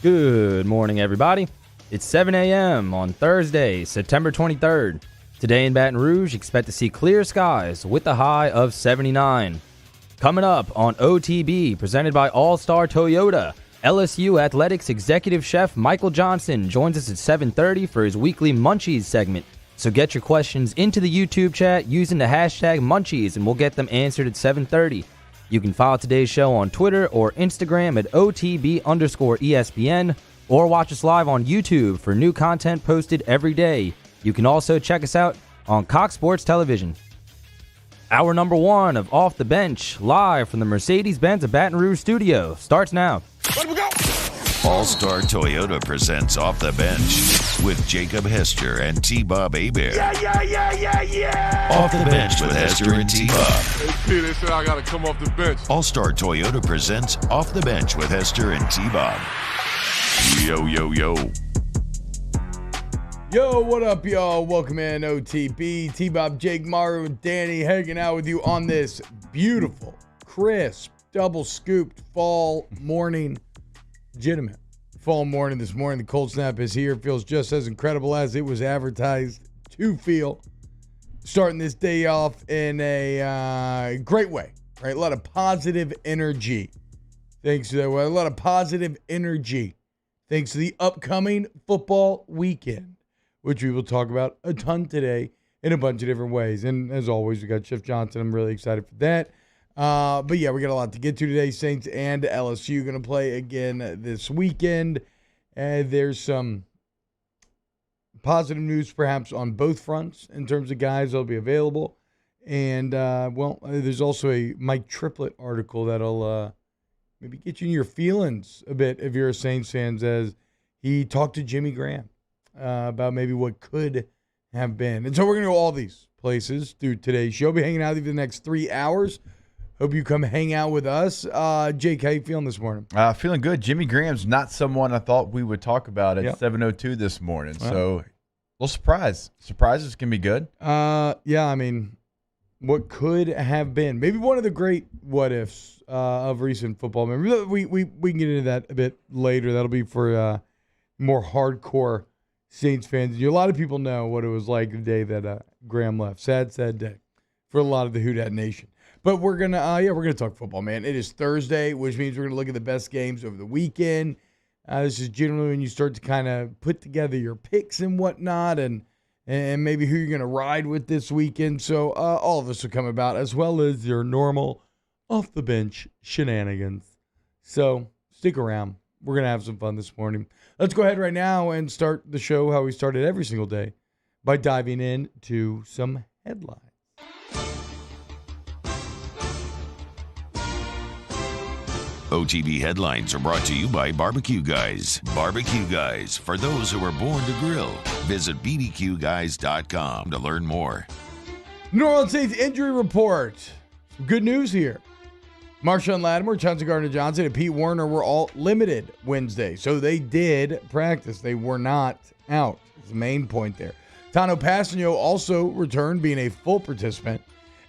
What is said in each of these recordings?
Good morning, everybody. It's 7 a.m. on Thursday, September 23rd. Today in Baton Rouge, expect to see clear skies with a high of 79. Coming up on OTB, presented by All-Star Toyota, LSU Athletics Executive Chef Michael Johnson joins us at 7:30 for his weekly Munchies segment. So get your questions into the YouTube chat using the hashtag Munchies, and we'll get them answered at 7:30. You can follow today's show on Twitter or Instagram at OTB_ESPN, or watch us live on YouTube for new content posted every day. You can also check us out on Cox Sports Television. Hour number 1 of Off the Bench, live from the Mercedes-Benz of Baton Rouge studio, starts now. Let we go! All-Star Toyota presents Off the Bench with Jacob Hester and T-Bob Hebert. Yeah! Off the Bench with Hester and T-Bob. Hey, they said I gotta come off the bench. All-Star Toyota presents Off the Bench with Hester and T-Bob. Yo. Yo, what up, y'all? Welcome in, OTB. T-Bob, Jake, Maru, and Danny hanging out with you on this beautiful, crisp, double-scooped fall morning. Legitimate fall morning this morning. The cold snap is here. It feels just as incredible as it was advertised to feel. Starting this day off in a great way, right? A lot of positive energy. Thanks to that. A lot of positive energy. Thanks to the upcoming football weekend, which we will talk about a ton today in a bunch of different ways. And as always, we got Chef Johnson. I'm really excited for that. But yeah, we got a lot to get to today. Saints and LSU going to play again this weekend. There's some positive news perhaps on both fronts in terms of guys that'll be available. And, there's also a Mike Triplett article that'll maybe get you in your feelings a bit if you're a Saints fan, as he talked to Jimmy Graham about maybe what could have been. And so we're going to go all these places through today's show. Be hanging out with you the next 3 hours. Hope you come hang out with us. Jake, how you feeling this morning? Feeling good. Jimmy Graham's not someone I thought we would talk about at 7:02 this morning. Wow. So, a little surprise. Surprises can be good. I mean, what could have been. Maybe one of the great what-ifs of recent football. We can get into that a bit later. That'll be for more hardcore Saints fans. A lot of people know what it was like the day that Graham left. Sad day for a lot of the Houdat Nation. But we're gonna talk football, man. It is Thursday, which means we're gonna look at the best games over the weekend. This is generally when you start to kind of put together your picks and whatnot, and maybe who you're gonna ride with this weekend. So all of this will come about, as well as your normal off the bench shenanigans. So stick around. We're gonna have some fun this morning. Let's go ahead right now and start the show how we started every single day, by diving into some headlines. OTB headlines are brought to you by Barbecue Guys. Barbecue Guys, for those who are born to grill. Visit bbqguys.com to learn more. New Orleans Saints injury report. Some good news here. Marshawn Lattimore, Chauncey Gardner-Johnson, and Pete Werner were all limited Wednesday. So they did practice. They were not out. That's the main point there. Tano Passanio also returned, being a full participant.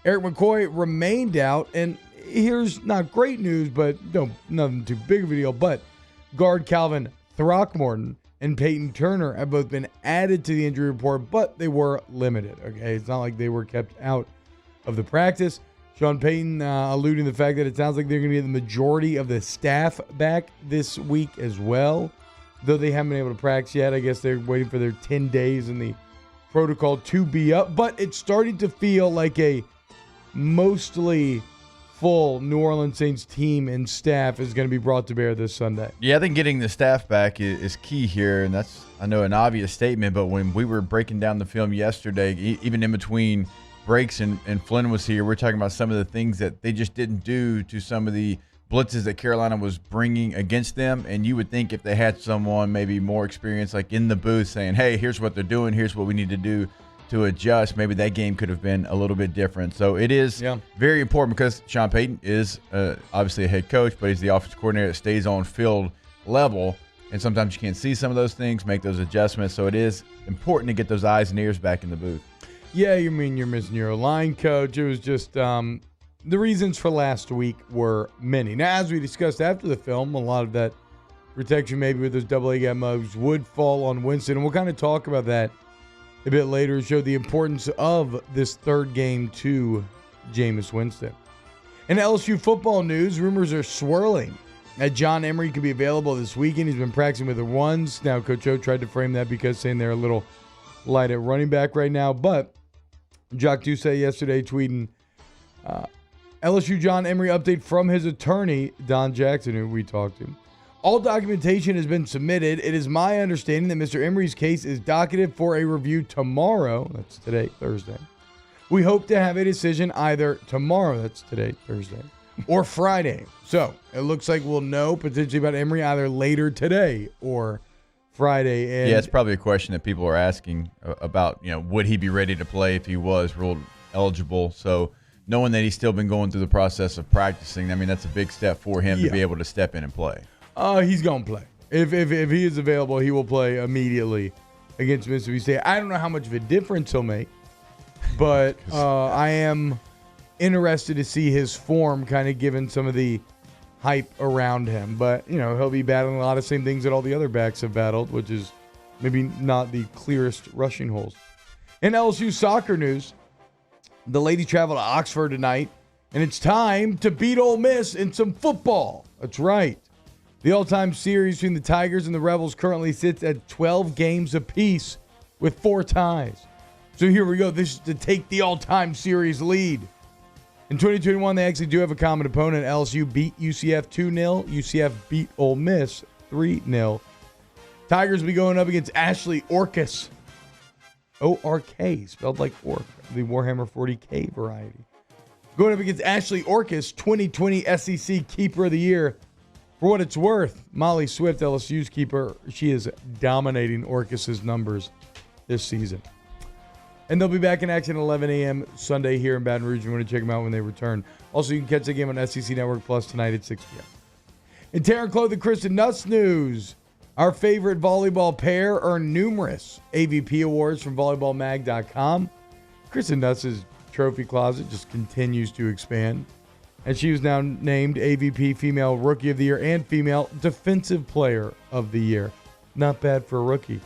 Eric McCoy remained out, and here's not great news, but nothing too big of a deal. But guard Calvin Throckmorton and Peyton Turner have both been added to the injury report, but they were limited. Okay, it's not like they were kept out of the practice. Sean Payton alluding to the fact that it sounds like they're going to get the majority of the staff back this week as well, though they haven't been able to practice yet. I guess they're waiting for their 10 days in the protocol to be up, but it's starting to feel like a mostly full New Orleans Saints team and staff is going to be brought to bear this Sunday. Yeah, I think getting the staff back is key here, and that's, I know, an obvious statement, but when we were breaking down the film yesterday, even in between breaks and Flynn was here, we're talking about some of the things that they just didn't do to some of the blitzes that Carolina was bringing against them, and you would think if they had someone maybe more experienced, like in the booth, saying, hey, here's what they're doing, here's what we need to do to adjust, maybe that game could have been a little bit different. So it is very important, because Sean Payton is obviously a head coach, but he's the offensive coordinator that stays on field level, and sometimes you can't see some of those things, make those adjustments. So it is important to get those eyes and ears back in the booth. Yeah, you mean you're missing your line coach. It was just the reasons for last week were many. Now, as we discussed after the film, a lot of that protection maybe with those double-A gap moves would fall on Winston. And we'll kind of talk about that a bit later, show the importance of this third game to Jameis Winston. In LSU football news, rumors are swirling that John Emery could be available this weekend. He's been practicing with the ones. Now, Coach O tried to frame that because saying they're a little light at running back right now. But Jacques Doucet yesterday tweeting, LSU John Emery update from his attorney, Don Jackson, who we talked to. All documentation has been submitted. It is my understanding that Mr. Emery's case is docketed for a review tomorrow. That's today, Thursday. We hope to have a decision either tomorrow, that's today, Thursday, or Friday. So it looks like we'll know potentially about Emery either later today or Friday. And yeah, it's probably a question that people are asking about, would he be ready to play if he was ruled eligible? So knowing that he's still been going through the process of practicing, I mean, that's a big step for him to be able to step in and play. He's going to play. If he is available, he will play immediately against Mississippi State. I don't know how much of a difference he'll make, but I am interested to see his form kind of given some of the hype around him. But, he'll be battling a lot of same things that all the other backs have battled, which is maybe not the clearest rushing holes. In LSU soccer news, the ladies travel to Oxford tonight, and it's time to beat Ole Miss in some football. That's right. The all-time series between the Tigers and the Rebels currently sits at 12 games apiece with 4 ties. So here we go. This is to take the all-time series lead. In 2021, they actually do have a common opponent. LSU beat UCF 2-0. UCF beat Ole Miss 3-0. Tigers will be going up against Ashley Orcus. O-R-K, spelled like orc, the Warhammer 40K variety. Going up against Ashley Orcus, 2020 SEC Keeper of the Year. For what it's worth, Molly Swift, LSU's keeper, she is dominating Orcus's numbers this season. And they'll be back in action at 11 a.m. Sunday here in Baton Rouge. You want to check them out when they return. Also, you can catch the game on SEC Network Plus tonight at 6 p.m. In Terran Clothing, Kristen Nuss news. Our favorite volleyball pair earned numerous AVP awards from volleyballmag.com. Kristen Nuss's trophy closet just continues to expand. And she was now named AVP Female Rookie of the Year and Female Defensive Player of the Year. Not bad for a rookie.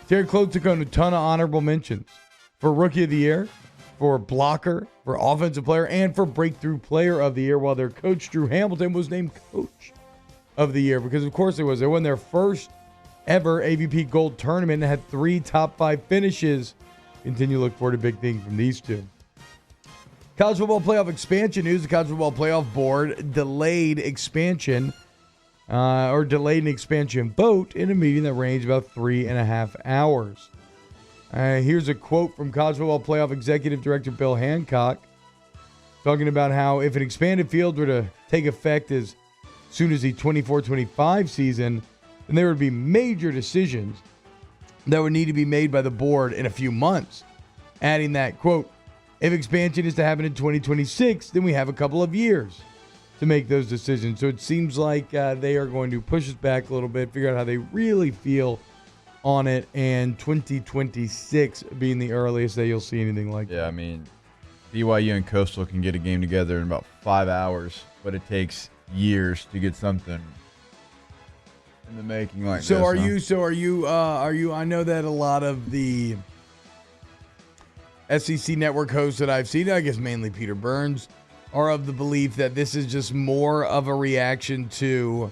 Terry Clothes took on a ton of honorable mentions for Rookie of the Year, for Blocker, for Offensive Player, and for Breakthrough Player of the Year, while their coach, Drew Hamilton, was named Coach of the Year. Because, of course, it was. They won their first ever AVP Gold tournament and had 3 top 5 finishes. Continue to look forward to big things from these two. College Football Playoff expansion news. The College Football Playoff Board delayed an expansion vote in a meeting that ranged about 3.5 hours. Here's a quote from College Football Playoff Executive Director Bill Hancock talking about how if an expanded field were to take effect as soon as the 24-25 season, then there would be major decisions that would need to be made by the board in a few months. Adding that, quote, if expansion is to happen in 2026, then we have a couple of years to make those decisions. So it seems like they are going to push us back a little bit, figure out how they really feel on it, and 2026 being the earliest that you'll see anything like that. Yeah, I mean, BYU and Coastal can get a game together in about 5 hours, but it takes years to get something in the making like this. Are you? I know that a lot of the SEC Network hosts that I've seen, I guess mainly Peter Burns, are of the belief that this is just more of a reaction to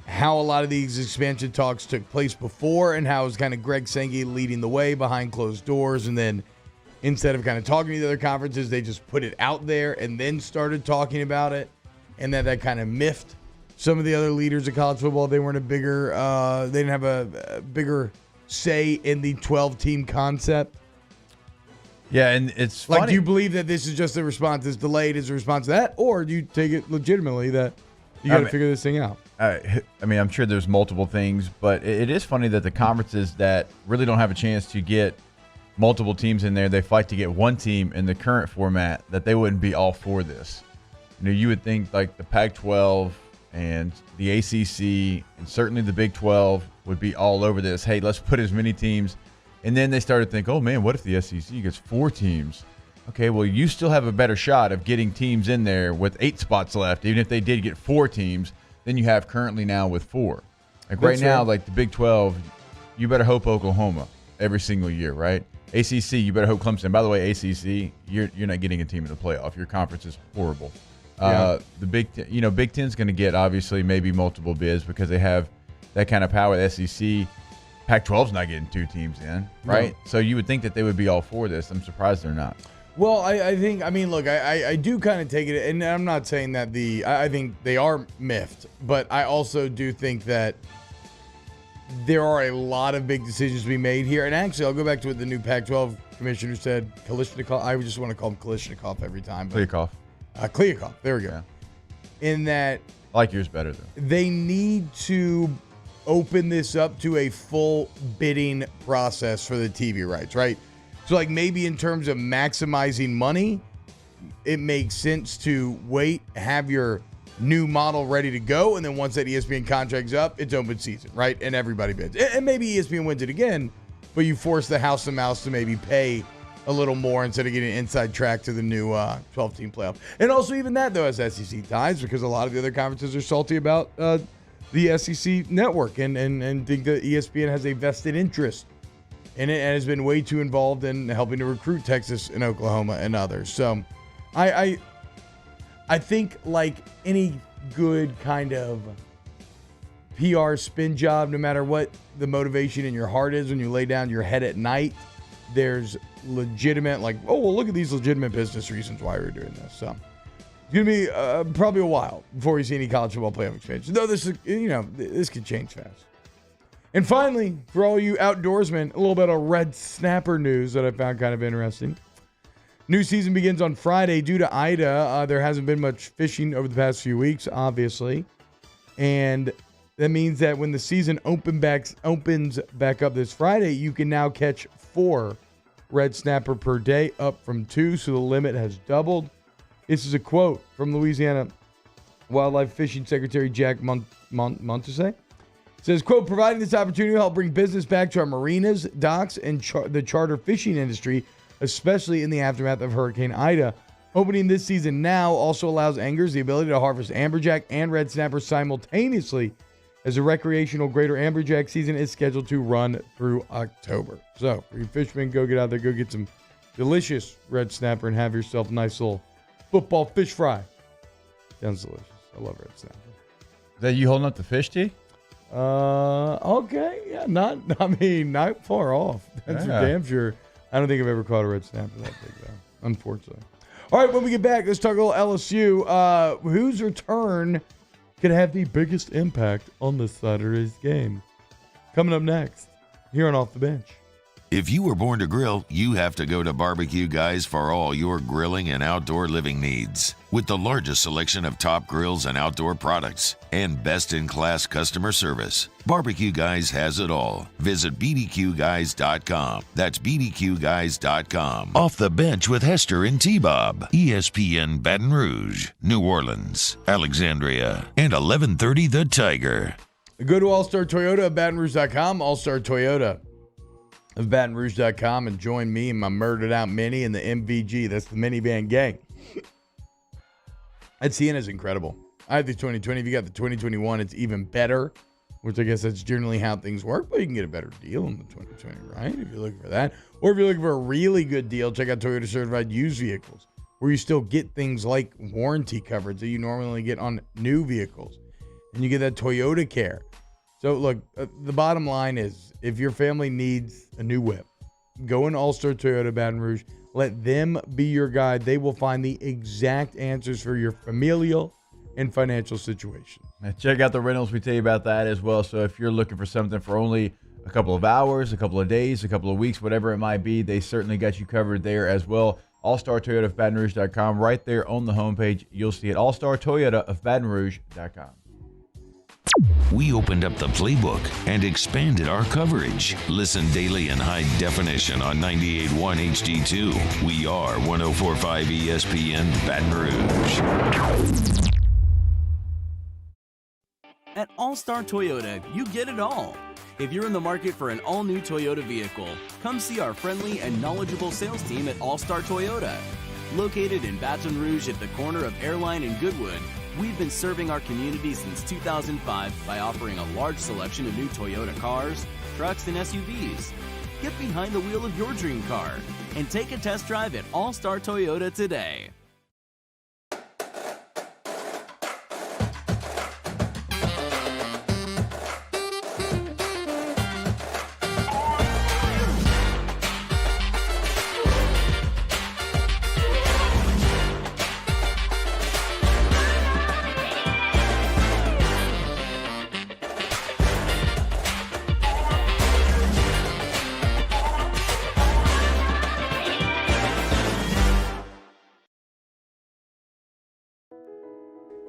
how a lot of these expansion talks took place before and how it was kind of Greg Sankey leading the way behind closed doors. And then instead of kind of talking to the other conferences, they just put it out there and then started talking about it. And that kind of miffed some of the other leaders of college football. They weren't they didn't have a bigger say in the 12-team concept. Yeah, and it's funny. Like, do you believe that this is just a response that's delayed as a response to that, or do you take it legitimately that you got to figure this thing out? I mean, I'm sure there's multiple things, but it is funny that the conferences that really don't have a chance to get multiple teams in there, they fight to get one team in the current format, that they wouldn't be all for this. You would think like the Pac-12 and the ACC and certainly the Big 12 would be all over this. Hey, let's put as many teams. And then they started to think, oh, man, what if the SEC gets 4 teams? Okay, well, you still have a better shot of getting teams in there with 8 spots left, even if they did get 4 teams. than you have currently now with 4. Like That's right now, fair. like the Big 12, you better hope Oklahoma every single year, right? ACC, you better hope Clemson. By the way, ACC, you're not getting a team in the playoff. Your conference is horrible. Yeah. The Big Ten's going to get obviously maybe multiple bids because they have that kind of power. The SEC, Pac-12's not getting 2 teams in, right? No. So you would think that they would be all for this. I'm surprised they're not. Well, I think, I mean, look, I do kind of take it, and I'm not saying that I think they are miffed, but I also do think that there are a lot of big decisions to be made here. And actually, I'll go back to what the new Pac-12 commissioner said, Kalishnikov. I just want to call him Kalishnikov every time. Kliakov. Kliakov, there we go. Yeah. In that I like yours better, though. they need to open this up to a full bidding process for the TV rights, right? So, like, maybe in terms of maximizing money, it makes sense to wait, have your new model ready to go, and then once that ESPN contract's up, it's open season, right? And everybody bids. And maybe ESPN wins it again, but you force the house and mouse to maybe pay a little more instead of getting an inside track to the new 12-team playoff. And also even that, though, has SEC ties because a lot of the other conferences are salty about the SEC network and think that ESPN has a vested interest in it and has been way too involved in helping to recruit Texas and Oklahoma and others. So I think like any good kind of PR spin job, no matter what the motivation in your heart is when you lay down your head at night, there's legitimate, like, oh, well, look at these legitimate business reasons why we're doing this. So it's going to be probably a while before we see any college football playoff expansion. Though this is, this could change fast. And finally, for all you outdoorsmen, a little bit of red snapper news that I found kind of interesting. New season begins on Friday due to Ida. There hasn't been much fishing over the past few weeks, obviously. And that means that when the season opens back up this Friday, you can now catch 4 red snapper per day, up from 2, so the limit has doubled. This is a quote from Louisiana Wildlife Fishing Secretary Jack Montese. It says, quote, providing this opportunity will help bring business back to our marinas, docks, and the charter fishing industry, especially in the aftermath of Hurricane Ida. Opening this season now also allows anglers the ability to harvest amberjack and red snapper simultaneously, as the recreational greater amberjack season is scheduled to run through October. So, for you fishermen, go get out there, go get some delicious red snapper and have yourself a nice little football fish fry. Sounds delicious. I love red snapper. Is that you holding up the fish, T? Okay. Yeah, not far off. That's for damn sure. I don't think I've ever caught a red snapper that big, though, unfortunately. All right, when we get back, let's talk a little LSU. Whose return could have the biggest impact on this Saturday's game? Coming up next, here on Off the Bench. If you were born to grill, you have to go to Barbecue Guys for all your grilling and outdoor living needs. With the largest selection of top grills and outdoor products and best-in-class customer service, Barbecue Guys has it all. Visit bdqguys.com. That's bdqguys.com. Off the Bench with Hester and T-Bob. ESPN Baton Rouge, New Orleans, Alexandria, and 1130 The Tiger. Go to All-Star Toyota of BatonRouge.com, All-Star Toyota of BatonRouge.com, and join me and my murdered out Mini and the MVG. That's the minivan gang. That Sienna is incredible. I have the 2020. If you got the 2021, it's even better, which I guess that's generally how things work, but you can get a better deal on the 2020, right? If you're looking for that. Or if you're looking for a really good deal, check out Toyota Certified Used Vehicles, where you still get things like warranty coverage that you normally get on new vehicles. And you get that Toyota Care. So, look, the bottom line is, if your family needs a new whip, go in All-Star Toyota Baton Rouge. Let them be your guide. They will find the exact answers for your familial and financial situation. Now check out the rentals. We tell you about that as well. So if you're looking for something for only a couple of hours, a couple of days, a couple of weeks, whatever it might be, they certainly got you covered there as well. All-Star Toyota of BatonRouge.com. Right there on the homepage, you'll see it. All-Star Toyota of BatonRouge.com. We opened up the playbook and expanded our coverage. Listen daily in high definition on 98.1 HD2. We are 104.5 ESPN Baton Rouge. At All-Star Toyota, you get it all. If you're in the market for an all-new Toyota vehicle, come see our friendly and knowledgeable sales team at All-Star Toyota. Located in Baton Rouge at the corner of Airline and Goodwood, We've been serving our community since 2005 by offering a large selection of new Toyota cars, trucks, and SUVs. Get behind the wheel of your dream car and take a test drive at All Star Toyota today.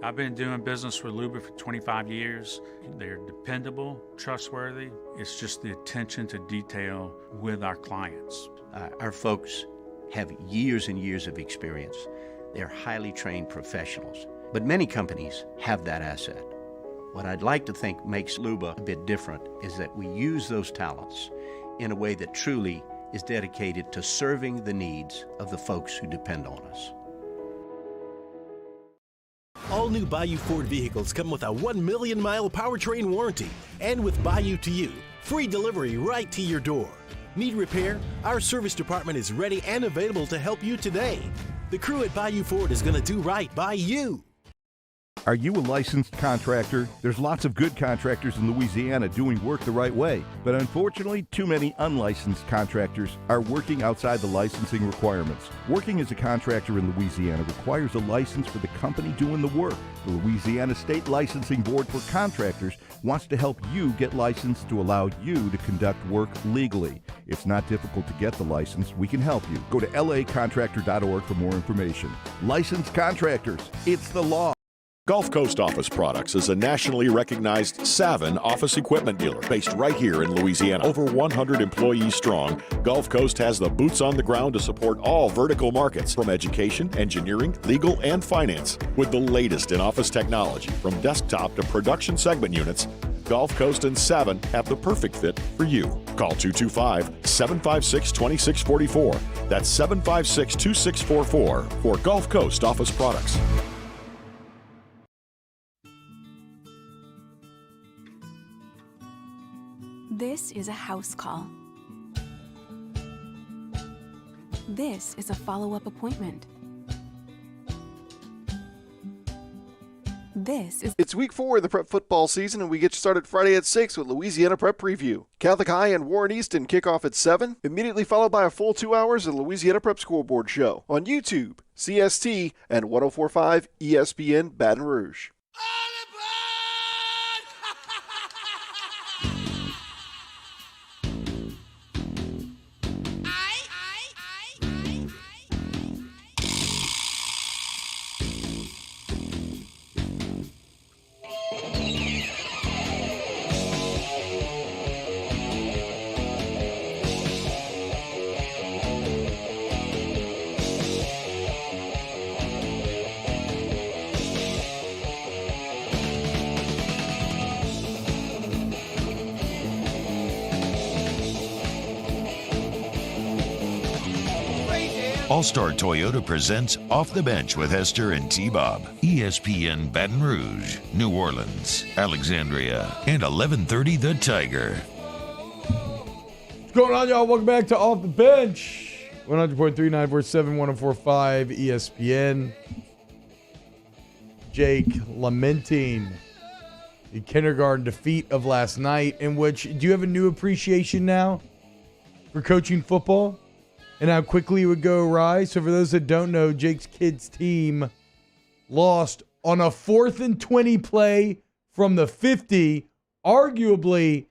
I've been doing business with Luba for 25 years. They're dependable, trustworthy. It's just the attention to detail with our clients. Our folks have years and years of experience. They're highly trained professionals, but many companies have that asset. What I'd like to think makes Luba a bit different is that we use those talents in a way that truly is dedicated to serving the needs of the folks who depend on us. All new Bayou Ford vehicles come with a 1 million mile powertrain warranty. And with Bayou to You, free delivery right to your door. Need repair? Our service department is ready and available to help you today. The crew at Bayou Ford is going to do right by you. Are you a licensed contractor? There's lots of good contractors in Louisiana doing work the right way, but unfortunately, too many unlicensed contractors are working outside the licensing requirements. Working as a contractor in Louisiana requires a license for the company doing the work. The Louisiana State Licensing Board for Contractors wants to help you get licensed to allow you to conduct work legally. It's not difficult to get the license. We can help you. Go to lacontractor.org for more information. Licensed contractors, it's the law. Gulf Coast Office Products is a nationally recognized Savin office equipment dealer based right here in Louisiana. Over 100 employees strong, Gulf Coast has the boots on the ground to support all vertical markets, from education, engineering, legal, and finance. With the latest in office technology, from desktop to production segment units, Gulf Coast and Savin have the perfect fit for you. Call 225-756-2644. That's 756-2644 for Gulf Coast Office Products. This is a house call. This is a follow-up appointment. It's week 4 of the prep football season, and we get started Friday at 6 with Louisiana Prep Preview. Catholic High and Warren Easton kick off at 7, immediately followed by a full 2 hours of the Louisiana Prep Scoreboard Show on YouTube, CST, and 104.5 ESPN Baton Rouge. All-Star Toyota presents Off the Bench with Hester and T-Bob. ESPN Baton Rouge, New Orleans, Alexandria, and 1130 The Tiger. What's going on, y'all? Welcome back to Off the Bench. 100.3, 947, 104.5 ESPN. Jake lamenting the kindergarten defeat of last night, in which, do you have a new appreciation now for coaching football and how quickly it would go awry? So for those that don't know, Jake's kids' team lost on a 4th and 20 play from the 50, arguably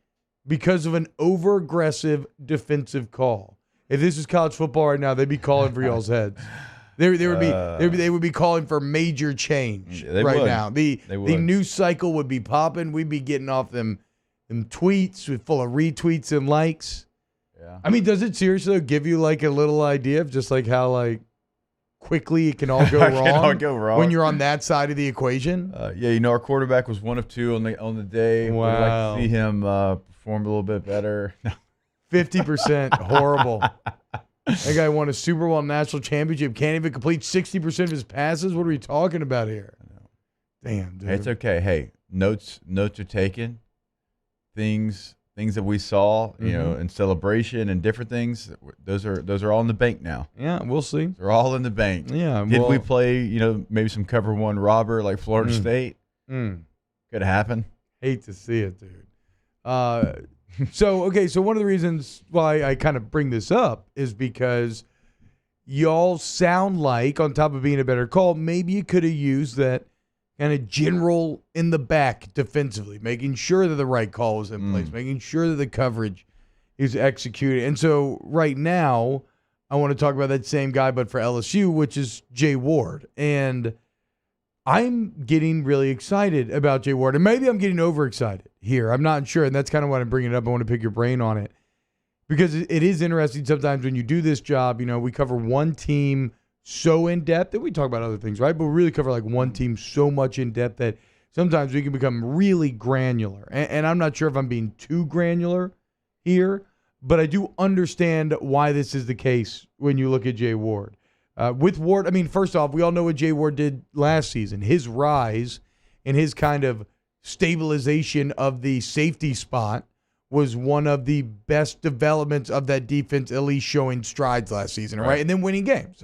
because of an over-aggressive defensive call. If this was college football right now, they'd be calling for y'all's heads. They would be calling for major change now. The news cycle would be popping. We'd be getting off them tweets with full of retweets and likes. Yeah. I mean, does it seriously give you like a little idea of just like how like quickly it can all go wrong when you're on that side of the equation? Yeah, you know, our quarterback was 1 of 2 on the day. Wow. We'd like to see him perform a little bit better. 50%, horrible. That guy won a Super Bowl national championship. Can't even complete 60% of his passes. What are we talking about here? Damn, dude. It's okay. Hey, notes are taken. Things that we saw, in celebration and different things. Those are all in the bank now. Yeah, we'll see. They're all in the bank. Yeah. Did we play, maybe some cover one robber like Florida State? Could happen. Hate to see it, dude. So one of the reasons why I kind of bring this up is because y'all sound like, on top of being a better call, maybe you could have used that kind of general in the back defensively, making sure that the right call was in place, making sure that the coverage is executed. And so right now, I want to talk about that same guy, but for LSU, which is Jay Ward. And I'm getting really excited about Jay Ward. And maybe I'm getting overexcited here. I'm not sure. And that's kind of why I'm bringing it up. I want to pick your brain on it. Because it is interesting sometimes when you do this job, we cover one team so in depth that we talk about other things, right? But we really cover like one team so much in depth that sometimes we can become really granular. And I'm not sure if I'm being too granular here, but I do understand why this is the case when you look at Jay Ward. With Ward, first off, we all know what Jay Ward did last season. His rise and his kind of stabilization of the safety spot was one of the best developments of that defense, at least showing strides last season, right? And then winning games.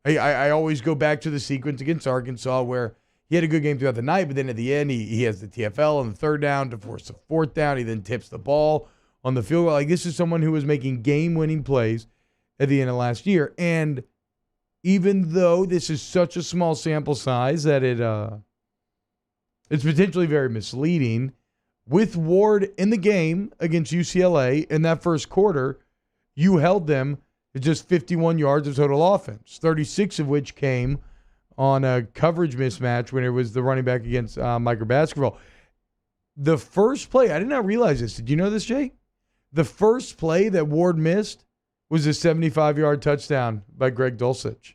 I always go back to the sequence against Arkansas where he had a good game throughout the night, but then at the end, he has the TFL on the third down to force the fourth down. He then tips the ball on the field goal. Like, this is someone who was making game-winning plays at the end of last year. And even though this is such a small sample size that it's potentially very misleading, with Ward in the game against UCLA in that first quarter, you held them to just 51 yards of total offense, 36 of which came on a coverage mismatch when it was the running back against microbasketball. The first play, I did not realize this. Did you know this, Jake? The first play that Ward missed was a 75-yard touchdown by Greg Dulcich.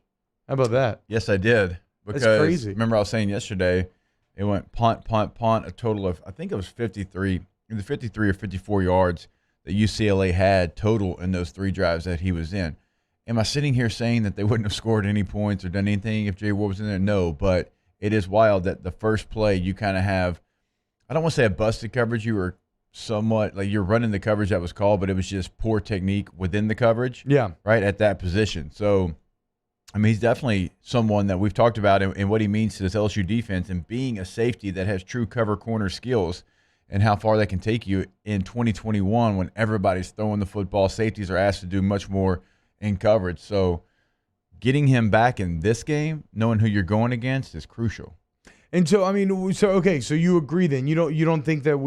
How about that? Yes, I did. Because that's crazy. Remember I was saying yesterday, it went punt, a total of, I think it was 53 or 54 yards that UCLA had total in those three drives that he was in. Am I sitting here saying that they wouldn't have scored any points or done anything if Jay Ward was in there? No, but it is wild that the first play you kind of have, I don't want to say a busted coverage. You were somewhat, like you're running the coverage that was called, but it was just poor technique within the coverage. Yeah. Right at that position. So, he's definitely someone that we've talked about and what he means to this LSU defense and being a safety that has true cover corner skills and how far that can take you in 2021 when everybody's throwing the football. Safeties are asked to do much more in coverage. So getting him back in this game, knowing who you're going against, is crucial. And so, so you agree then. You don't think that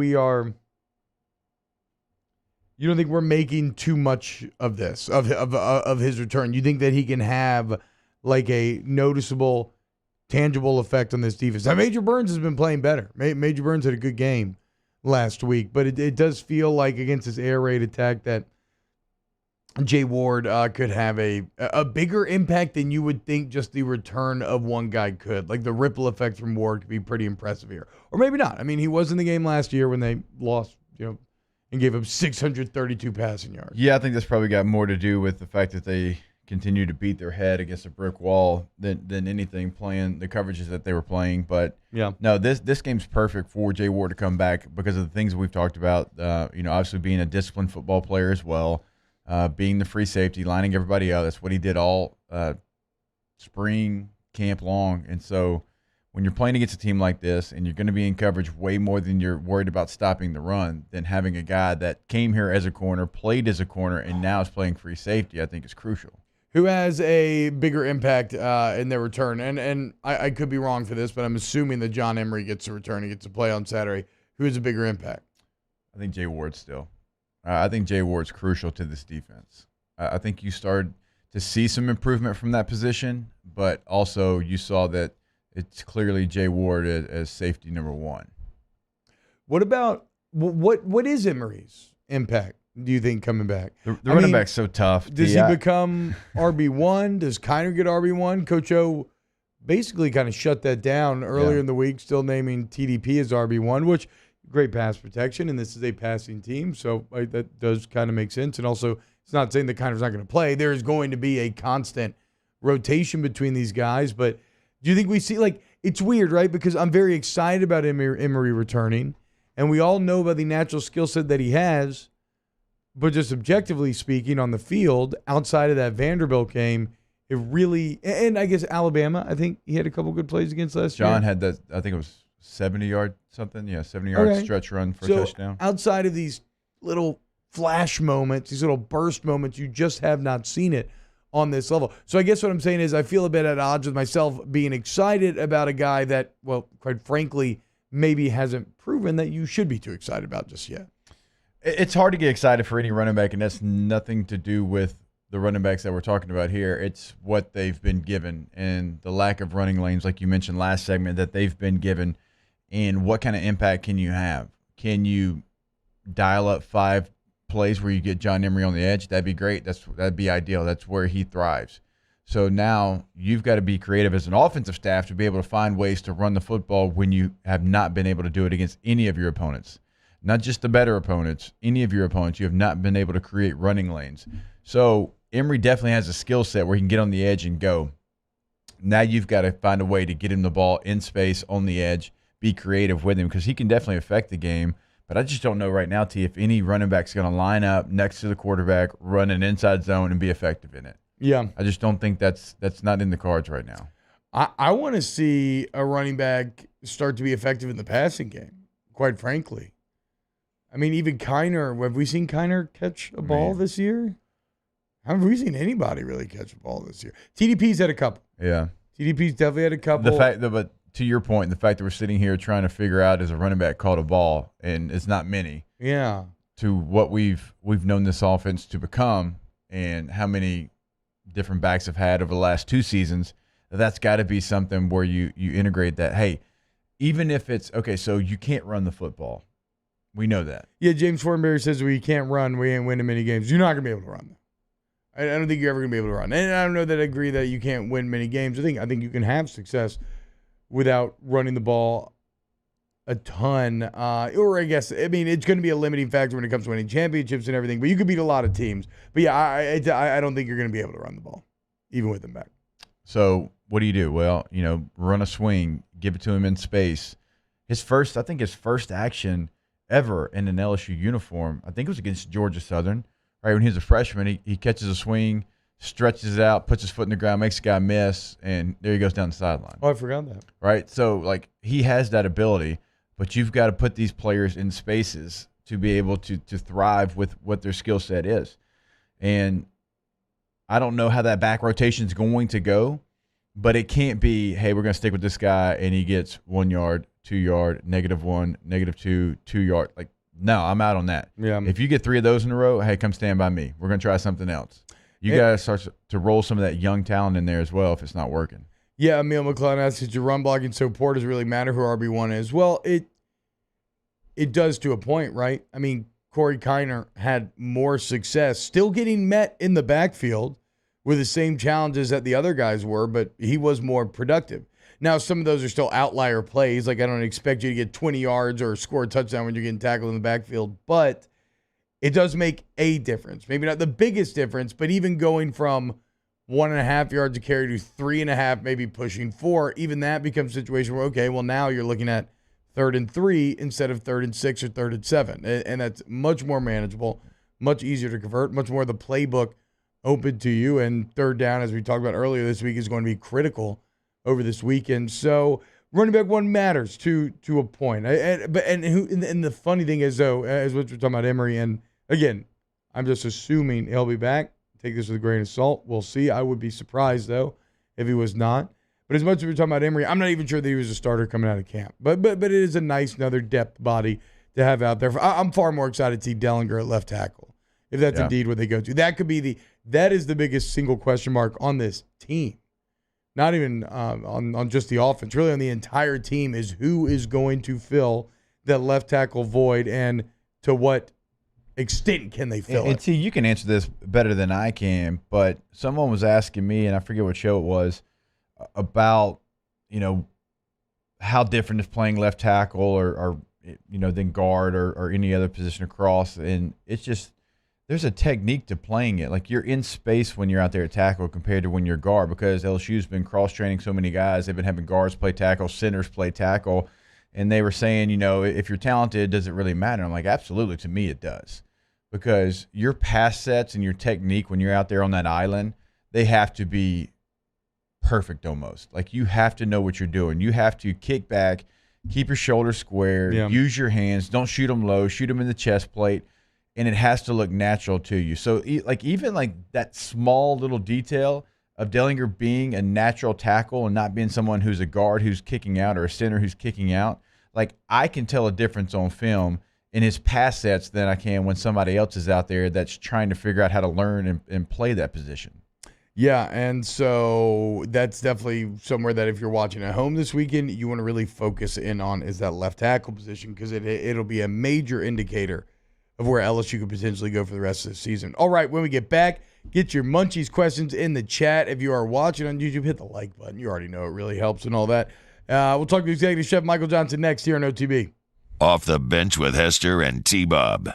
you don't think we're making too much of this, of his return. You think that he can have like a noticeable, tangible effect on this defense. Now, Major Burns has been playing better. Major Burns had a good game last week, but it does feel like against this air raid attack that Jay Ward could have a bigger impact than you would think just the return of one guy could. Like the ripple effect from Ward could be pretty impressive here. Or maybe not. He was in the game last year when they lost, and gave up 632 passing yards. Yeah, I think that's probably got more to do with the fact that they continue to beat their head against a brick wall than anything playing the coverages that they were playing. But yeah, no, this game's perfect for Jay Ward to come back because of the things that we've talked about. Obviously being a disciplined football player as well, being the free safety, lining everybody up. That's what he did all spring camp long. And so when you're playing against a team like this and you're going to be in coverage way more than you're worried about stopping the run, then having a guy that came here as a corner, played as a corner, and now is playing free safety, I think is crucial. Who has a bigger impact in their return? And I could be wrong for this, but I'm assuming that John Emery gets to return. He gets to play on Saturday. Who has a bigger impact? I think Jay Ward still. I think Jay Ward's crucial to this defense. I think you started to see some improvement from that position, but also you saw that it's clearly Jay Ward as safety number one. What about what is Emery's impact, do you think, coming back? The running back's so tough. Does he become RB1? Does Kiner get RB1? Coach O basically kind of shut that down earlier in the week, still naming TDP as RB1, which great pass protection, and this is a passing team, so that does kind of make sense. And also, it's not saying that Kiner's not going to play. There's going to be a constant rotation between these guys, but do you think we see, it's weird, right? Because I'm very excited about Emery returning, and we all know about the natural skill set that he has. But just objectively speaking, on the field, outside of that Vanderbilt game, it really, and I guess Alabama, I think he had a couple good plays against last year. John had that, I think it was 70-yard something. Yeah, 70-yard stretch run for a touchdown. Outside of these little flash moments, these little burst moments, you just have not seen it on this level. So I guess what I'm saying is I feel a bit at odds with myself being excited about a guy that, well, quite frankly, maybe hasn't proven that you should be too excited about just yet. It's hard to get excited for any running back, and that's nothing to do with the running backs that we're talking about here. It's what they've been given and the lack of running lanes, like you mentioned last segment, that they've been given, and what kind of impact can you have? Can you dial up 5 plays where you get John Emery on the edge? That'd be great. That'd be ideal. That's where he thrives. So now you've got to be creative as an offensive staff to be able to find ways to run the football when you have not been able to do it against any of your opponents. Not just the better opponents, any of your opponents, you have not been able to create running lanes. So Emery definitely has a skill set where he can get on the edge and go. Now you've got to find a way to get him the ball in space on the edge, be creative with him, because he can definitely affect the game. But I just don't know right now, T, if any running back's going to line up next to the quarterback, run an inside zone, and be effective in it. Yeah. I just don't think that's not in the cards right now. I want to see a running back start to be effective in the passing game, quite frankly. I mean, even Kiner, have we seen Kiner catch a ball this year? Have we seen anybody really catch a ball this year? TDP's had a couple. Yeah. TDP's definitely had a couple. The fact that, but to your point, the fact that we're sitting here trying to figure out is a running back caught a ball, and it's not many. Yeah. To what we've known this offense to become, and how many different backs have had over the last 2 seasons, that's got to be something where you integrate that. Hey, even if it's okay, so you can't run the football. We know that. Yeah, James Fortenberry says we can't run. We ain't winning many games. You're not going to be able to run. I don't think you're ever going to be able to run. And I don't know that I agree that you can't win many games. I think you can have success without running the ball a ton. Or I guess, I mean, it's going to be a limiting factor when it comes to winning championships and everything. But you could beat a lot of teams. But yeah, I don't think you're going to be able to run the ball, even with them back. So what do you do? Well, run a swing, give it to him in space. His first action ever in an LSU uniform, I think it was against Georgia Southern, right? When he was a freshman, he catches a swing, stretches it out, puts his foot in the ground, makes a guy miss, and there he goes down the sideline. Oh, I forgot that. Right? So, he has that ability, but you've got to put these players in spaces to be able to thrive with what their skill set is. And I don't know how that back rotation is going to go, but it can't be, hey, we're going to stick with this guy, and he gets 1 yard, 2 yard, -1, -2, 2 yard. No, I'm out on that. Yeah. If you get 3 of those in a row, hey, come stand by me. We're going to try something else. You got to start to roll some of that young talent in there as well if it's not working. Yeah, Emil McClellan asks, is your run blocking so poor? Does it really matter who RB1 is? Well, it does to a point, right? I mean, Corey Kiner had more success, still getting met in the backfield with the same challenges that the other guys were, but he was more productive. Now, some of those are still outlier plays. I don't expect you to get 20 yards or score a touchdown when you're getting tackled in the backfield, but it does make a difference. Maybe not the biggest difference, but even going from 1.5 yards a carry to 3.5, maybe pushing 4, even that becomes a situation where, okay, well, now you're looking at 3rd and 3 instead of 3rd and 6 or 3rd and 7. And that's much more manageable, much easier to convert, much more of the playbook open to you. And 3rd down, as we talked about earlier this week, is going to be critical over this weekend. So running back 1 matters to a point. And the funny thing is, though, as what we're talking about Emery, and again, I'm just assuming he'll be back. Take this with a grain of salt. We'll see. I would be surprised, though, if he was not. But as much as we're talking about Emery, I'm not even sure that he was a starter coming out of camp. But it is a nice another depth body to have out there. I'm far more excited to see Dellinger at left tackle, if that's indeed what they go to. That is the biggest single question mark on this team. Not even on just the offense, really on the entire team, is who is going to fill that left tackle void, and to what extent can they fill it? And see, you can answer this better than I can, but someone was asking me, and I forget what show it was, about how different is playing left tackle or than guard or any other position across, and it's just there's a technique to playing it. Like, you're in space when you're out there at tackle compared to when you're guard, because LSU's been cross-training so many guys. They've been having guards play tackle, centers play tackle, and they were saying, if you're talented, does it really matter? I'm like, absolutely, to me it does, because your pass sets and your technique when you're out there on that island, they have to be perfect almost. Like, you have to know what you're doing. You have to kick back, keep your shoulders square, use your hands, don't shoot them low, shoot them in the chest plate, and it has to look natural to you. So, even that small little detail of Dellinger being a natural tackle and not being someone who's a guard who's kicking out or a center who's kicking out, like, I can tell a difference on film in his pass sets than I can when somebody else is out there that's trying to figure out how to learn and play that position. Yeah, and so that's definitely somewhere that if you're watching at home this weekend, you want to really focus in on is that left tackle position, because it'll be a major indicator of where LSU could potentially go for the rest of the season. All right, when we get back, get your Munchies questions in the chat. If you are watching on YouTube, hit the like button. You already know it really helps and all that. We'll talk to Executive Chef Michael Johnson next here on OTB. Off the Bench with Hester and T-Bob.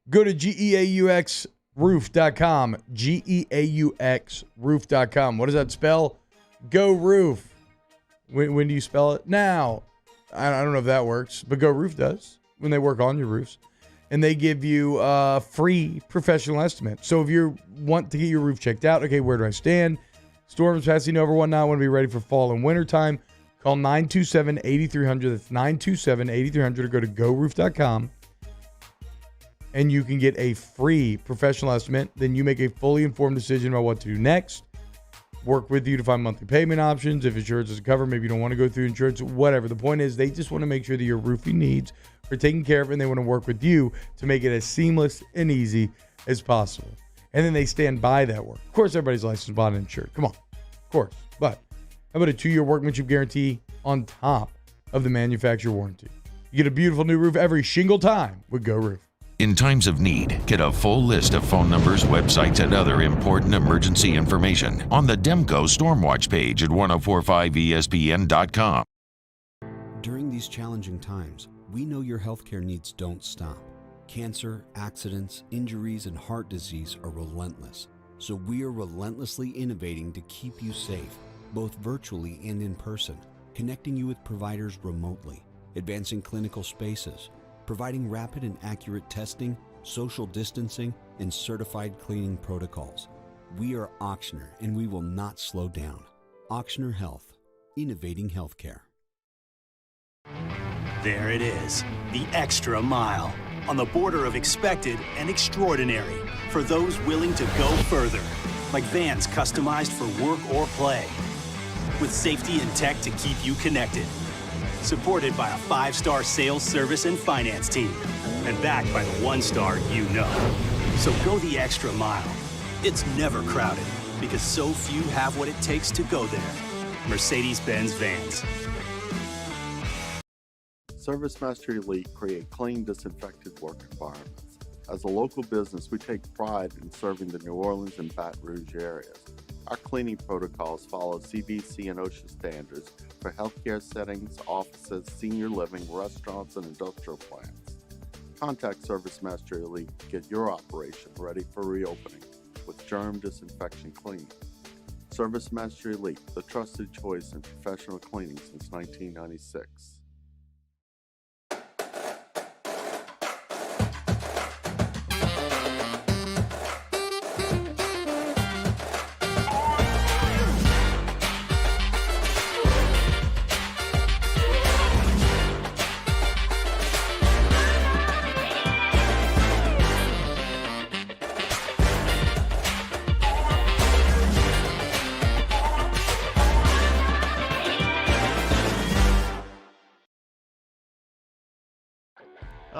Go to GEAUXroof.com. GEAUXroof.com. What does that spell? Go Roof. When do you spell it? Now. I don't know if that works, but Go Roof does when they work on your roofs. And they give you a free professional estimate. So if you want to get your roof checked out, okay, where do I stand? Storms passing over, whatnot. Want to be ready for fall and winter time? Call 927-8300. That's 927-8300, or go to GoRoof.com. And you can get a free professional estimate. Then you make a fully informed decision about what to do next. Work with you to find monthly payment options. If insurance doesn't cover, maybe you don't want to go through insurance, whatever. The point is, they just want to make sure that your roofing needs are taken care of, and they want to work with you to make it as seamless and easy as possible. And then they stand by that work. Of course, everybody's licensed, bonded, and insured. Come on. Of course. But how about a 2-year workmanship guarantee on top of the manufacturer warranty? You get a beautiful new roof every shingle time with Go Roof. In times of need, get a full list of phone numbers, websites, and other important emergency information on the Demco Stormwatch page at 1045ESPN.com. During these challenging times, we know your healthcare needs don't stop. Cancer, accidents, injuries, and heart disease are relentless. So we are relentlessly innovating to keep you safe, both virtually and in person, connecting you with providers remotely, advancing clinical spaces, providing rapid and accurate testing, social distancing, and certified cleaning protocols. We are Auctioner, and we will not slow down. Auctioner Health, innovating healthcare. There it is, the extra mile, on the border of expected and extraordinary, for those willing to go further, like vans customized for work or play, with safety and tech to keep you connected. Supported by a 5-star sales, service, and finance team, and backed by the 1-star you know. So go the extra mile. It's never crowded, because so few have what it takes to go there. Mercedes-Benz Vans. ServiceMaster Elite create clean, disinfected work environments. As a local business, we take pride in serving the New Orleans and Baton Rouge areas. Our cleaning protocols follow CDC and OSHA standards for healthcare settings, offices, senior living, restaurants, and industrial plants. Contact ServiceMaster Elite to get your operation ready for reopening with germ disinfection cleaning. ServiceMaster Elite, the trusted choice in professional cleaning since 1996.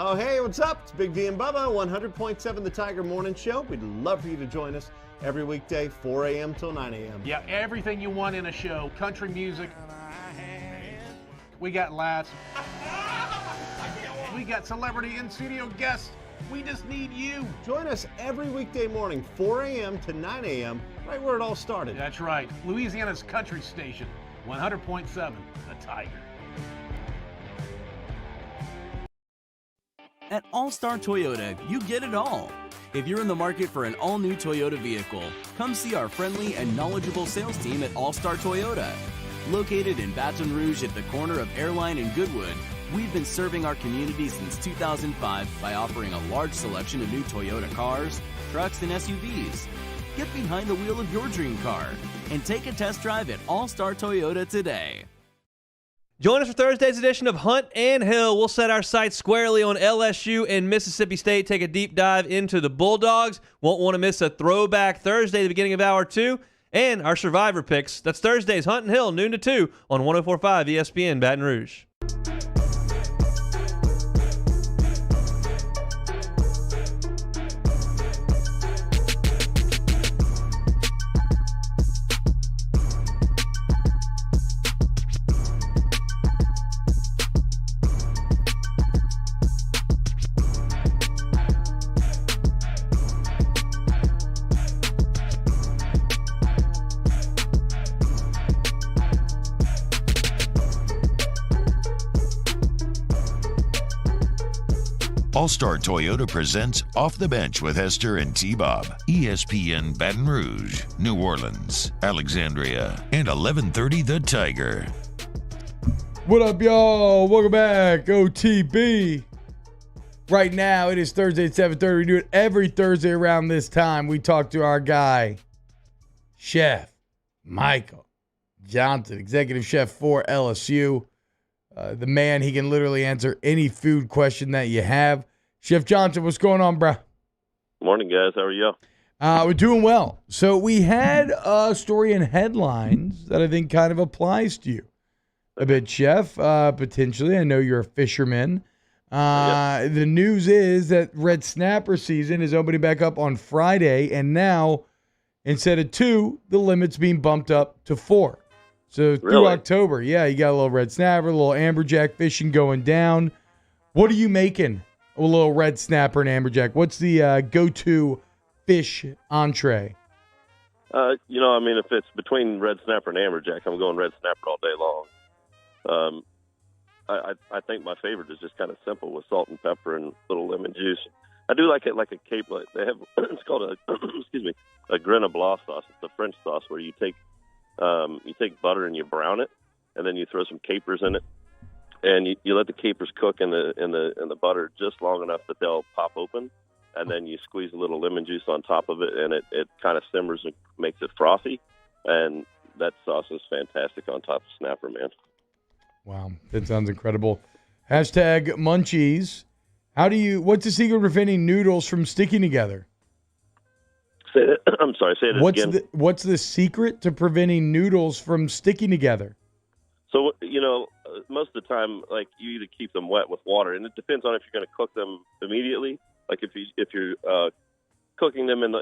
Oh, hey, what's up? It's Big D and Bubba, 100.7 The Tiger Morning Show. We'd love for you to join us every weekday, 4 a.m. till 9 a.m. Yeah, everything you want in a show. Country music. We got laughs. We got celebrity in-studio guests. We just need you. Join us every weekday morning, 4 a.m. to 9 a.m., right where it all started. That's right. Louisiana's country station, 100.7 The Tiger. At All-Star Toyota, you get it all. If you're in the market for an all-new Toyota vehicle, come see our friendly and knowledgeable sales team at All Star Toyota. Located in Baton Rouge at the corner of Airline and Goodwood, we've been serving our community since 2005 by offering a large selection of new Toyota cars, trucks, and SUVs. Get behind the wheel of your dream car and take a test drive at All Star Toyota today. Join us for Thursday's edition of Hunt and Hill. We'll set our sights squarely on LSU and Mississippi State, take a deep dive into the Bulldogs. Won't want to miss a throwback Thursday at the beginning of Hour 2, and our Survivor picks. That's Thursday's Hunt and Hill, noon to 2 on 104.5 ESPN Baton Rouge. All-Star Toyota presents Off the Bench with Hester and T-Bob. ESPN Baton Rouge, New Orleans, Alexandria, and 1130 The Tiger. What up, y'all? Welcome back, OTB. Right now, it is Thursday at 7:30. We do it every Thursday around this time. We talk to our guy, Chef Michael Johnson, executive chef for LSU. The man, he can literally answer any food question that you have. Chef Johnson, what's going on, bro? Morning, guys. How are you? We're doing well. So we had a story in headlines that I think kind of applies to you a bit, Chef, potentially. I know you're a fisherman. Yep. The news is that red snapper season is opening back up on Friday, and now, instead of 2, the limit's being bumped up to 4. So through October, yeah, you got a little red snapper, a little amberjack fishing going down. What are you making? A little red snapper and amberjack. What's the go-to fish entree? If it's between red snapper and amberjack, I'm going red snapper all day long. I think my favorite is just kind of simple with salt and pepper and a little lemon juice. I do like it like a cape. They have it's called a Grenoble sauce. It's a French sauce where you take butter and you brown it, and then you throw some capers in it, and you let the capers cook in the butter just long enough that they'll pop open, and then you squeeze a little lemon juice on top of it, and it kind of simmers and makes it frothy, and that sauce is fantastic on top of snapper, man. Wow, that sounds incredible. Hashtag Munchies. What's the secret of preventing noodles from sticking together? I'm sorry, say it again. What's the secret to preventing noodles from sticking together? So, most of the time, like, you either keep them wet with water, and it depends on if you're going to cook them immediately. Like if you're cooking them and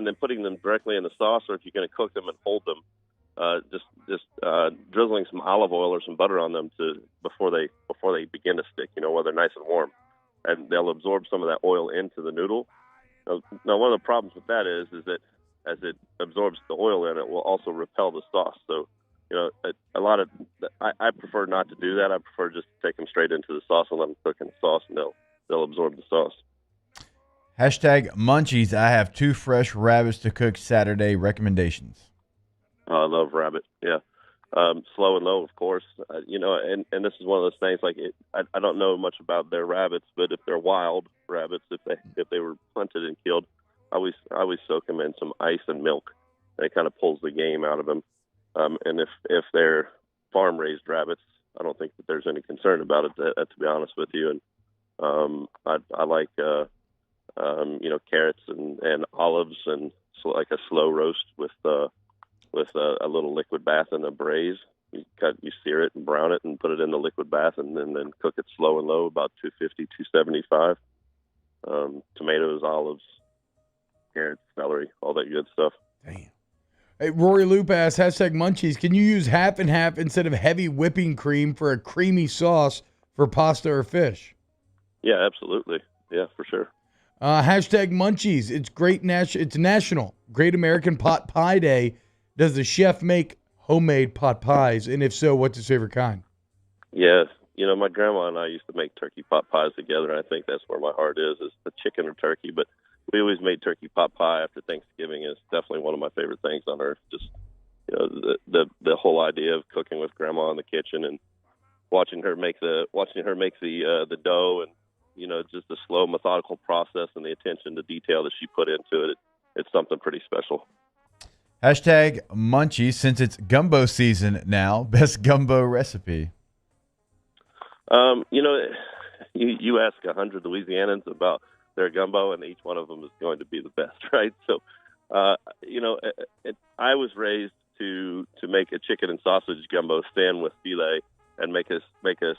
then putting them directly in the sauce, or if you're going to cook them and hold them, just drizzling some olive oil or some butter on them before they begin to stick. While they're nice and warm, and they'll absorb some of that oil into the noodle. Now, one of the problems with that is that as it absorbs the oil in, it will also repel the sauce. So, I prefer not to do that. I prefer just to take them straight into the sauce and let them cook in the sauce, and they'll absorb the sauce. Hashtag Munchies. I have 2 fresh rabbits to cook Saturday. Recommendations? I love rabbit. Yeah. Slow and low, of course. And this is one of those things. Like I don't know much about their rabbits, but if they're wild rabbits, if they were hunted and killed, I always soak them in some ice and milk. And it kind of pulls the game out of them. And if they're farm raised rabbits, I don't think that there's any concern about it. To be honest with you, and I like carrots and olives, and like a slow roast with a little liquid bath and a braise. You sear it and brown it and put it in the liquid bath, and then cook it slow and low, about 250, 275. Tomatoes, olives, carrots, celery, all that good stuff. Damn. Hey, Rory Loop asks, hashtag Munchies, can you use half and half instead of heavy whipping cream for a creamy sauce for pasta or fish? Yeah, absolutely. Yeah, for sure. Hashtag Munchies. It's it's National Great American Pot Pie Day. Does the chef make homemade pot pies? And if so, what's his favorite kind? Yes. my grandma and I used to make turkey pot pies together, and I think that's where my heart is the chicken or turkey. But we always made turkey pot pie after Thanksgiving. It's definitely one of my favorite things on earth. Just, the whole idea of cooking with grandma in the kitchen and watching her make the dough, and just the slow, methodical process and the attention to detail that she put into it. It's something pretty special. Hashtag Munchies, since it's gumbo season now. Best gumbo recipe. You ask 100 Louisianans about their gumbo, and each one of them is going to be the best, right? So, I was raised to make a chicken and sausage gumbo thin with filet, and make a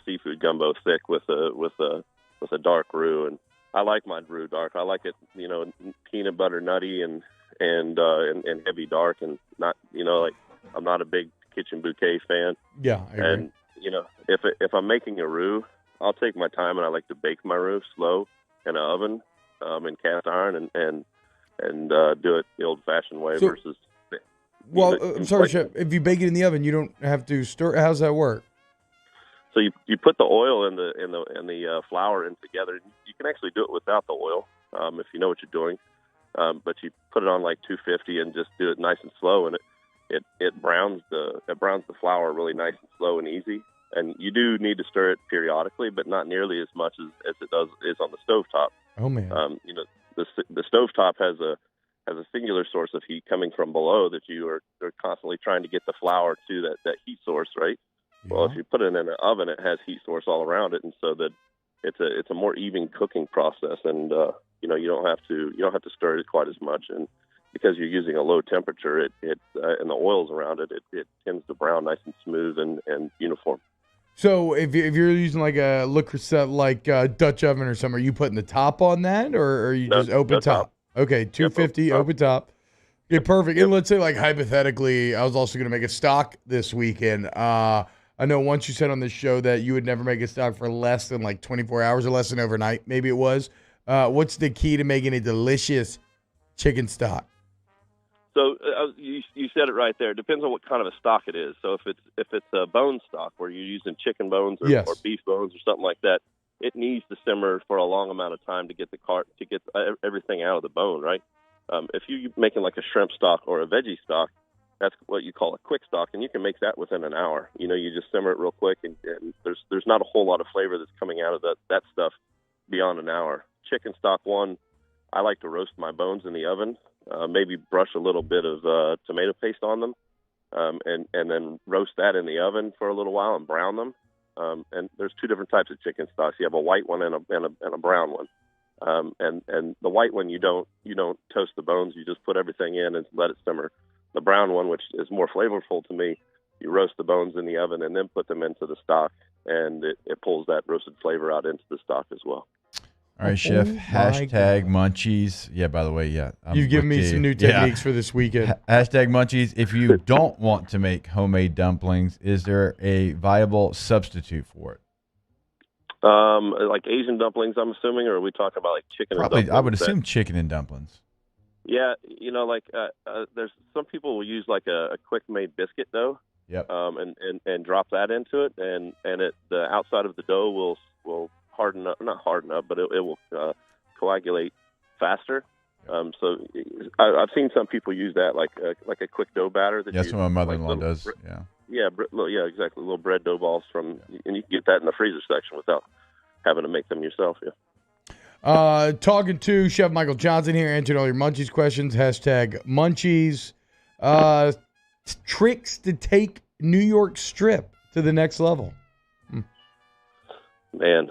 seafood gumbo thick with a dark roux. And I like my roux dark. I like it, peanut butter nutty and heavy dark, and not, I'm not a big kitchen bouquet fan. Yeah, I agree. And if I'm making a roux, I'll take my time, and I like to bake my roux slow in an oven, in cast iron, and do it the old-fashioned way versus. Well, I'm sorry, Chef. If you bake it in the oven, you don't have to stir. How's that work? So you put the oil and the flour in together. You can actually do it without the oil if you know what you're doing, but you put it on like 250 and just do it nice and slow, and it browns the flour really nice and slow and easy. And you do need to stir it periodically, but not nearly as much as it is on the stovetop. Oh man! The stovetop has a singular source of heat coming from below that you are constantly trying to get the flour to that heat source, right? Yeah. Well, if you put it in an oven, it has heat source all around it, and so that it's a more even cooking process, and you don't have to stir it quite as much, and because you're using a low temperature, it and the oils around it tends to brown nice and smooth and uniform. So if you're using like a Le Creuset, like Dutch oven or something, are you putting the top on that, or are you just open top? Okay, 250 open top. Okay, perfect. And let's say, like, hypothetically, I was also going to make a stock this weekend. I know once you said on this show that you would never make a stock for less than like 24 hours or less than overnight. Maybe it was. What's the key to making a delicious chicken stock? So you said it right there. It depends on what kind of a stock it is. So if it's a bone stock where you're using chicken bones or beef bones or something like that, it needs to simmer for a long amount of time to get everything out of the bone, right? If you're making like a shrimp stock or a veggie stock, that's what you call a quick stock, and you can make that within an hour. You just simmer it real quick, and there's not a whole lot of flavor that's coming out of that stuff beyond an hour. Chicken stock one, I like to roast my bones in the oven, maybe brush a little bit of tomato paste on them, and then roast that in the oven for a little while and brown them. And there's two different types of chicken stocks. You have a white one and a brown one. And the white one, you don't toast the bones. You just put everything in and let it simmer. The brown one, which is more flavorful to me, you roast the bones in the oven and then put them into the stock, and it pulls that roasted flavor out into the stock as well. All right, Chef. Hashtag Munchies. Yeah, by the way, you've given me some new techniques for this weekend. Hashtag Munchies. If you don't want to make homemade dumplings, is there a viable substitute for it? Like Asian dumplings, I'm assuming, or are we talking about like chicken? Probably, and dumplings? I would assume chicken and dumplings. Yeah, there's some people will use like a quick made biscuit dough. Yep. And drop that into it, and the outside of the dough will harden up, not harden up, but it will coagulate faster. So I've seen some people use that like a quick dough batter. That's what my mother-in-law does. Yeah, exactly. Little bread dough balls and you can get that in the freezer section without having to make them yourself. Yeah. Talking to Chef Michael Johnson here, answering all your Munchies questions. Hashtag Munchies. Tricks to take New York strip to the next level. Man,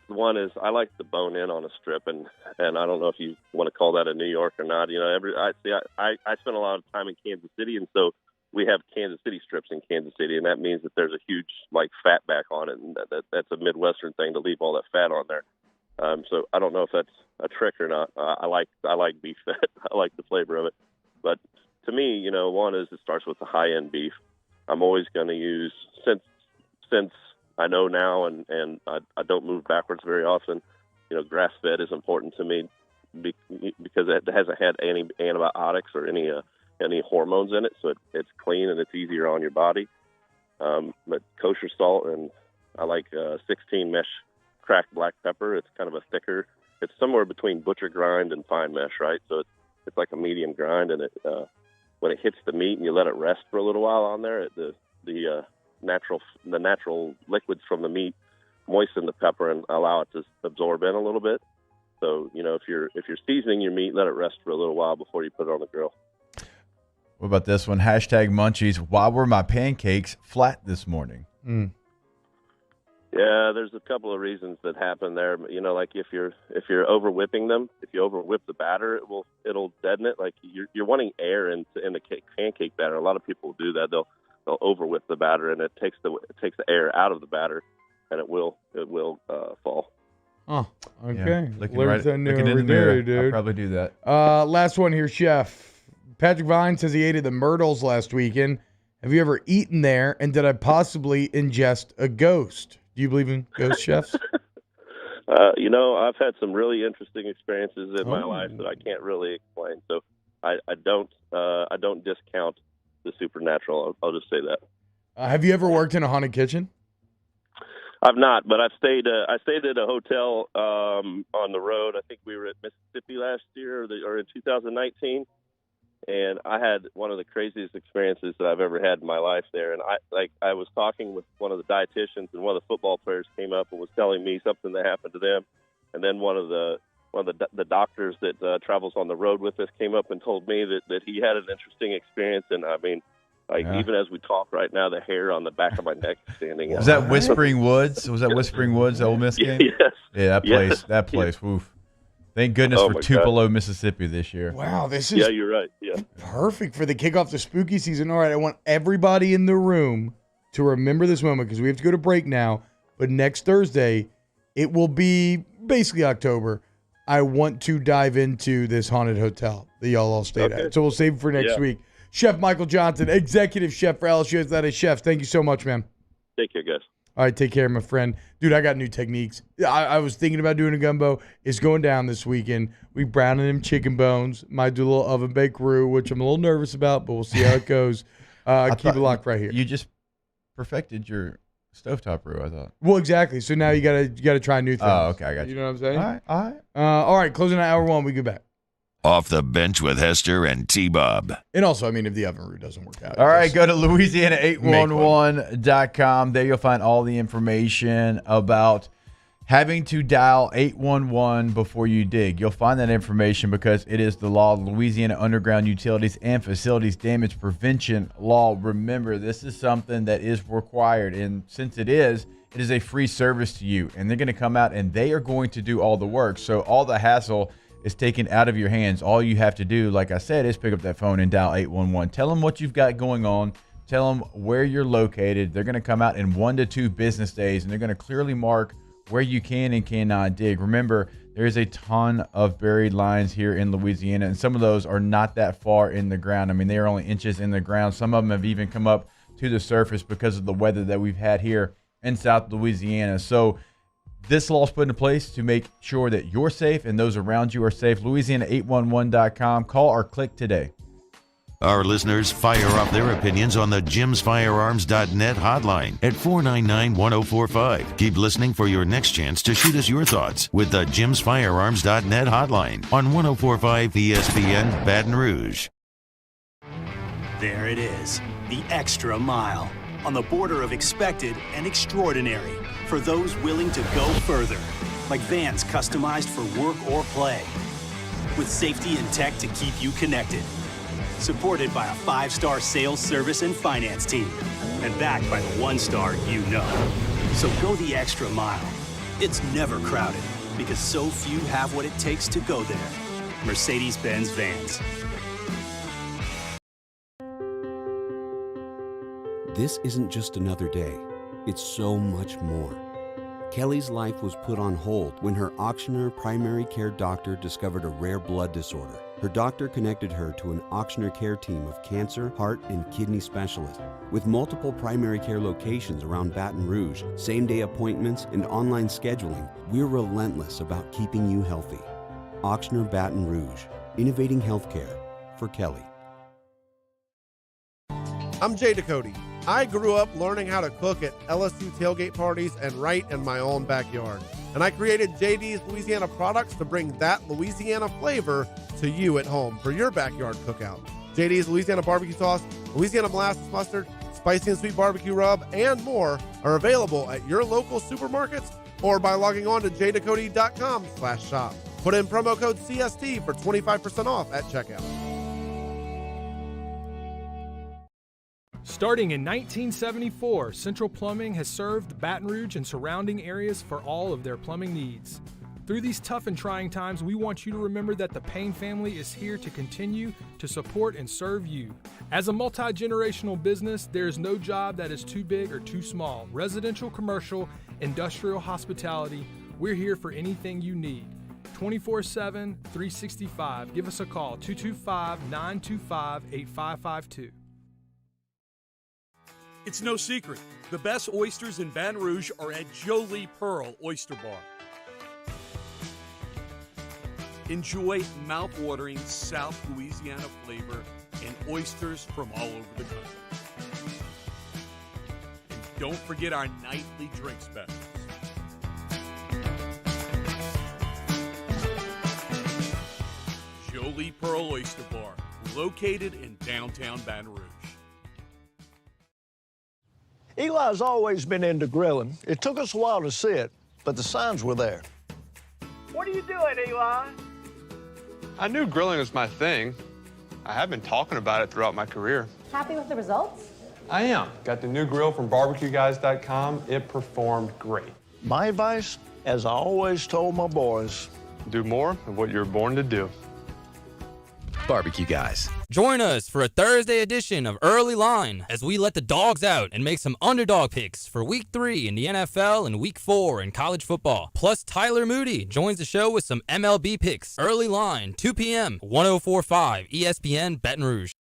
one is I like the bone in on a strip, and I don't know if you want to call that a New York or not. I spent a lot of time in Kansas City, and so we have Kansas City strips in Kansas City, and that means that there's a huge fat back on it, and that's a Midwestern thing to leave all that fat on there. So I don't know if that's a trick or not. I like beef fat. I like the flavor of it, but to me, one is it starts with the high end beef. I'm always going to use since I know now, and I don't move backwards very often. Grass fed is important to me because it hasn't had any antibiotics or any hormones in it, so it's clean and it's easier on your body. But kosher salt and I like 16 mesh cracked black pepper. It's kind of a thicker. It's somewhere between butcher grind and fine mesh, right? So it's like a medium grind, and when it hits the meat and you let it rest for a little while on there, the natural liquids from the meat moisten the pepper and allow it to absorb in a little bit. So, if you're seasoning your meat, let it rest for a little while before you put it on the grill. What about this one? Hashtag Munchies. Why were my pancakes flat this morning? Yeah, there's a couple of reasons that happen there. Like if you're over whipping them, if you over whip the batter, it'll deaden it. Like you're wanting air in the pancake batter. A lot of people do that. They'll over whip the batter, and it takes the air out of the batter, and it will fall. Oh, okay. Yeah, looking in the mirror, dude. I'll probably do that. Last one here, Chef. Patrick Vine says he ate at the Myrtles last weekend. Have you ever eaten there, and did I possibly ingest a ghost? Do you believe in ghost chefs? I've had some really interesting experiences in my life that I can't really explain. So I don't discount the supernatural. I'll just say that. Have you ever worked in a haunted kitchen? I've not, but I stayed at a hotel on the road. I think we were at Mississippi last year or in 2019. And I had one of the craziest experiences that I've ever had in my life there. And I was talking with one of the dietitians, and one of the football players came up and was telling me something that happened to them. And then one of the doctors that travels on the road with us came up and told me that he had an interesting experience. And I mean, even as we talk right now, the hair on the back of my neck is standing out. Was that Whispering Woods? Was that Whispering Woods, the Ole Miss game? Yes. Yeah, that place. Woof. Thank goodness for Tupelo, Mississippi this year. Wow, this is you're right. Yeah, perfect for the kickoff to spooky season. All right, I want everybody in the room to remember this moment because we have to go to break now. But next Thursday, it will be basically October. I want to dive into this haunted hotel that y'all all stayed at. So we'll save it for next week. Chef Michael Johnson, executive chef for LSU Athletic Chefs. Thank you so much, man. Take care, guys. All right, take care, my friend. Dude, I got new techniques. I was thinking about doing a gumbo. It's going down this weekend. We browning them chicken bones. Might do a little oven baked roux, which I'm a little nervous about, but we'll see how it goes. Keep it locked right here. You just perfected your stovetop roux, I thought. Well, exactly. So now you gotta try new things. Oh, okay, I got you. You know what I'm saying? All right. All right, closing out hour one. We get back. Off the Bench with Hester and T-Bob. And also, I mean, if the oven roux doesn't work out. All right, go to Louisiana811.com. There you'll find all the information about having to dial 811 before you dig. You'll find that information because it is the law, Louisiana Underground Utilities and Facilities Damage Prevention Law. Remember, this is something that is required, and since it is a free service to you, and they're going to come out and they are going to do all the work. So all the hassle is taken out of your hands. All you have to do, like I said, is pick up that phone and dial 811. Tell them what you've got going on. Tell them where you're located. They're going to come out in 1 to 2 business days, and they're going to clearly mark where you can and cannot dig. Remember, there is a ton of buried lines here in Louisiana, and some of those are not that far in the ground. I mean, they are only inches in the ground. Some of them have even come up to the surface because of the weather that we've had here in South Louisiana. So this law is put into place to make sure that you're safe and those around you are safe. Louisiana811.com. Call or click today. Our listeners fire off their opinions on the jimsfirearms.net hotline at 499-1045. Keep listening for your next chance to shoot us your thoughts with the jimsfirearms.net hotline on 1045 ESPN Baton Rouge. There it is, the extra mile, on the border of expected and extraordinary, for those willing to go further, like vans customized for work or play, with safety and tech to keep you connected. Supported by a 5-star sales, service, and finance team, and backed by the 1-star you know. So go the extra mile. It's never crowded, because so few have what it takes to go there. Mercedes-Benz Vans. This isn't just another day. It's so much more. Kelly's life was put on hold when her auctioneer primary care doctor discovered a rare blood disorder. Her doctor connected her to an auctioneer care team of cancer, heart, and kidney specialists. With multiple primary care locations around Baton Rouge, same-day appointments, and online scheduling, we're relentless about keeping you healthy. Auctioneer Baton Rouge, innovating healthcare for Kelly. I'm Jay Ducote. I grew up learning how to cook at LSU tailgate parties and right in my own backyard. And I created JD's Louisiana products to bring that Louisiana flavor to you at home for your backyard cookout. JD's Louisiana barbecue sauce, Louisiana molasses mustard, spicy and sweet barbecue rub, and more are available at your local supermarkets or by logging on to jdacody.com/shop. Put in promo code CST for 25% off at checkout. Starting in 1974, Central Plumbing has served Baton Rouge and surrounding areas for all of their plumbing needs. Through these tough and trying times, we want you to remember that the Payne family is here to continue to support and serve you. As a multi-generational business, there is no job that is too big or too small. Residential, commercial, industrial, hospitality, we're here for anything you need. 24/7, 365. Give us a call, 225-925-8552. It's no secret. The best oysters in Baton Rouge are at Jolie Pearl Oyster Bar. Enjoy mouth-watering South Louisiana flavor and oysters from all over the country. And don't forget our nightly drink specials. Jolie Pearl Oyster Bar, located in downtown Baton Rouge. Eli's always been into grilling. It took us a while to see it, but the signs were there. What are you doing, Eli? I knew grilling was my thing. I have been talking about it throughout my career. Happy with the results? I am. Got the new grill from barbecueguys.com. It performed great. My advice, as I always told my boys, do more of what you were born to do. Barbecue Guys. Join us for a Thursday edition of Early Line as we let the dogs out and make some underdog picks for Week 3 in the NFL and Week 4 in college football. Plus, Tyler Moody joins the show with some MLB picks. Early Line, 2 p.m., 104.5 ESPN Baton Rouge.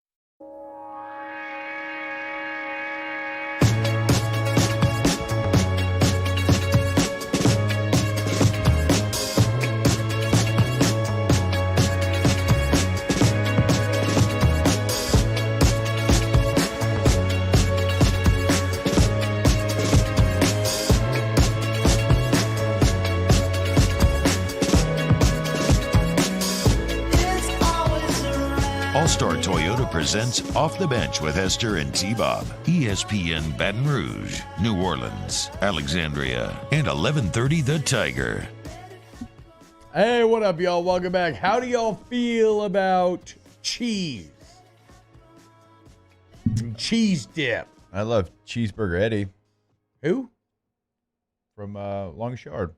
All-Star Toyota presents Off the Bench with Esther and T-Bob. ESPN Baton Rouge, New Orleans, Alexandria, and 1130 The Tiger. Hey, what up, y'all? Welcome back. How do y'all feel about cheese? Cheese dip. I love Cheeseburger Eddie. Who? From Longest Yard,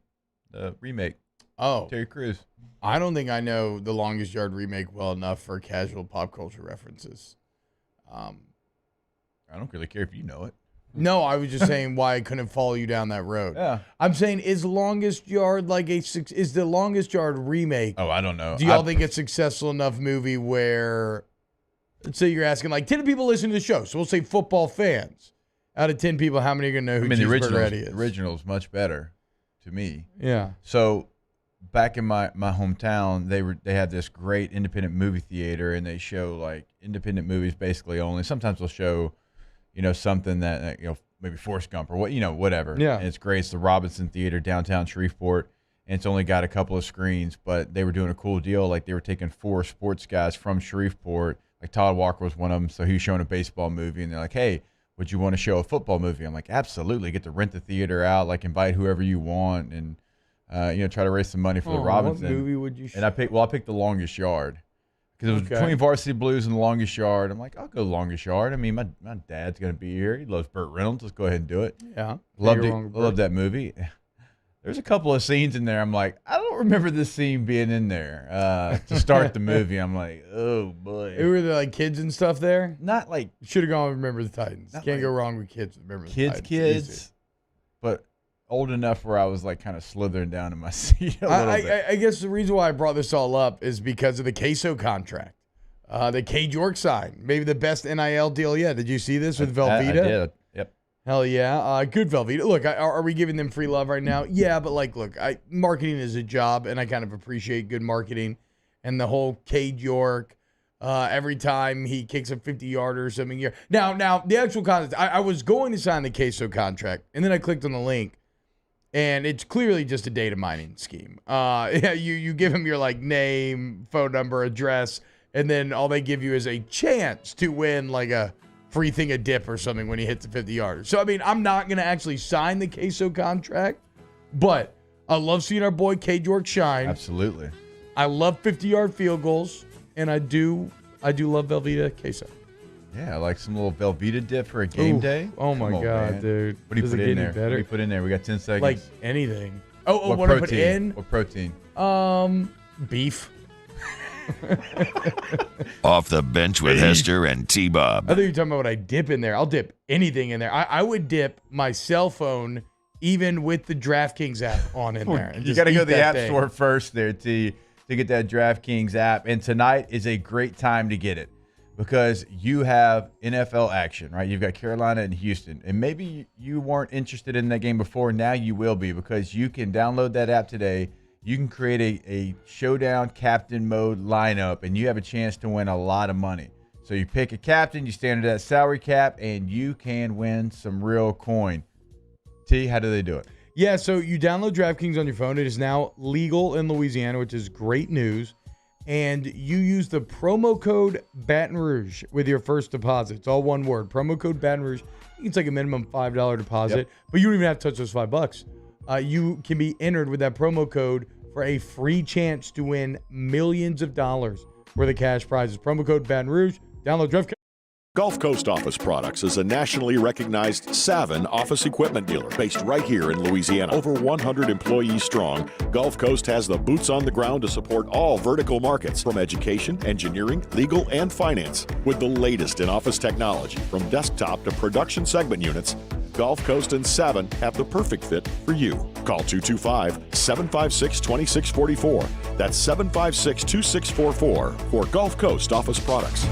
the remake. Oh. Terry Crews. I don't think I know the Longest Yard remake well enough for casual pop culture references. I don't really care if you know it. No, I was just saying why I couldn't follow you down that road. Yeah. I'm saying, is Longest Yard is the Longest Yard remake? Oh, I don't know. Do y'all think it's a successful enough movie where, let's say you're asking like 10 people listen to the show, so we'll say football fans. Out of 10 people, how many are going to know who Cheeseburger Eddie is? The original is much better to me. Yeah. So back in my hometown, they had this great independent movie theater, and they show like independent movies basically only. Sometimes they'll show, something that maybe Forrest Gump or whatever. Yeah. And it's great. It's the Robinson Theater downtown Shreveport, and it's only got a couple of screens, but they were doing a cool deal. Like they were taking 4 sports guys from Shreveport. Like Todd Walker was one of them, so he was showing a baseball movie, and they're like, "Hey, would you want to show a football movie?" I'm like, "Absolutely." Get to rent the theater out, like invite whoever you want, and try to raise some money for the Robinson. What movie would you show? And I picked The Longest Yard because it was between Varsity Blues and The Longest Yard. I'm like, I'll go Longest Yard. I mean, my dad's gonna be here. He loves Burt Reynolds. Let's go ahead and do it. Yeah, loved that movie. There's a couple of scenes in there. I'm like, I don't remember this scene being in there to start the movie. I'm like, oh boy. Were there like kids and stuff there? Not like should have gone with Remember the Titans. Can't go wrong with kids. Remember the Titans. Kids, but old enough where I was like kind of slithering down in my seat a little bit. I guess the reason why I brought this all up is because of the Queso contract. The Cade York sign, maybe the best NIL deal yet. Did you see this with Velveeta? I did. Yep. Hell yeah. Good Velveeta. Look, are we giving them free love right now? Yeah, but look, marketing is a job, and I kind of appreciate good marketing. And the whole Cade York, every time he kicks a 50-yarder or something here. Now the actual contract, I was going to sign the Queso contract, and then I clicked on the link, and it's clearly just a data mining scheme. You give him your like name, phone number, address, and then all they give you is a chance to win like a free thing of dip or something when he hits the 50-yarder. So, I mean, I'm not going to actually sign the Queso contract, but I love seeing our boy K. Jork shine. Absolutely. I love 50-yard field goals, and I do love Velveeta Queso. Yeah, like some little Velveeta dip for a game day. Oh my God, man. dude! What do you Does put it get in any there? better? What do you put in there? We got 10 seconds. Like anything. Oh, what protein? I put in? What protein? Beef. Off the bench with Hester and T-Bob. I thought you were talking about what I dip in there. I'll dip anything in there. I would dip my cell phone even with the DraftKings app on in there. You got to go to the app store first there, T, to get that DraftKings app. And tonight is a great time to get it because you have NFL action, right? You've got Carolina and Houston. And maybe you weren't interested in that game before. Now you will be because you can download that app today. You can create a showdown captain mode lineup, and you have a chance to win a lot of money. So you pick a captain, you stand under that salary cap, and you can win some real coin. T, how do they do it? Yeah, so you download DraftKings on your phone. It is now legal in Louisiana, which is great news. And you use the promo code Baton Rouge with your first deposit. It's all one word. Promo code Baton Rouge. You can take a minimum $5 deposit, but you don't even have to touch those $5. You can be entered with that promo code for a free chance to win millions of dollars worth of cash prizes. Promo code Baton Rouge. Download DraftKings. Gulf Coast Office Products is a nationally recognized Savin office equipment dealer based right here in Louisiana. Over 100 employees strong, Gulf Coast has the boots on the ground to support all vertical markets from education, engineering, legal, and finance. With the latest in office technology, from desktop to production segment units, Gulf Coast and Savin have the perfect fit for you. Call 225-756-2644. That's 756-2644 for Gulf Coast Office Products.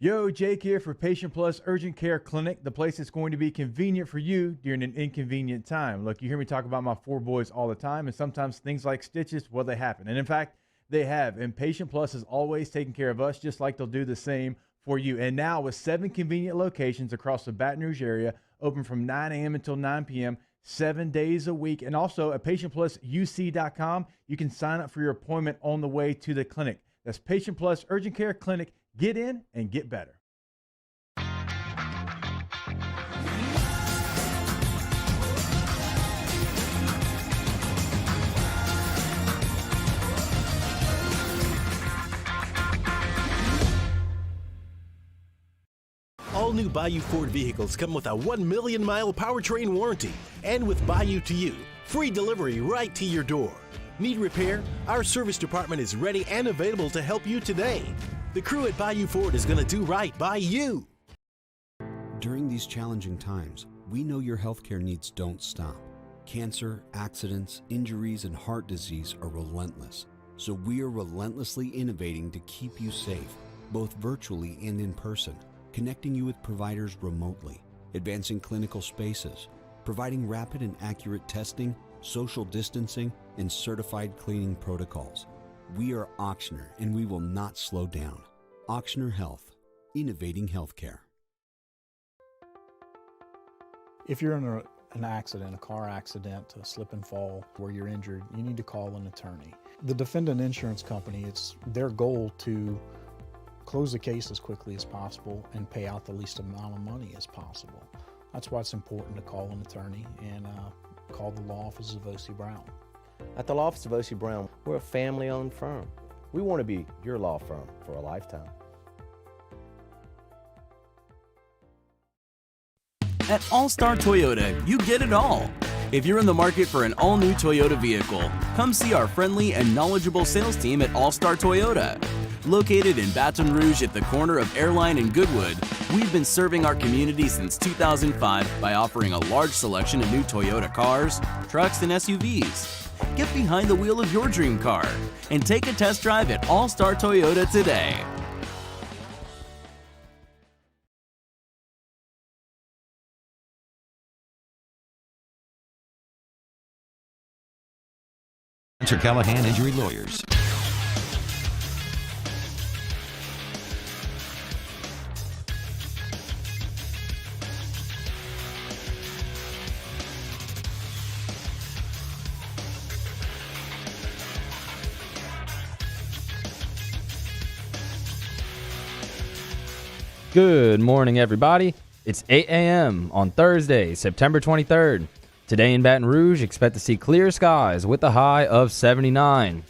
Yo, Jake here for Patient Plus Urgent Care Clinic, the place that's going to be convenient for you during an inconvenient time. Look, you hear me talk about my 4 boys all the time, and sometimes things like stitches, well, they happen. And in fact, they have. And Patient Plus is always taking care of us, just like they'll do the same for you. And now with 7 convenient locations across the Baton Rouge area, open from 9 a.m. until 9 p.m., 7 days a week. And also at patientplusuc.com, you can sign up for your appointment on the way to the clinic. That's Patient Plus Urgent Care Clinic. Get in and get better. All new Bayou Ford vehicles come with a 1 million mile powertrain warranty. And with Bayou to You, free delivery right to your door. Need repair? Our service department is ready and available to help you today. The crew at Bayou Ford is going to do right by you. During these challenging times, we know your healthcare needs don't stop. Cancer, accidents, injuries, and heart disease are relentless. So we are relentlessly innovating to keep you safe, both virtually and in person, connecting you with providers remotely, advancing clinical spaces, providing rapid and accurate testing, social distancing, and certified cleaning protocols. We are Auctioner, and we will not slow down. Auctioner Health, innovating healthcare. If you're in an accident, a car accident, a slip and fall where you're injured, you need to call an attorney. The defendant insurance company, it's their goal to close the case as quickly as possible and pay out the least amount of money as possible. That's why it's important to call an attorney and call the law office of O.C. Brown. At the law office of O.C. Brown, we're a family-owned firm. We want to be your law firm for a lifetime. At All-Star Toyota, you get it all. If you're in the market for an all-new Toyota vehicle, come see our friendly and knowledgeable sales team at All-Star Toyota. Located in Baton Rouge at the corner of Airline and Goodwood, we've been serving our community since 2005 by offering a large selection of new Toyota cars, trucks, and SUVs. Get behind the wheel of your dream car and take a test drive at All-Star Toyota today. Callahan Injury Lawyers. Good morning, everybody. It's 8 a.m. on Thursday, September 23rd. Today in Baton Rouge, expect to see clear skies with a high of 79.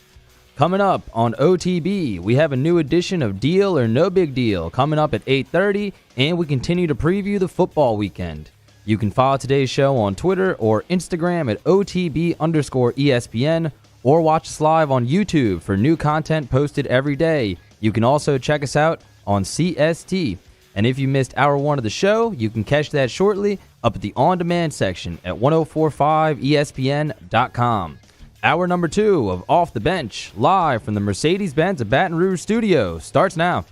Coming up on OTB, we have a new edition of Deal or No Big Deal coming up at 8:30, and we continue to preview the football weekend. You can follow today's show on Twitter or Instagram at OTB_ESPN, or watch us live on YouTube for new content posted every day. You can also check us out on CST. And if you missed hour one of the show, you can catch that shortly up at the on-demand section at 1045ESPN.com. Hour number 2 of Off the Bench, live from the Mercedes-Benz of Baton Rouge studio, starts now.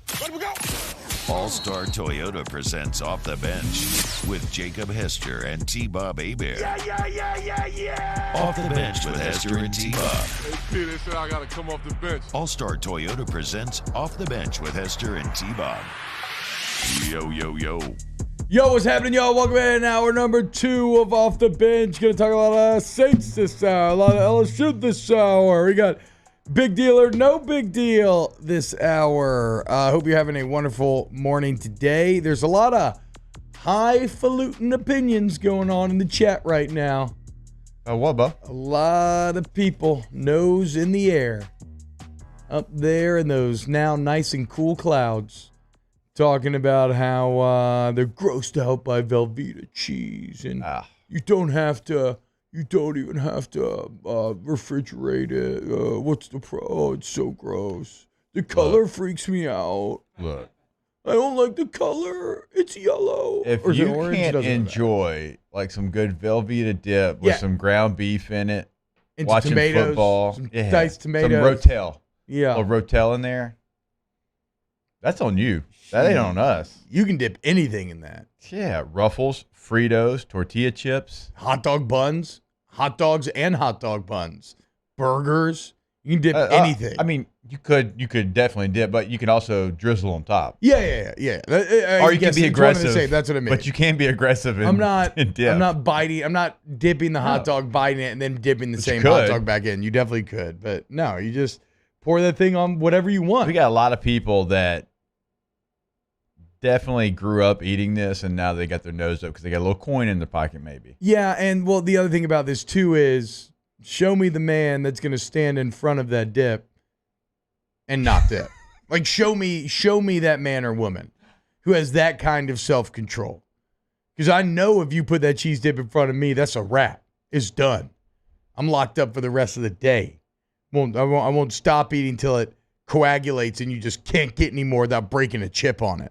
All-Star Toyota presents Off the Bench with Jacob Hester and T-Bob Hebert. Yeah. Off the Bench with Hester and T-Bob. Hey, they said I got to come off the bench. All-Star Toyota presents Off the Bench with Hester and T-Bob. Yo. Yo, what's happening, y'all? Welcome in hour number 2 of Off the Bench. Gonna talk a lot of Saints this hour, a lot of LSU this hour. We got big deal or no big deal this hour. I hope you're having a wonderful morning today. There's a lot of highfalutin opinions going on in the chat right now. What, Bo? A lot of people, nose in the air, up there in those now nice and cool clouds, talking about how they're grossed out by Velveeta cheese, and you don't even have to refrigerate it. What's the oh, it's so gross. The color freaks me out. Look, I don't like the color. It's yellow. if Or is you it orange? can't Doesn't matter. enjoy like some good Velveeta dip with Yeah. some ground beef in it, And watching tomatoes, football, some diced tomatoes. some Rotel, Yeah. a Rotel in there. That's on you. That ain't on us. You can dip anything in that. Yeah, Ruffles, Fritos, tortilla chips, Hot dog buns, hot dogs and hot dog buns, burgers. You can dip anything. I mean, you could definitely dip, but you can also drizzle on top. Yeah. Or you can be aggressive. That's what I mean. But you can be aggressive. I'm not dip. I'm not biting. I'm not dipping the hot dog, biting it, and then dipping the But same you hot could. dog back in. You definitely could, but no, you just pour that thing on whatever you want. We got a lot of people that definitely grew up eating this, and now they got their nose up because they got a little coin in their pocket, maybe. Yeah, and well, the other thing about this too is, show me the man that's going to stand in front of that dip and not dip. Like, show me that man or woman who has that kind of self-control. Because I know if you put that cheese dip in front of me, that's a wrap. It's done. I'm locked up for the rest of the day. I won't stop eating till it coagulates and you just can't get any more without breaking a chip on it.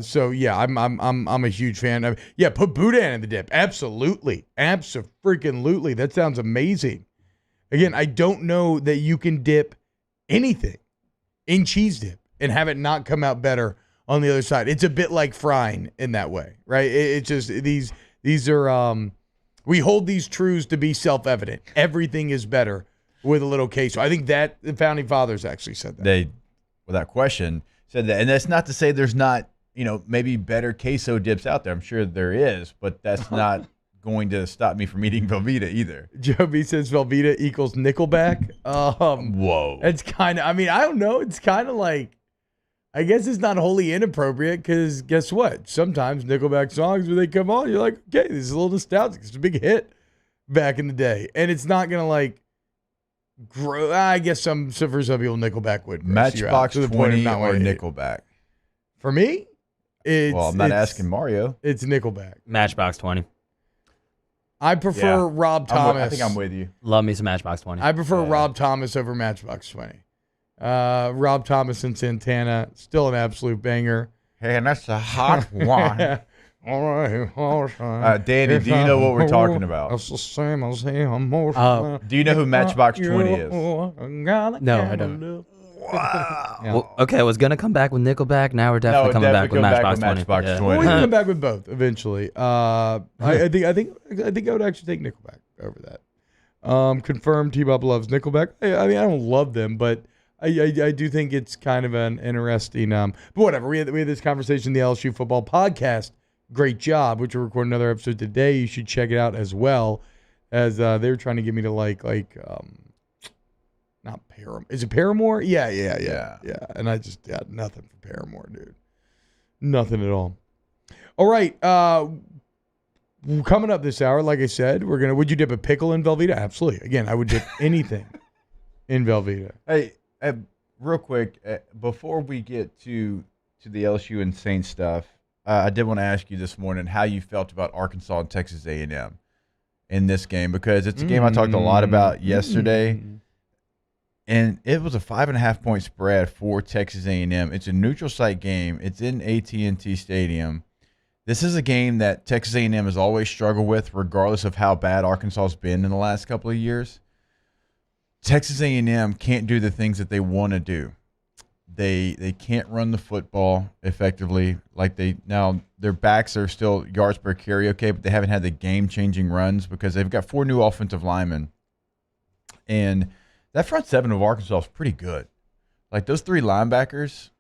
So yeah, I'm a huge fan. Put boudin in the dip. Absolutely. Abso-freaking-lutely. That sounds amazing. Again, I don't know that you can dip anything in cheese dip and have it not come out better on the other side. It's a bit like frying in that way, right? It's just these are we hold these truths to be self-evident. Everything is better with a little queso. I think that the founding fathers actually said that. They, without question, said that. And that's not to say there's not, maybe better queso dips out there. I'm sure there is, but that's not going to stop me from eating Velveeta either. Joe B says Velveeta equals Nickelback. Whoa. It's kind of, I don't know. It's kind of like, I guess it's not wholly inappropriate because guess what? Sometimes Nickelback songs, when they come on, you're like, okay, this is a little nostalgic. It's a big hit back in the day. And it's not going to like grow. I guess for some people, Nickelback would. Matchbox to the point of 20 not or wanting to hate it. Nickelback? For me, I'm not asking Mario. It's Nickelback. Matchbox 20. I prefer Rob Thomas. I think I'm with you. Love me some Matchbox 20. I prefer Rob Thomas over Matchbox 20. Rob Thomas and Santana, still an absolute banger. Hey, and that's a hot one. All right. Danny, do you know what we're talking about? That's the same as him. Do you know who Matchbox 20 is? No, I don't. Well, okay, I was gonna come back with Nickelback. Now we're definitely coming back with Matchbox 20. We're gonna come back with both eventually. I think I would actually take Nickelback over that. Confirmed. T-Bob loves Nickelback. I mean, I don't love them, but I do think it's kind of an interesting. But whatever. We had this conversation in the LSU football podcast. Great job. Which we're recording another episode today. You should check it out as well. As they were trying to get me to like not Paramore. Is it Paramore? Yeah. And I just got nothing for Paramore, dude. Nothing at all. All right. Coming up this hour, like I said, would you dip a pickle in Velveeta? Absolutely. Again, I would dip anything in Velveeta. Hey, real quick, before we get to the LSU and Saints stuff, I did want to ask you this morning how you felt about Arkansas and Texas A&M in this game, because it's a game I talked a lot about yesterday, and it was a 5.5-point spread for Texas A&M. It's a neutral site game. It's in AT&T Stadium. This is a game that Texas A&M has always struggled with, regardless of how bad Arkansas has been in the last couple of years. Texas A&M can't do the things that they want to do. They can't run the football effectively. Now their backs are still yards per carry okay, but they haven't had the game-changing runs because they've got 4 new offensive linemen. And that front seven of Arkansas is pretty good. Like, those 3 linebackers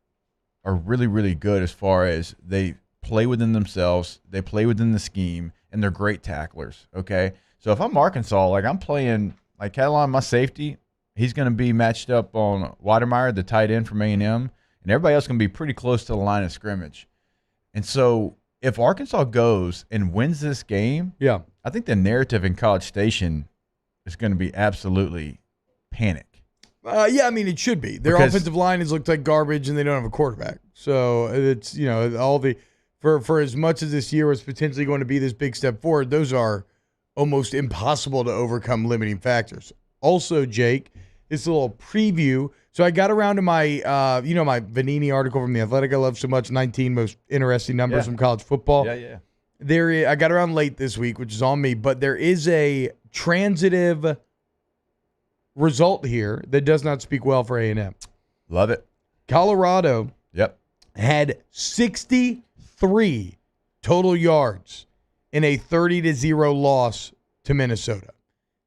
are really, really good as far as they play within themselves, they play within the scheme, and they're great tacklers, okay? So if I'm Arkansas, I'm playing, Catalan, my safety, he's going to be matched up on Weidemeyer, the tight end from A&M, and everybody else is going to be pretty close to the line of scrimmage. And so if Arkansas goes and wins this game, I think the narrative in College Station is going to be absolutely panic. It should be. Their offensive line has looked like garbage, and they don't have a quarterback. So it's, for as much as this year was potentially going to be this big step forward, those are almost impossible to overcome limiting factors. Also, Jake, this little preview. So I got around to my, my Vanini article from The Athletic I love so much, 19 most interesting numbers from college football. I got around late this week, which is on me, but there is a transitive result here that does not speak well for A&M. Love it. Colorado had 63 total yards in a 30-0 loss to Minnesota.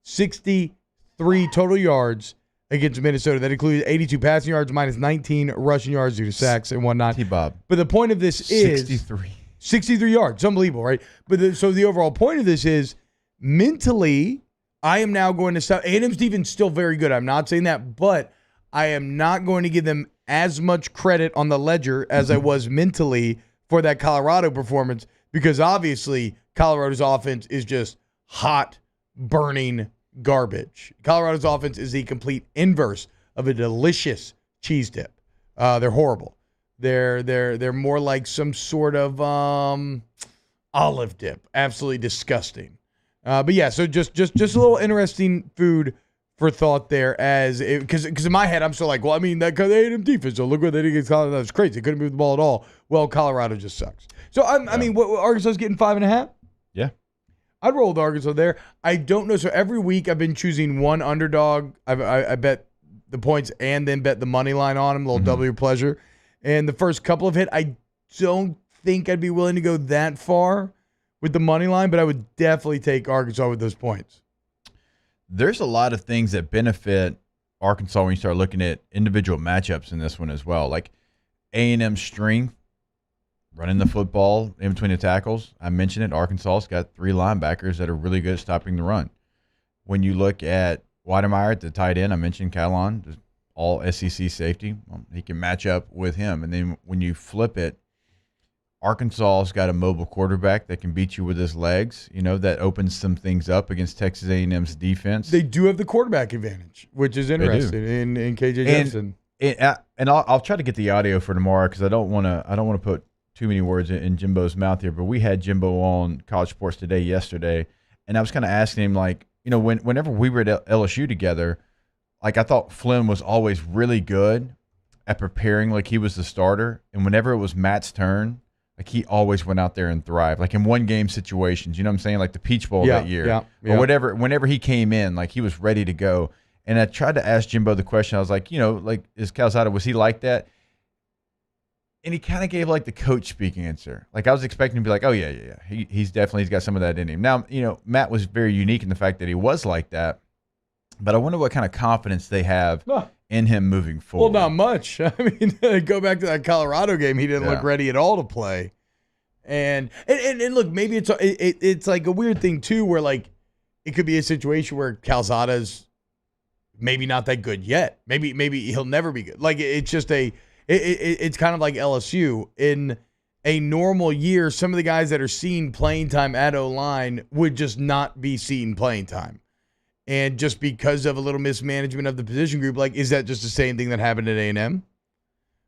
63 total yards against Minnesota. That included 82 passing yards minus 19 rushing yards due to sacks and whatnot. T-Bob. But the point of this is 63 yards. It's unbelievable, right? But so the overall point of this is mentally, I am now going to stop. A&M's defense still very good. I'm not saying that, but I am not going to give them as much credit on the ledger as I was mentally for that Colorado performance, because obviously Colorado's offense is just hot, burning garbage. Colorado's offense is the complete inverse of a delicious cheese dip. They're horrible. They're more like some sort of olive dip. Absolutely disgusting. So just a little interesting food for thought there, because in my head I'm still like, well, that A&M defense. So look what they did against Colorado. That was crazy. They couldn't move the ball at all. Well, Colorado just sucks. So Arkansas's getting 5.5. Yeah. I'd roll with Arkansas there. I don't know. So every week I've been choosing one underdog. I bet the points and then bet the money line on them, a little W pleasure. And the first couple of hit, I don't think I'd be willing to go that far with the money line, but I would definitely take Arkansas with those points. There's a lot of things that benefit Arkansas when you start looking at individual matchups in this one as well. Like A&M's strength, running the football in between the tackles. I mentioned it. Arkansas's got 3 linebackers that are really good at stopping the run. When you look at Weidemeyer at the tight end, I mentioned Catalan, all SEC safety. Well, he can match up with him. And then when you flip it, Arkansas's got a mobile quarterback that can beat you with his legs. That opens some things up against Texas A&M's defense. They do have the quarterback advantage, which is interesting in KJ Jefferson. And I'll try to get the audio for tomorrow, because I don't want to put too many words in Jimbo's mouth here. But we had Jimbo on College Sports Today yesterday, and I was kind of asking him, whenever we were at LSU together, I thought Flynn was always really good at preparing like he was the starter, and whenever it was Matt's turn, he always went out there and thrived, in one-game situations. You know what I'm saying? Like the Peach Bowl that year. Or whatever. Whenever he came in, he was ready to go. And I tried to ask Jimbo the question. I was like, is Calzada, was he like that? And he kind of gave, the coach speak answer. I was expecting him to be like, oh, yeah. He's got some of that in him. Now, Matt was very unique in the fact that he was like that. But I wonder what kind of confidence they have in him moving forward. Well, not much. Go back to that Colorado game. He didn't look ready at all to play. And look, maybe it's like a weird thing too, where it could be a situation where Calzada's maybe not that good yet. Maybe he'll never be good. It's just it's kind of like LSU a normal year, some of the guys that are seeing playing time at O-line would just not be seeing playing time. And just because of a little mismanagement of the position group, like, is that just the same thing that happened at A&M?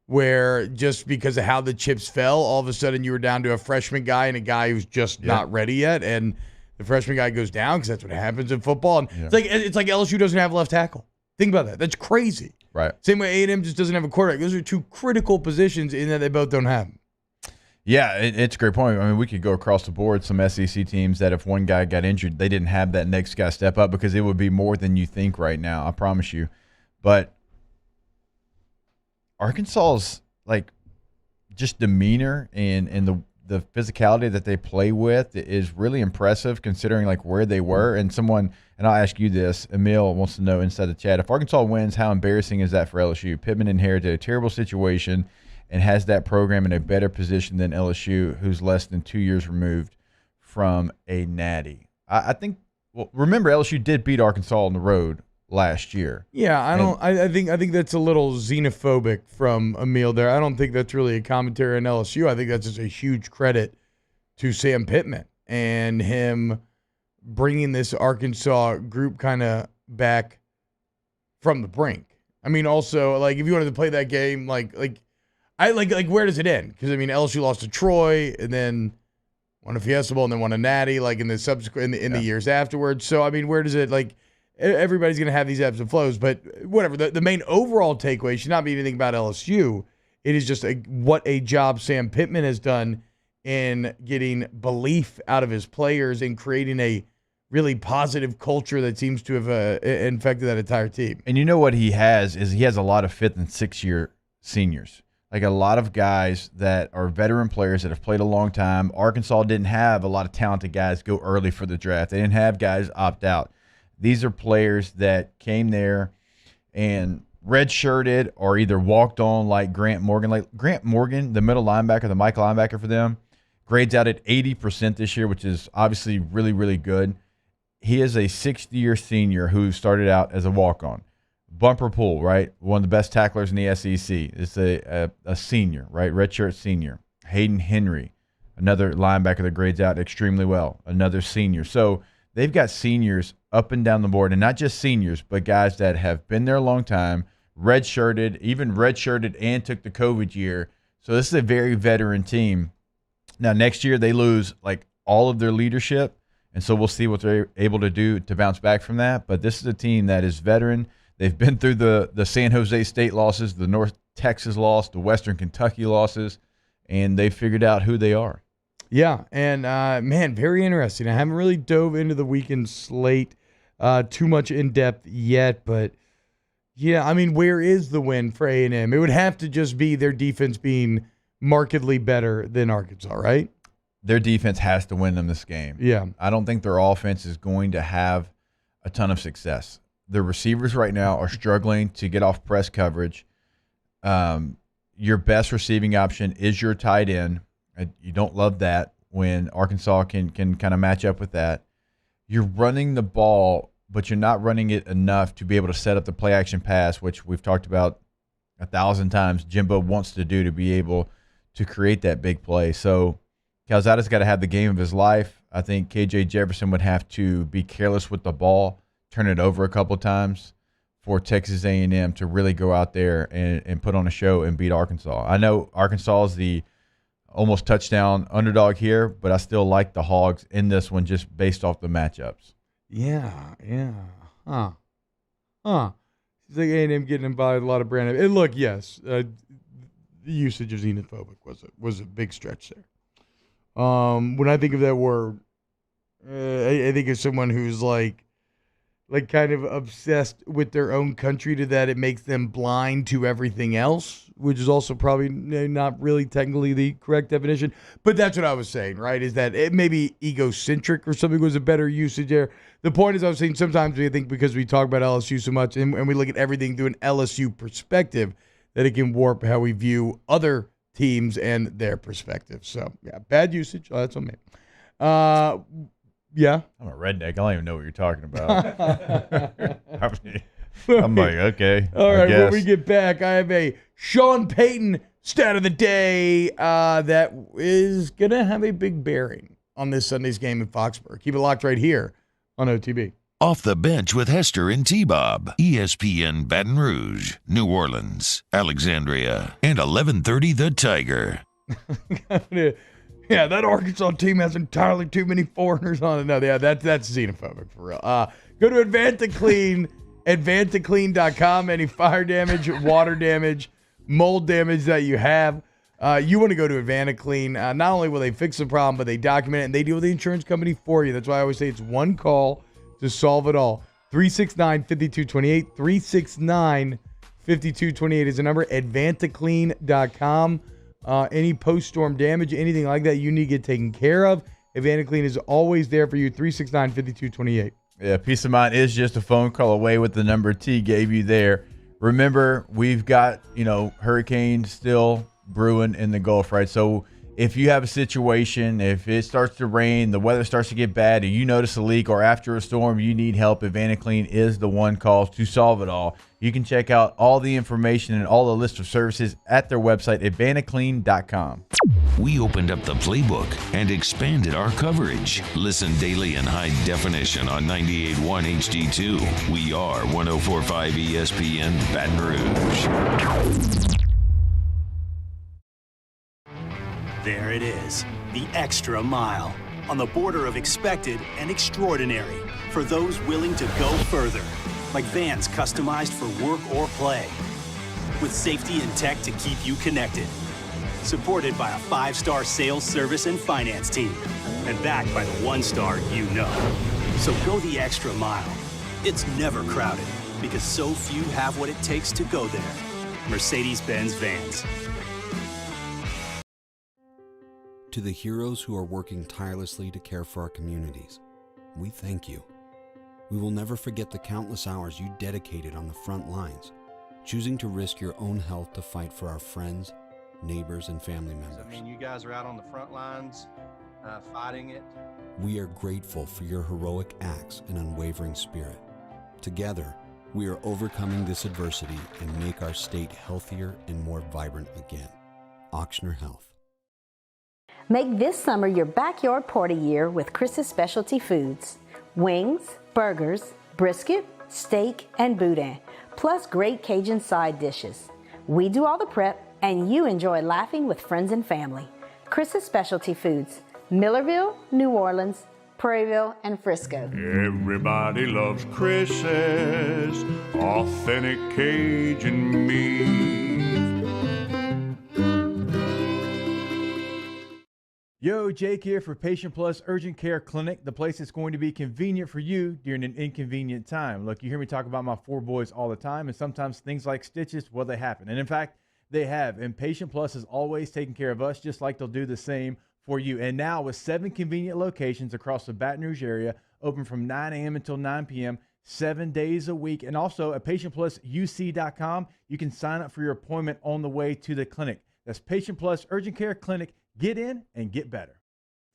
Where just because of how the chips fell, all of a sudden you were down to a freshman guy and a guy who's just not ready yet, and the freshman guy goes down because that's what happens in football. And it's like LSU doesn't have left tackle. Think about that. That's crazy. Right. Same way A&M just doesn't have a quarterback. Those are two critical positions in that they both don't have them. Yeah, it's a great point. I mean, we could go across the board, some SEC teams that if one guy got injured, they didn't have that next guy step up because it would be more than you think right now, I promise you. But Arkansas's, like, just demeanor and the physicality that they play with is really impressive considering, like, where they were. And I'll ask you this, Emil wants to know inside the chat, if Arkansas wins, how embarrassing is that for LSU? Pittman inherited a terrible situation and has that program in a better position than LSU, who's less than 2 years removed from a natty. I think, well, remember LSU did beat Arkansas on the road last year. Yeah, I think that's a little xenophobic from Emil there. I don't think that's really a commentary on LSU. I think that's just a huge credit to Sam Pittman and him bringing this Arkansas group kind of back from the brink. I mean, also, like, if you wanted to play that game, like where does it end? Because, I mean, LSU lost to Troy and then won a Fiesta Bowl and then won a Natty, like, in the subsequent in the years afterwards. So, I mean, where does it, like, everybody's going to have these ebbs and flows, but whatever. The main overall takeaway should not be anything about LSU. It is just what a job Sam Pittman has done in getting belief out of his players and creating a really positive culture that seems to have infected that entire team. And you know what he has is he has a lot of 5th and 6th year seniors. Like a lot of guys that are veteran players that have played a long time. Arkansas didn't have a lot of talented guys go early for the draft. They didn't have guys opt out. These are players that came there and redshirted or either walked on like Grant Morgan. Like Grant Morgan, the middle linebacker, the Mike linebacker for them, grades out at 80% this year, which is obviously really, really good. He is a 6th-year senior who started out as a walk-on. Bumper Pool, right? One of the best tacklers in the SEC. It's a senior, right? Redshirt senior. Hayden Henry, another linebacker that grades out extremely well. Another senior. So they've got seniors up and down the board, and not just seniors, but guys that have been there a long time, redshirted and took the COVID year. So this is a very veteran team. Now, next year they lose like all of their leadership, and so we'll see what they're able to do to bounce back from that. But this is a team that is veteran. They've been through the San Jose State losses, the North Texas loss, the Western Kentucky losses, and they figured out who they are. Yeah, and, man, very interesting. I haven't really dove into the weekend slate too much in depth yet, but, yeah, I mean, where is the win for A&M? It would have to just be their defense being markedly better than Arkansas, right? Their defense has to win them this game. Yeah. I don't think their offense is going to have a ton of success. The receivers right now are struggling to get off press coverage. Your best receiving option is your tight end. You don't love that when Arkansas can kind of match up with that. You're running the ball, but you're not running it enough to be able to set up the play-action pass, which we've talked about 1,000 times Jimbo wants to do to be able to create that big play. So Calzada's got to have the game of his life. I think KJ Jefferson would have to be careless with the ball, turn it over a couple times for Texas A&M to really go out there and put on a show and beat Arkansas. I know Arkansas is the almost touchdown underdog here, but I still like the Hogs in this one just based off the matchups. Yeah. It's like A&M getting by with a lot of brand. And look, yes, the usage of xenophobic was a big stretch there. When I think of that word, I think of someone who's like kind of obsessed with their own country to that it makes them blind to everything else, which is also probably not really technically the correct definition. But that's what I was saying, right, is that it may be egocentric or something was a better usage there. The point is I was saying sometimes we think because we talk about LSU so much and we look at everything through an LSU perspective that it can warp how we view other teams and their perspective. So, yeah, bad usage. Oh, that's on me. Yeah. I'm a redneck. I don't even know what you're talking about. I'm like, okay. All right, when we get back, I have a Sean Payton stat of the day that is going to have a big bearing on this Sunday's game in Foxborough. Keep it locked right here on OTB. Off the Bench with Hester and T-Bob. ESPN Baton Rouge, New Orleans, Alexandria, and 1130 The Tiger. Yeah, that Arkansas team has entirely too many foreigners on it. No, yeah, that's xenophobic for real. Go to AdvantaClean, AdvantaClean.com. Any fire damage, water damage, mold damage that you have, you want to go to AdvantaClean. Not only will they fix the problem, but they document it, and they deal with the insurance company for you. That's why I always say it's one call to solve it all. 369-5228. 369-5228 is the number. AdvantaClean.com. Any post-storm damage, anything like that you need to get taken care of, AdvantaClean is always there for you. 369-5228. Yeah, peace of mind is just a phone call away with the number T gave you there. Remember, we've got, hurricanes still brewing in the Gulf, right? So if you have a situation, if it starts to rain, the weather starts to get bad, and you notice a leak, or after a storm, you need help, AdvantaClean is the one call to solve it all. You can check out all the information and all the list of services at their website, AdvantaClean.com. We opened up the playbook and expanded our coverage. Listen daily in high definition on 98.1 HD2. We are 104.5 ESPN Baton Rouge. There it is, the extra mile, on the border of expected and extraordinary, for those willing to go further, like vans customized for work or play, with safety and tech to keep you connected, supported by a 5-star sales, service, and finance team, and backed by the 1-star you know. So go the extra mile. It's never crowded, because so few have what it takes to go there. Mercedes-Benz Vans. To the heroes who are working tirelessly to care for our communities, we thank you. We will never forget the countless hours you dedicated on the front lines, choosing to risk your own health to fight for our friends, neighbors, and family members. You guys are out on the front lines fighting it. We are grateful for your heroic acts and unwavering spirit. Together, we are overcoming this adversity and make our state healthier and more vibrant again. Ochsner Health. Make this summer your backyard party year with Chris's Specialty Foods. Wings, burgers, brisket, steak, and boudin, plus great Cajun side dishes. We do all the prep, and you enjoy laughing with friends and family. Chris's Specialty Foods, Millerville, New Orleans, Prairieville, and Frisco. Everybody loves Chris's authentic Cajun meat. Yo, Jake here for Patient Plus Urgent Care Clinic, the place that's going to be convenient for you during an inconvenient time. Look, you hear me talk about my 4 boys all the time, and sometimes things like stitches, well, they happen. And in fact, they have. And Patient Plus is always taking care of us, just like they'll do the same for you. And now with 7 convenient locations across the Baton Rouge area, open from 9 a.m. until 9 p.m., 7 days a week. And also at PatientPlusUC.com, you can sign up for your appointment on the way to the clinic. That's Patient Plus Urgent Care Clinic. Get in and get better.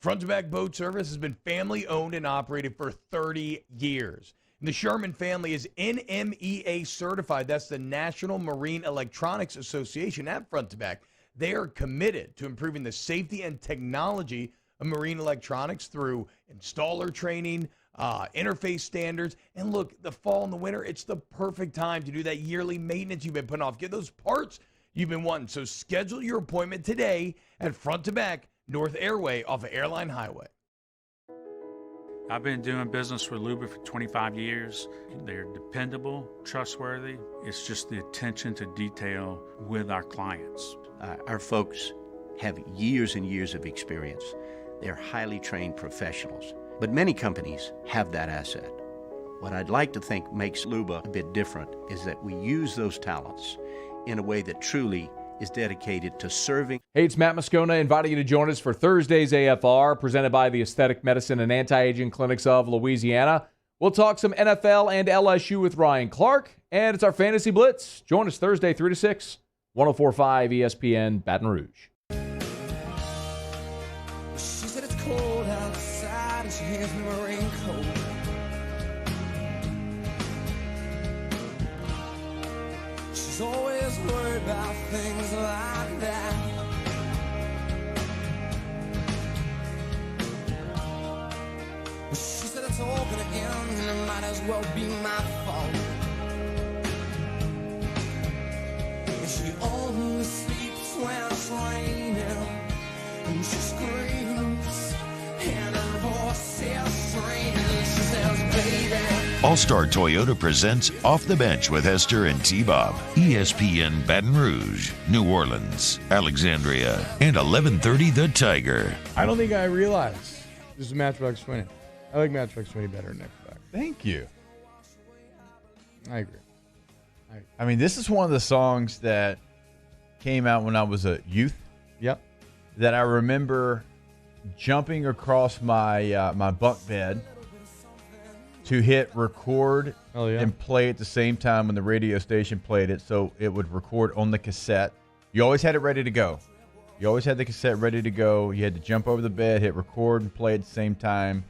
Front to Back Boat Service has been family owned and operated for 30 years. And the Sherman family is NMEA certified. That's the National Marine Electronics Association at Front to Back. They are committed to improving the safety and technology of marine electronics through installer training, interface standards. And look, the fall and the winter, it's the perfect time to do that yearly maintenance you've been putting off. Get those parts you've been wanting. So schedule your appointment today at Front to Back, North Airway off of Airline Highway. I've been doing business with Luba for 25 years. They're dependable, trustworthy. It's just the attention to detail with our clients. Our folks have years and years of experience. They're highly trained professionals, but many companies have that asset. What I'd like to think makes Luba a bit different is that we use those talents in a way that truly is dedicated to serving. Hey, it's Matt Moscona inviting you to join us for Thursday's AFR, presented by the Aesthetic Medicine and Anti-Aging Clinics of Louisiana. We'll talk some NFL and LSU with Ryan Clark, and it's our Fantasy Blitz. Join us Thursday 3 to 6, 104.5 ESPN Baton Rouge. She said it's cold outside and she hands me my raincoat. She's always worry about things like that. She said it's all gonna end and it might as well be my fault. And she only sleeps when it's raining, and she screams and her voice is straining. She says, baby. All-Star Toyota presents Off the Bench with Hester and T-Bob. ESPN Baton Rouge, New Orleans, Alexandria, and 1130 The Tiger. I don't think I realized this is Matchbox 20. I like Matchbox 20 better than Nickelback. Thank you. I agree. I mean, this is one of the songs that came out when I was a youth. Yep. That I remember jumping across my my bunk bed to hit record and play at the same time when the radio station played it, so it would record on the cassette. You always had it ready to go. You always had the cassette ready to go. You had to jump over the bed, hit record, and play at the same time.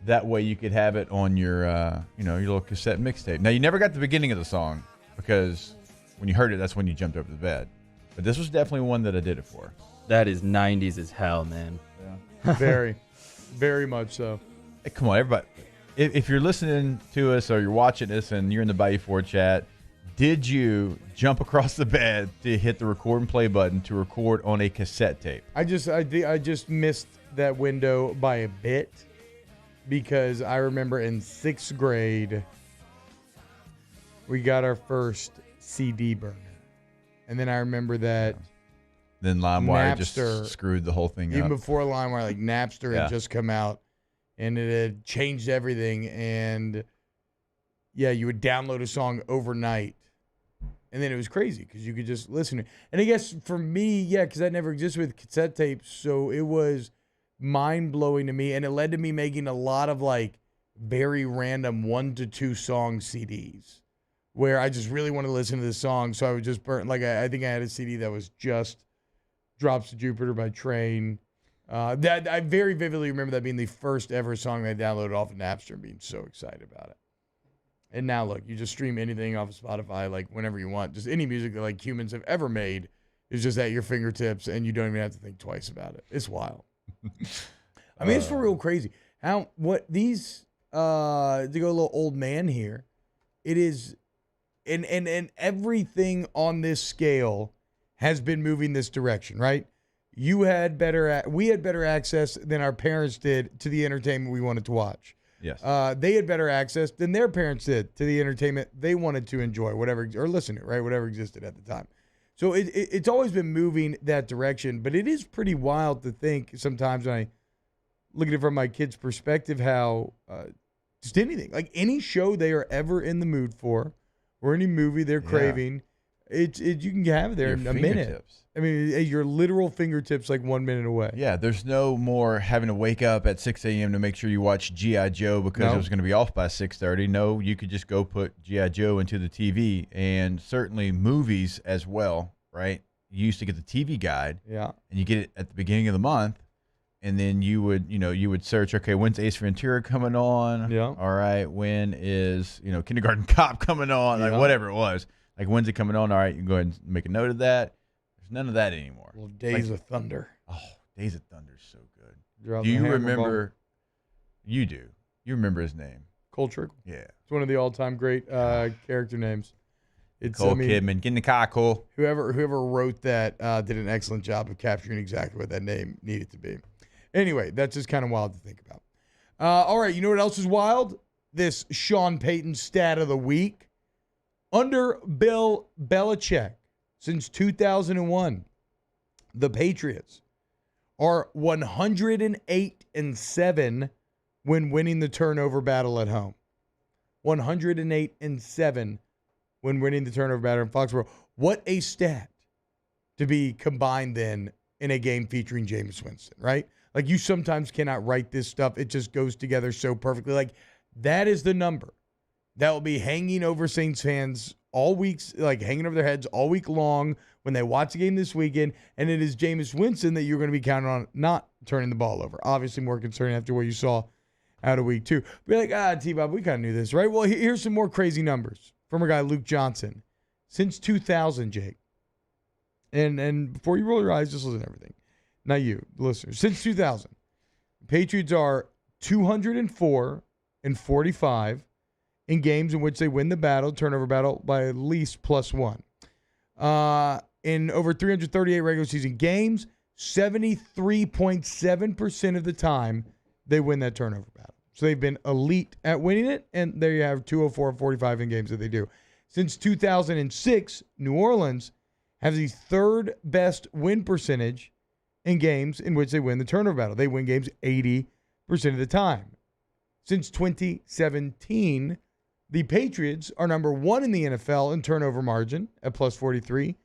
That way you could have it on your your little cassette mixtape. Now, you never got the beginning of the song because when you heard it, that's when you jumped over the bed. But this was definitely one that I did it for. That is 90s as hell, man. Yeah. Very, very much so. Hey, come on, everybody. If you're listening to us or you're watching this and you're in the Bayou 4 chat, did you jump across the bed to hit the record and play button to record on a cassette tape? I just missed that window by a bit because I remember in 6th grade we got our first CD burner. And then I remember that then LimeWire Napster, just screwed the whole thing even up. before LimeWire, like Napster had just come out. And it had changed everything. And, yeah, you would download a song overnight. And then it was crazy because you could just listen to it. And I guess for me, because that never existed with cassette tapes. So it was mind-blowing to me. And it led to me making a lot of, like, very random 1 to 2 song CDs where I just really wanted to listen to the song. So I would just burn. Like, I think I had a CD that was just Drops to Jupiter by Train. That I very vividly remember that being the first ever song that I downloaded off of Napster and being so excited about it. And now look, you just stream anything off of Spotify like whenever you want. Just any music that like humans have ever made is just at your fingertips and you don't even have to think twice about it. It's wild. I mean, it's for real crazy. To go a little old man here, it is and everything on this scale has been moving this direction, right? We had better access than our parents did to the entertainment we wanted to watch. Yes. They had better access than their parents did to the entertainment they wanted to enjoy, whatever, or listen to, right? Whatever existed at the time. So it's always been moving that direction, but it is pretty wild to think sometimes when I look at it from my kids' perspective how just anything, like any show they are ever in the mood for or any movie they're craving, you can have it there in a minute. I mean, your literal fingertips like 1 minute away. Yeah, there's no more having to wake up at 6 a.m. to make sure you watch G.I. Joe because it was going to be off by 6:30. No, you could just go put G.I. Joe into the TV, and certainly movies as well, right? You used to get the TV guide, and you get it at the beginning of the month, and then you would search, okay, when's Ace Ventura coming on? Yeah. All right, when is Kindergarten Cop coming on? Like whatever it was, like when's it coming on? All right, you can go ahead and make a note of that. None of that anymore. Well, Days of Thunder. Oh, Days of Thunder is so good. Drop Do you the hammer remember? ball. You do. You remember his name? Cole Trickle. Yeah. It's one of the all-time great character names. It's Cole Kidman. Get in the car, Cole. Whoever wrote that did an excellent job of capturing exactly what that name needed to be. Anyway, that's just kind of wild to think about. All right, you know what else is wild? This Sean Payton stat of the week. Under Bill Belichick, since 2001, the Patriots are 108-7 when winning the turnover battle at home. 108-7 when winning the turnover battle in Foxborough. What a stat to be combined then in a game featuring Jameis Winston, right? Like you sometimes cannot write this stuff. It just goes together so perfectly. Like that is the number that will be hanging over Saints fans all weeks, like hanging over their heads all week long when they watch the game this weekend, and it is Jameis Winston that you're going to be counting on not turning the ball over. Obviously more concerning after what you saw out of week 2. Be like, T-Bob, we kind of knew this, right? Well, here's some more crazy numbers from our guy Luke Johnson. Since 2000, Jake, And before you roll your eyes, just listen to everything. Not you, the listeners. Since 2000, Patriots are 204-45 in games in which they win the turnover battle, by at least +1. In over 338 regular season games, 73.7% of the time, they win that turnover battle. So they've been elite at winning it, and there you have 204-45 in games that they do. Since 2006, New Orleans has the third best win percentage in games in which they win the turnover battle. They win games 80% of the time. Since 2017, the Patriots are number 1 in the NFL in turnover margin at +43.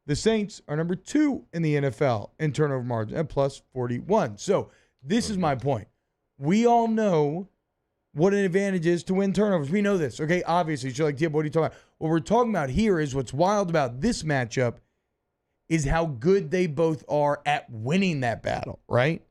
The Saints are number 2 in the NFL in turnover margin at +41. So this is my point. We all know what an advantage is to win turnovers. We know this, okay? Obviously, you're like, yeah, what are you talking about? What we're talking about here is what's wild about this matchup is how good they both are at winning that battle, right?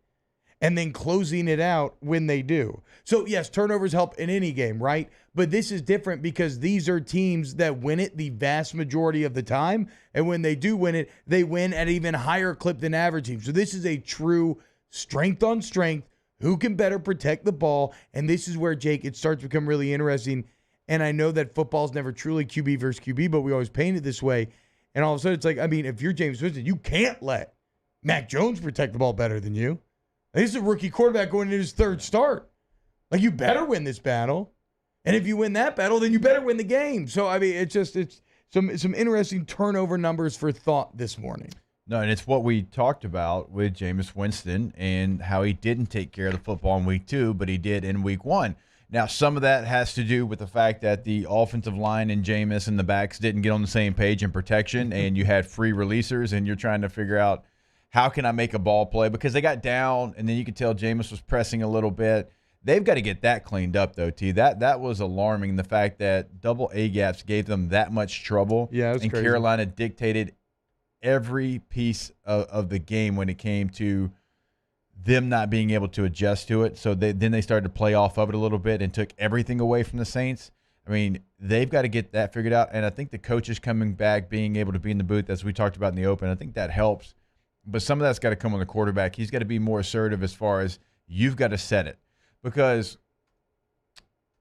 And then closing it out when they do. So, yes, turnovers help in any game, right? But this is different because these are teams that win it the vast majority of the time. And when they do win it, they win at an even higher clip than average teams. So this is a true strength on strength. Who can better protect the ball? And this is where, Jake, it starts to become really interesting. And I know that football's never truly QB versus QB, but we always paint it this way. And all of a sudden, it's like, I mean, if you're James Winston, you can't let Mac Jones protect the ball better than you. This is a rookie quarterback going into his third start. Like, you better win this battle. And if you win that battle, then you better win the game. So, I mean, it's some interesting turnover numbers for thought this morning. No, and it's what we talked about with Jameis Winston and how he didn't take care of the football in week 2, but he did in week 1. Now, some of that has to do with the fact that the offensive line and Jameis and the backs didn't get on the same page in protection, and you had free releasers, and you're trying to figure out how can I make a ball play, because they got down, and then you could tell Jameis was pressing a little bit. They've got to get that cleaned up, though, T. That was alarming, the fact that double A gaps gave them that much trouble. Yeah, it was crazy. Carolina dictated every piece of the game when it came to them not being able to adjust to it. So then they started to play off of it a little bit and took everything away from the Saints. I mean, they've got to get that figured out. And I think the coaches coming back, being able to be in the booth, as we talked about in the open, I think that helps. But some of that's got to come on the quarterback. He's got to be more assertive as far as you've got to set it. Because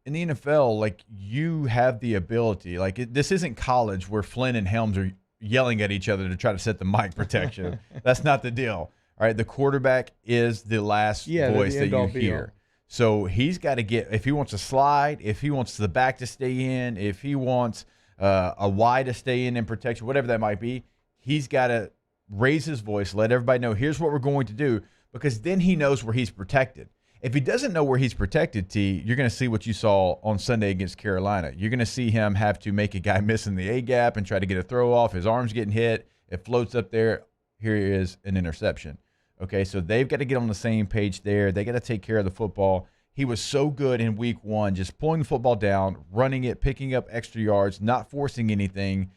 in the NFL, like, you have the ability. Like, this isn't college where Flynn and Helms are yelling at each other to try to set the mic protection. That's not the deal. All right, the quarterback is the last voice that you hear. So he's got to get, if he wants to slide, if he wants the back to stay in, if he wants a Y to stay in protection, whatever that might be, he's got to raise his voice, let everybody know, here's what we're going to do, because then he knows where he's protected. If he doesn't know where he's protected, T, you're going to see what you saw on Sunday against Carolina. You're going to see him have to make a guy miss in the A-gap and try to get a throw off. His arm's getting hit. It floats up there. Here is an interception. Okay, so they've got to get on the same page there. They got to take care of the football. He was so good in week 1, just pulling the football down, running it, picking up extra yards, not forcing anything.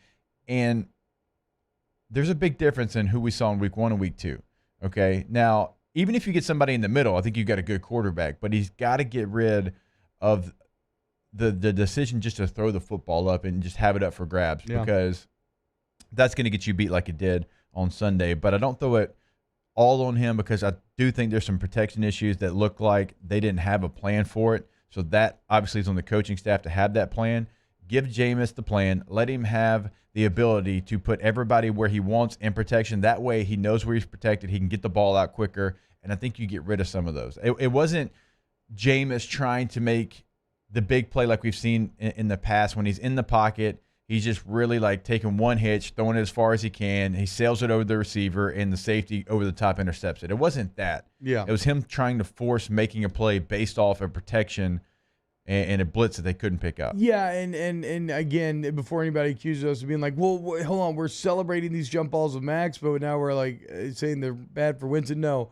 And there's a big difference in who we saw in week 1 and week 2. Okay, now, even if you get somebody in the middle, I think you've got a good quarterback, but he's got to get rid of the decision just to throw the football up and just have it up for grabs, because that's going to get you beat like it did on Sunday. But I don't throw it all on him, because I do think there's some protection issues that look like they didn't have a plan for it. So that obviously is on the coaching staff to have that plan. Give Jameis the plan. Let him have the ability to put everybody where he wants in protection. That way he knows where he's protected. He can get the ball out quicker. And I think you get rid of some of those. It wasn't Jameis trying to make the big play like we've seen in the past. When he's in the pocket, he's just really like taking one hitch, throwing it as far as he can. He sails it over the receiver, and the safety over the top intercepts it. It wasn't that. Yeah. It was him trying to force making a play based off of protection and a blitz that they couldn't pick up. Yeah, and again, before anybody accuses us of being like, well, hold on, we're celebrating these jump balls with Max, but now we're like saying they're bad for Winston. No.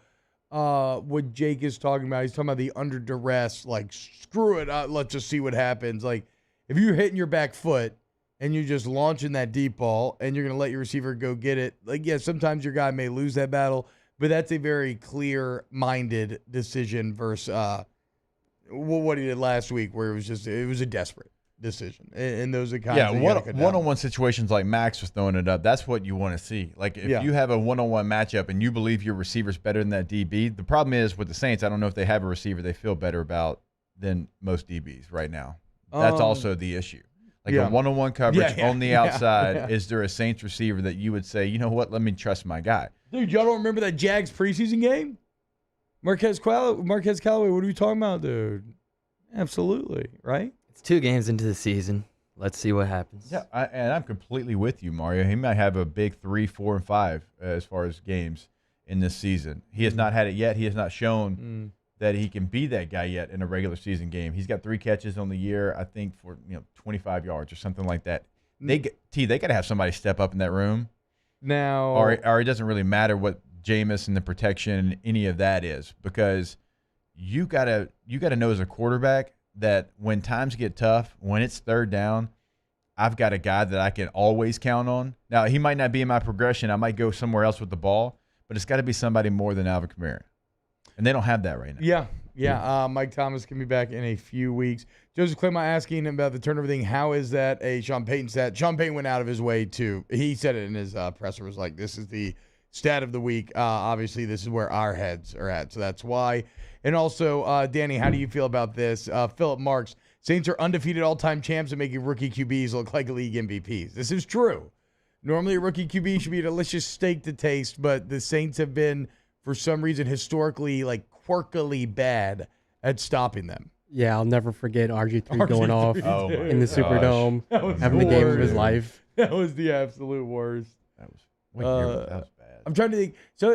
What Jake is talking about, he's talking about the under duress, like, screw it, let's just see what happens. Like, if you're hitting your back foot and you're just launching that deep ball and you're going to let your receiver go get it, like, yeah, sometimes your guy may lose that battle, but that's a very clear-minded decision versus what he did last week, where it was a desperate. decision. And those are kinds yeah, of one-on-one situations like Max was throwing it up, that's what you want to see. Like if you have a one-on-one matchup and you believe your receiver's better than that DB, the problem is with the Saints, I don't know if they have a receiver they feel better about than most DBs right now. That's also the issue. Like a one-on-one coverage on the outside, is there a Saints receiver that you would say, you know what, let me trust my guy? Dude, y'all don't remember that Jags preseason game? Marquez Callaway, what are we talking about, dude? Absolutely, right? It's 2 games into the season. Let's see what happens. Yeah, and I'm completely with you, Mario. He might have a big 3, 4, and 5 as far as games in this season. He has not had it yet. He has not shown that he can be that guy yet in a regular season game. He's got 3 catches on the year, I think, for 25 yards or something like that. They got to have somebody step up in that room now, or it doesn't really matter what Jameis and the protection, any of that is, because you gotta know as a quarterback that when times get tough, when it's 3rd down, I've got a guy that I can always count on. Now he might not be in my progression. I might go somewhere else with the ball, but it's got to be somebody more than Alvin Kamara. And they don't have that right now. Yeah. Mike Thomas can be back in a few weeks. Joseph Clema asking about the turnover thing. How is that a Sean Payton stat? Sean Payton went out of his way to. He said it in his presser. Was like, this is the stat of the week. Obviously, this is where our heads are at, so that's why. And also, Danny, how do you feel about this? Philip Marks, Saints are undefeated all-time champs and making rookie QBs look like league MVPs. This is true. Normally, a rookie QB should be a delicious steak to taste, but the Saints have been, for some reason, historically, like, quirkily bad at stopping them. Yeah, I'll never forget RG3 going off in the Superdome, having the game of his life. That was the absolute worst. That was bad. I'm trying to think. So,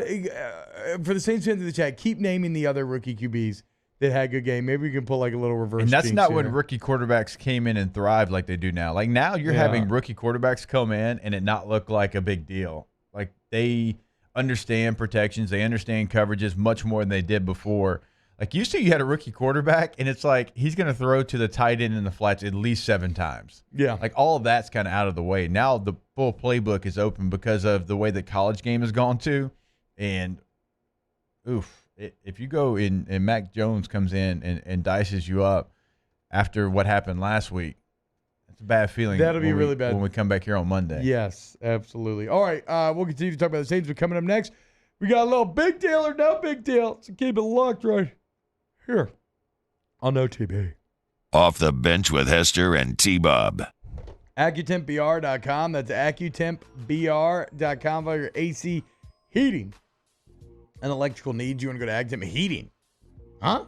for the Saints fans in the chat, keep naming the other rookie QBs that had a good game. Maybe we can pull like a little reverse. And that's jinx not here. when rookie quarterbacks came in and thrived like they do now. Like now you're having rookie quarterbacks come in and it not look like a big deal. Like they understand protections, they understand coverages much more than they did before. Like you had a rookie quarterback and it's like he's going to throw to the tight end in the flats at least 7 times. Yeah. Like all of that's kind of out of the way. Now the full playbook is open because of the way the college game has gone to. And if you go in and Mac Jones comes in and dices you up after what happened last week, it's a bad feeling. That'll be really bad when we come back here on Monday. Yes, absolutely. All right, we'll continue to talk about the Saints. But coming up next, we got a little big deal or no big deal. So keep it locked right here on OTB. Off the bench with Hester and T-Bob. AccuTempBR.com. That's AccuTempBR.com for your AC heating and electrical needs. You want to go to AccuTemp Heating? Huh?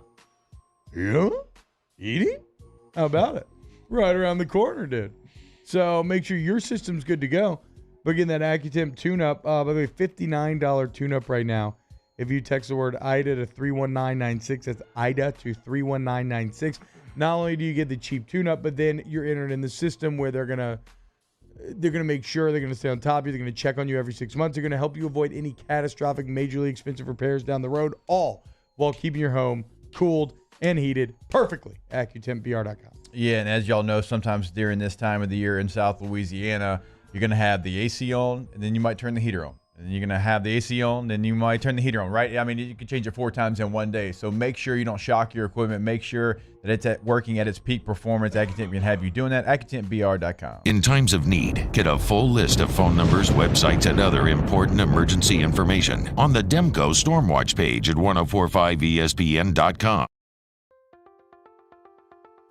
Yeah? Heating? How about it? Right around the corner, dude. So make sure your system's good to go. Look in that AccuTemp tune-up. By the way, $59 tune-up right now. If you text the word IDA to 31996, that's IDA to 31996. Not only do you get the cheap tune-up, but then you're entered in the system where they're gonna make sure they're gonna stay on top of you. They're gonna check on you every 6 months. They're gonna help you avoid any catastrophic, majorly expensive repairs down the road, all while keeping your home cooled and heated perfectly. AccuTempBR.com. Yeah, and as y'all know, sometimes during this time of the year in South Louisiana, you're gonna have the AC on, and then you might turn the heater on. And you're going to have the AC on, then you might turn the heater on, right? I mean, you can change it 4 times in one day. So make sure you don't shock your equipment. Make sure that it's working at its peak performance. AccuTemp can have you doing that. AccuTempBR.com. In times of need, get a full list of phone numbers, websites, and other important emergency information on the Demco Stormwatch page at 1045ESPN.com.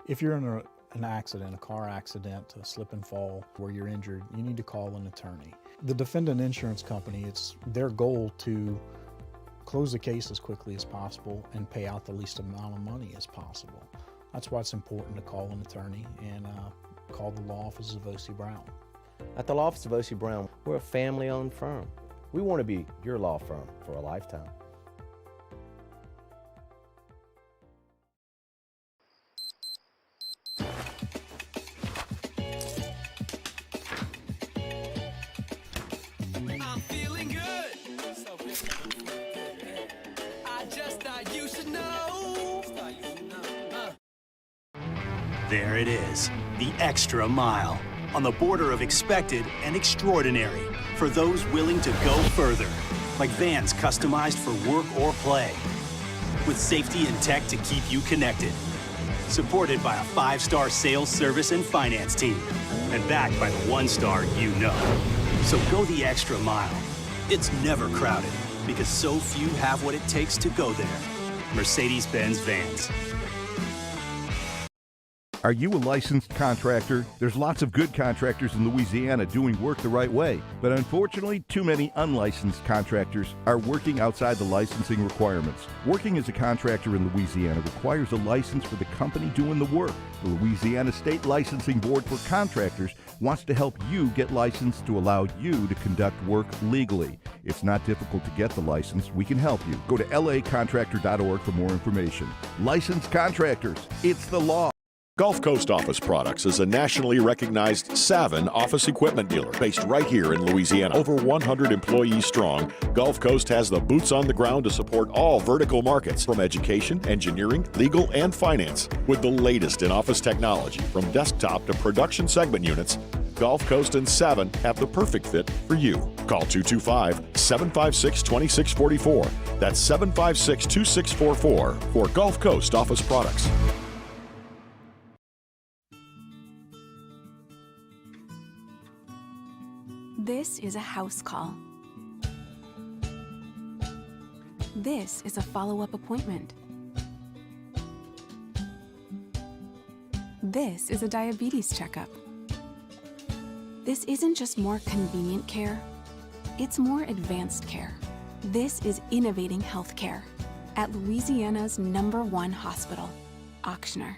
If you're in an accident, a car accident, a slip and fall where you're injured, you need to call an attorney. The defendant insurance company, it's their goal to close the case as quickly as possible and pay out the least amount of money as possible. That's why it's important to call an attorney and call the law office of O.C. Brown. At the law office of O.C. Brown, we're a family-owned firm. We want to be your law firm for a lifetime. I'm feeling good. I just thought you should know. There it is, the extra mile, on the border of expected and extraordinary for those willing to go further, like vans customized for work or play, with safety and tech to keep you connected. supported by a 5-star sales, service, and finance team, and backed by the 1-star you know. So go the extra mile. It's never crowded because so few have what it takes to go there. Mercedes-Benz Vans. Are you a licensed contractor? There's lots of good contractors in Louisiana doing work the right way, but unfortunately, too many unlicensed contractors are working outside the licensing requirements. Working as a contractor in Louisiana requires a license for the company doing the work. The Louisiana State Licensing Board for Contractors wants to help you get licensed to allow you to conduct work legally. It's not difficult to get the license. We can help you. Go to lacontractor.org for more information. Licensed contractors, it's the law. Gulf Coast Office Products is a nationally recognized Savin office equipment dealer based right here in Louisiana. Over 100 employees strong, Gulf Coast has the boots on the ground to support all vertical markets from education, engineering, legal, and finance. With the latest in office technology from desktop to production segment units, Gulf Coast and Savin have the perfect fit for you. Call 225-756-2644. That's 756-2644 for Gulf Coast Office Products. This is a house call. This is a follow-up appointment. This is a diabetes checkup. This isn't just more convenient care, it's more advanced care. This is innovating healthcare at Louisiana's #1 hospital, Ochsner.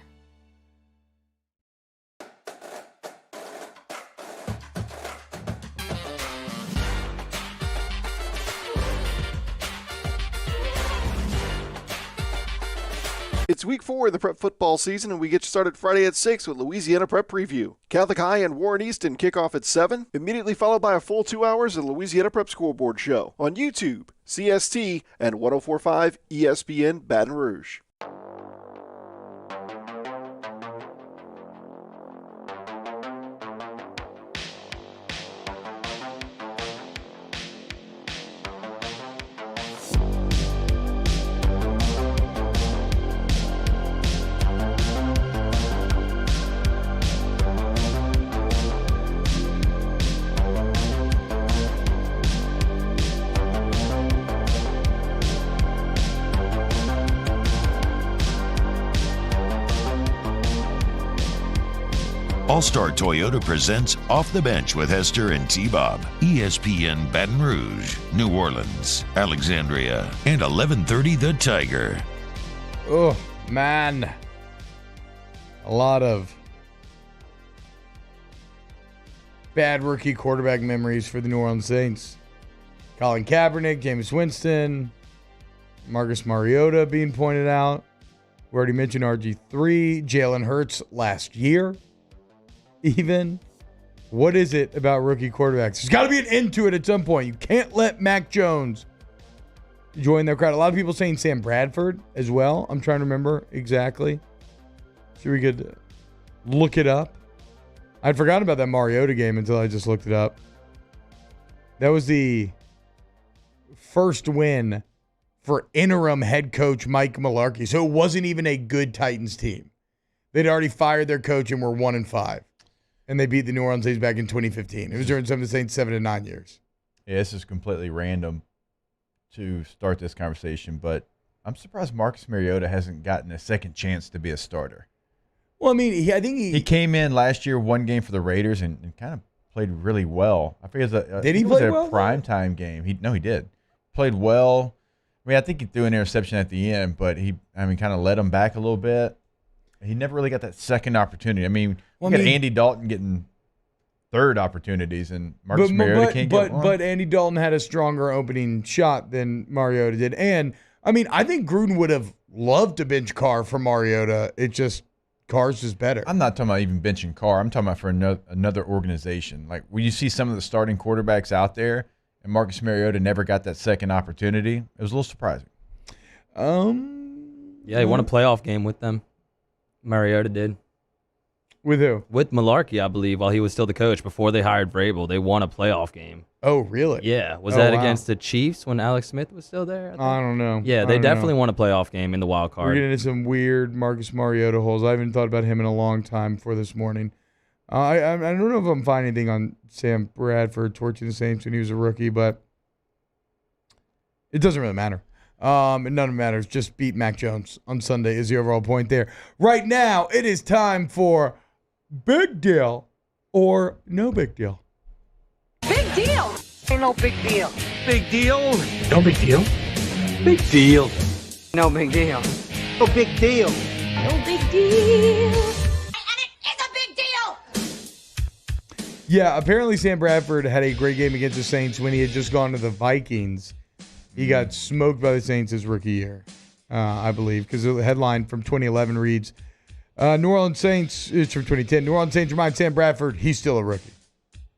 It's week 4 of the prep football season, and we get started Friday at 6 with Louisiana Prep Preview. Catholic High and Warren Easton kick off at 7, immediately followed by a full 2 hours of the Louisiana Prep Scoreboard Show on YouTube, CST, and 104.5 ESPN Baton Rouge. All-Star Toyota presents Off the Bench with Hester and T-Bob. ESPN Baton Rouge, New Orleans, Alexandria, and 1130 The Tiger. Oh, man. A lot of bad rookie quarterback memories for the New Orleans Saints. Colin Kaepernick, Jameis Winston, Marcus Mariota being pointed out. We already mentioned RG3, Jalen Hurts last year. Even, what is it about rookie quarterbacks? There's got to be an end to it at some point. You can't let Mac Jones join their crowd. A lot of people saying Sam Bradford as well. I'm trying to remember exactly. So we could look it up. I'd forgotten about that Mariota game until I just looked it up. That was the first win for interim head coach Mike Mularkey. So it wasn't even a good Titans team. They'd already fired their coach and were 1-5. And they beat the New Orleans Saints back in 2015. It was during some of the Saints' 7 to 9 years. Yeah, this is completely random to start this conversation, but I'm surprised Marcus Mariota hasn't gotten a second chance to be a starter. Well, I mean, I think he came in last year, one game for the Raiders, and kind of played really well. I forget did he play well? A primetime game. He did. Played well. I mean, I think he threw an interception at the end, but he kind of led him back a little bit. He never really got that second opportunity. I mean, we got Andy Dalton getting third opportunities, and Marcus Mariota can't get one. But Andy Dalton had a stronger opening shot than Mariota did. And, I mean, I think Gruden would have loved to bench Carr for Mariota. It just, Carr's just better. I'm not talking about even benching Carr. I'm talking about for another organization. Like, when you see some of the starting quarterbacks out there, and Marcus Mariota never got that second opportunity, it was a little surprising. Yeah, he won a playoff game with them. Mariota did. With who? With Malarkey, I believe, while he was still the coach before they hired Vrabel. They won a playoff game. Oh, really? Yeah. Was Oh, that wow. against the Chiefs when Alex Smith was still there? I don't know. Yeah, I they don't definitely know. won a playoff game in the wild We're card. getting into some weird Marcus Mariota holes. I haven't thought about him in a long time before this morning. I don't know if I'm finding anything on Sam Bradford torching the Saints when he was a rookie, but it doesn't really matter. None of it matters. Just beat Mac Jones on Sunday is the overall point there. Right now, it is time for Big Deal or No Big Deal. Big deal. Ain't no big deal. Big deal. No big deal. Big deal. No big deal. No big deal. No big deal. Yeah, apparently Sam Bradford had a great game against the Saints when he had just gone to the Vikings. He got smoked by the Saints his rookie year, I believe, because the headline from 2011 reads, New Orleans Saints, it's from 2010, New Orleans Saints remind Sam Bradford he's still a rookie.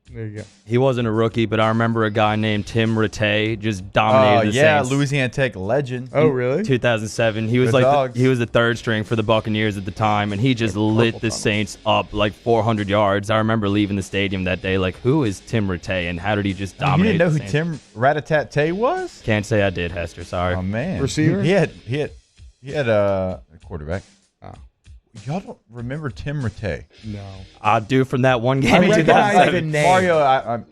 There you go. He wasn't a rookie, but I remember a guy named Tim Rattay just dominated the Saints. Louisiana Tech legend. Oh, really? 2007. He was he was the third string for the Buccaneers at the time, and he just lit the Saints up like 400 yards. I remember leaving the stadium that day like, who is Tim Rattay, and how did he just You dominate didn't know the who Saints? Tim Rat-a-tat-tay was? Can't say I did, Hester. Sorry. Oh, man. Receiver? He had a quarterback. Y'all don't remember Tim Rattay? No. I do from that one game I in recognize 2007. the name. Mario,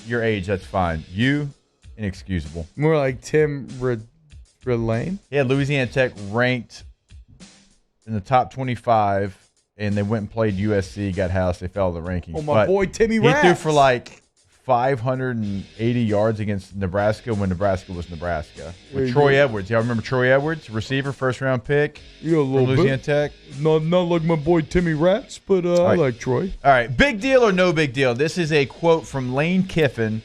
your age, that's fine. You, inexcusable. More like Tim Relane? Yeah, Louisiana Tech ranked in the top 25, and they went and played USC, got housed. They fell in the rankings. Oh, my But boy Timmy he threw Rats. for like 580 yards against Nebraska when Nebraska was Nebraska. There With you Troy go. Edwards. Y'all remember Troy Edwards? Receiver, first-round pick You a from little Louisiana bit. Tech. Not like my boy Timmy Rats, but I right. like Troy. All right, big deal or no big deal? This is a quote from Lane Kiffin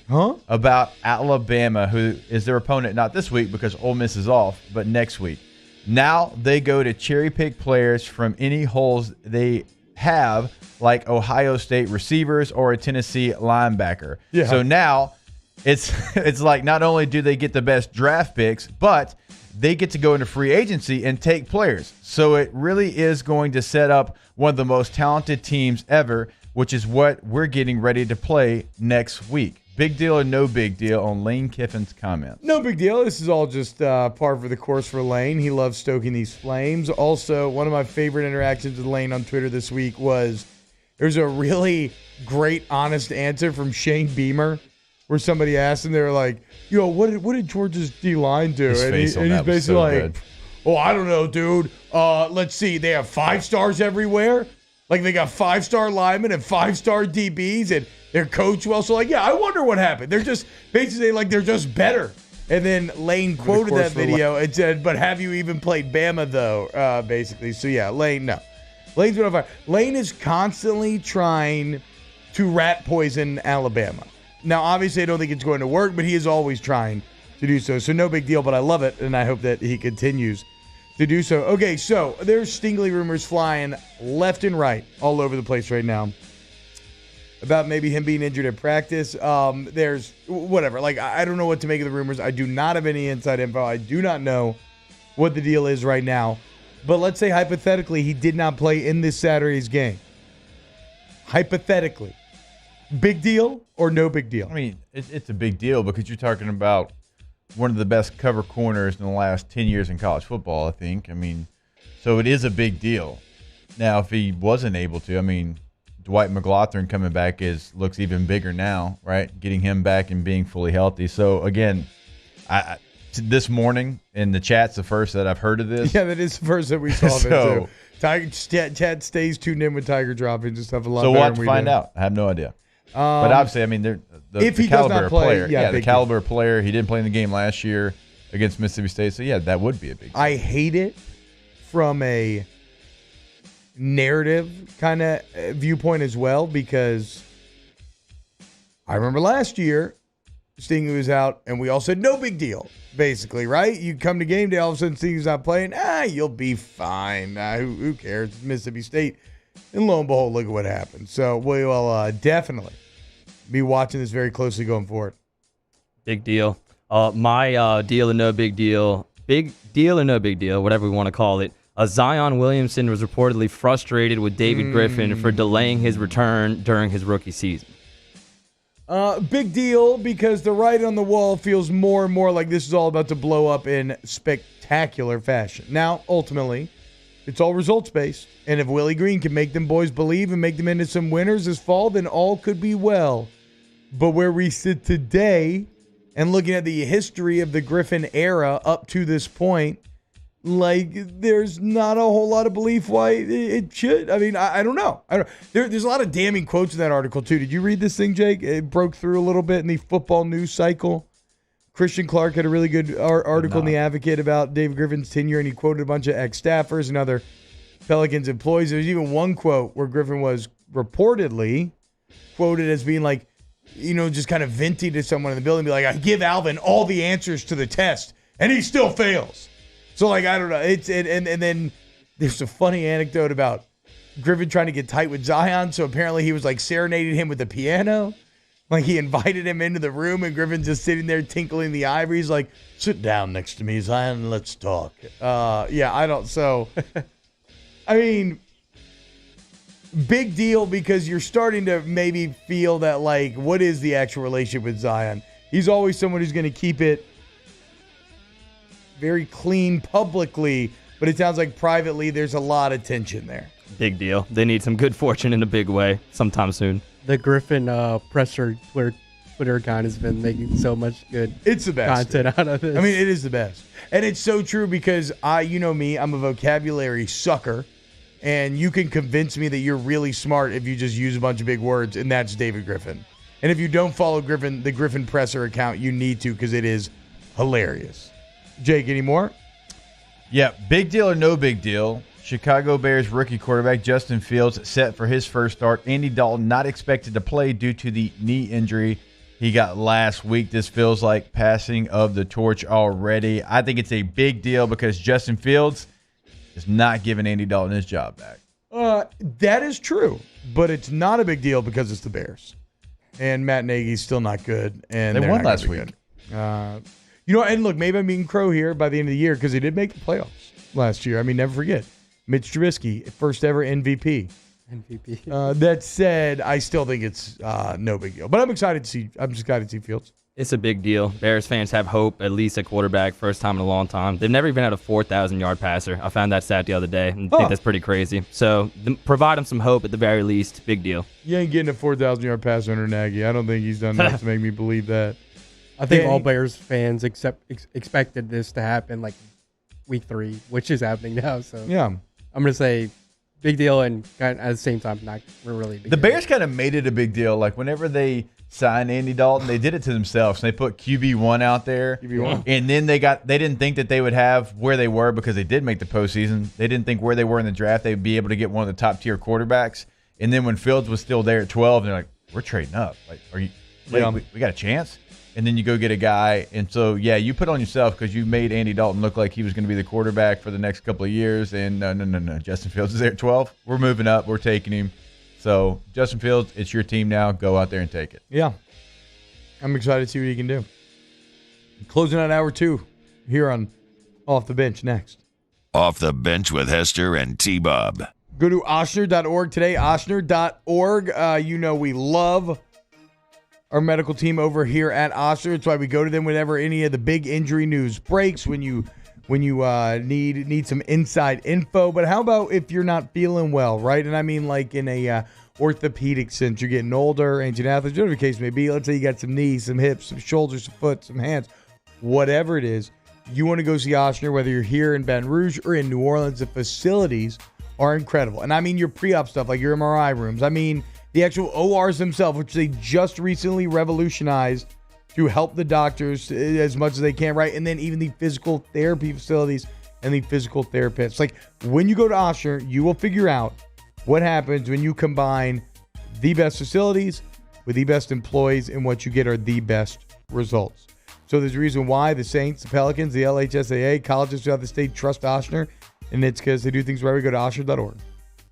about Alabama, who is their opponent not this week because Ole Miss is off, but next week. Now they go to cherry-pick players from any holes they have, like Ohio State receivers or a Tennessee linebacker. Yeah. So now it's like not only do they get the best draft picks, but they get to go into free agency and take players. So it really is going to set up one of the most talented teams ever, which is what we're getting ready to play next week. Big deal or no big deal on Lane Kiffin's comments? No big deal. This is all just par for the course for Lane. He loves stoking these flames. Also, one of my favorite interactions with Lane on Twitter this week was there's a really great, honest answer from Shane Beamer where somebody asked him, they were like, yo, what did Georgia's D-line do? His face on he's that was basically so like, good. oh, I don't know, dude. Let's see. They have 5 stars everywhere. Like they got 5-star linemen and 5-star DBs and their coach was also like, yeah, I wonder what happened. They're just basically like they're just better. And then Lane quoted that video and said, but have you even played Bama though? Basically. So yeah, Lane, no. Lane's been on fire. Lane is constantly trying to rat poison Alabama. Now, obviously, I don't think it's going to work, but he is always trying to do so. So no big deal, but I love it, and I hope that he continues to do so. Okay, so there's stingly rumors flying left and right all over the place right now about maybe him being injured at practice. There's whatever. Like, I don't know what to make of the rumors. I do not have any inside info. I do not know what the deal is right now. But let's say hypothetically he did not play in this Saturday's game. Hypothetically. Big deal or no big deal? I mean, it's a big deal because you're talking about one of the best cover corners in the last 10 years in college football, I think. I mean, so it is a big deal. Now, if he wasn't able to, I mean, Dwight McLaughlin coming back looks even bigger now, right? Getting him back and being fully healthy. So, again, this morning in the chat's the first that I've heard of this. Yeah, that is the first that we saw of it, too. Chat stays tuned in with Tiger dropping and stuff a lot better. So we'll have than to we find do. out. I have no idea. But obviously, I mean, if the he does caliber not of play, player. yeah, The big caliber of player. He didn't play in the game last year against Mississippi State. So, yeah, that would be a big deal. I hate it from a narrative kind of viewpoint as well because I remember last year Stingley was out and we all said no big deal, basically, right? You come to game day, all of a sudden Stingley's not playing. You'll be fine. Who cares? It's Mississippi State. And lo and behold, look at what happened. So we will definitely be watching this very closely going forward. Big deal. My deal or no big deal. Big deal or no big deal, whatever we want to call it. Zion Williamson was reportedly frustrated with David Griffin for delaying his return during his rookie season. Big deal because the writing on the wall feels more and more like this is all about to blow up in spectacular fashion. Now, ultimately, it's all results-based. And if Willie Green can make them boys believe and make them into some winners this fall, then all could be well. But where we sit today and looking at the history of the Griffin era up to this point, like, there's not a whole lot of belief why it should. I mean, I don't know. There's a lot of damning quotes in that article, too. Did you read this thing, Jake? It broke through a little bit in the football news cycle. Christian Clark had a really good article in The Advocate about David Griffin's tenure, and he quoted a bunch of ex-staffers and other Pelicans employees. There's even one quote where Griffin was reportedly quoted as being like, just kind of venting to someone in the building, be like, I give Alvin all the answers to the test, and he still fails. So, like, I don't know. And then there's a funny anecdote about Griffin trying to get tight with Zion. So apparently he was like serenading him with the piano. Like he invited him into the room and Griffin just sitting there tinkling the ivories like, sit down next to me, Zion, let's talk. So, I mean, big deal because you're starting to maybe feel that, like, what is the actual relationship with Zion? He's always someone who's going to keep it very clean publicly, but it sounds like privately there's a lot of tension there. Big deal. They need some good fortune in a big way sometime soon. The Griffin presser Twitter account has been making so much good it's the best content out of this. I mean, it is the best. And it's so true because you know me, I'm a vocabulary sucker, and you can convince me that you're really smart if you just use a bunch of big words, and that's David Griffin. And if you don't follow the Griffin presser account, you need to because it is hilarious. Jake, any more? Yeah, big deal or no big deal. Chicago Bears rookie quarterback Justin Fields set for his first start. Andy Dalton not expected to play due to the knee injury he got last week. This feels like passing of the torch already. I think it's a big deal because Justin Fields is not giving Andy Dalton his job back. That is true, but it's not a big deal because it's the Bears. And Matt Nagy's still not good. And they won last week. And look, maybe I'm being crow here by the end of the year because they did make the playoffs last year. I mean, never forget. Mitch Trubisky, first ever MVP. That said, I still think it's no big deal. But I'm just excited to see Fields. It's a big deal. Bears fans have hope, at least at quarterback, first time in a long time. They've never even had a 4,000-yard passer. I found that stat the other day, and I think that's pretty crazy. So provide them some hope at the very least. Big deal. You ain't getting a 4,000-yard passer under Nagy. I don't think he's done enough to make me believe that. I think all Bears fans expected this to happen like week 3, which is happening now. So yeah, I'm going to say big deal and kind of at the same time not really big The deal. Bears kind of made it a big deal. Like whenever they signed Andy Dalton, they did it to themselves. They put QB1 out there. QB1. And then they didn't think that they would have where they were because they did make the postseason. They didn't think where they were in the draft they'd be able to get one of the top tier quarterbacks. And then when Fields was still there at 12, they're like, we're trading up. Like, we got a chance? And then you go get a guy. And so, yeah, you put on yourself because you made Andy Dalton look like he was going to be the quarterback for the next couple of years. And no. Justin Fields is there at 12. We're moving up. We're taking him. So, Justin Fields, it's your team now. Go out there and take it. Yeah. I'm excited to see what he can do. Closing out hour 2 here on Off the Bench next. Off the Bench with Hester and T-Bob. Go to Ochsner.org today, Ochsner.org. We love our medical team over here at Ochsner. It's why we go to them whenever any of the big injury news breaks, when you need some inside info. But how about if you're not feeling well, right? And I mean like in a orthopedic sense. You're getting older, ancient athletes, whatever the case may be. Let's say you got some knees, some hips, some shoulders, some foot, some hands, whatever it is. You want to go see Ochsner, whether you're here in Baton Rouge or in New Orleans. The facilities are incredible. And I mean your pre-op stuff, like your MRI rooms. I mean the actual ORs themselves, which they just recently revolutionized to help the doctors as much as they can, right? And then even the physical therapy facilities and the physical therapists. Like when you go to Ochsner, you will figure out what happens when you combine the best facilities with the best employees, and what you get are the best results. So there's a reason why the Saints, the Pelicans, the LHSAA, colleges throughout the state trust Ochsner, and it's because they do things right. We go to Ochsner.org.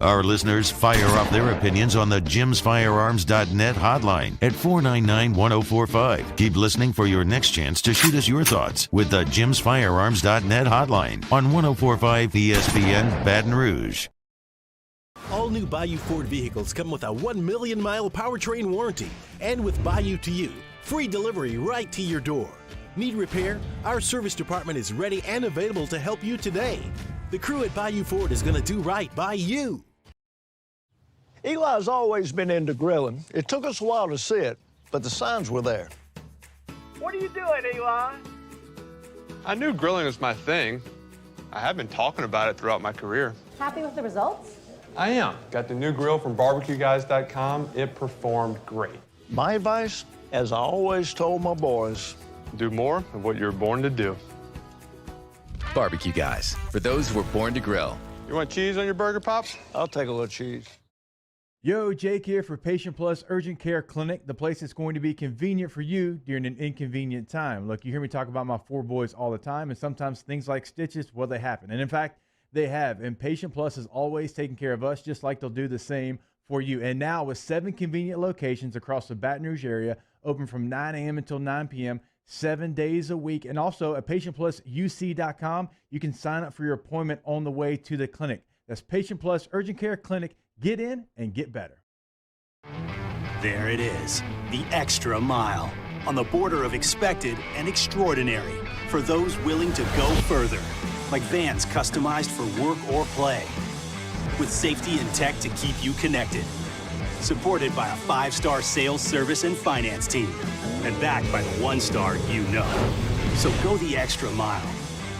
Our listeners fire off their opinions on the jimsfirearms.net hotline at 499-1045. Keep listening for your next chance to shoot us your thoughts with the jimsfirearms.net hotline on 1045 ESPN Baton Rouge. All new Bayou Ford vehicles come with a 1 million mile powertrain warranty. And with Bayou to You, free delivery right to your door. Need repair? Our service department is ready and available to help you today. The crew at Bayou Ford is going to do right by you. Eli's always been into grilling. It took us a while to see it, but the signs were there. What are you doing, Eli? I knew grilling was my thing. I have been talking about it throughout my career. Happy with the results? I am. Got the new grill from barbecueguys.com. It performed great. My advice, as I always told my boys, do more of what you're born to do. Barbecue Guys, for those who were born to grill. You want cheese on your burger, Pops? I'll take a little cheese. Yo, Jake here for Patient Plus Urgent Care Clinic, the place that's going to be convenient for you during an inconvenient time. Look, you hear me talk about my 4 boys all the time, and sometimes things like stitches, well, they happen. And in fact, they have. And Patient Plus is always taking care of us, just like they'll do the same for you. And now with 7 convenient locations across the Baton Rouge area, open from 9 a.m. until 9 p.m., 7 days a week. And also at patientplusuc.com, you can sign up for your appointment on the way to the clinic. That's Patient Plus Urgent Care Clinic. Get in and get better. There it is, the extra mile, on the border of expected and extraordinary, for those willing to go further, like vans customized for work or play, with safety and tech to keep you connected, supported by a 5-star sales, service, and finance team, and backed by the 1-star you know. So go the extra mile.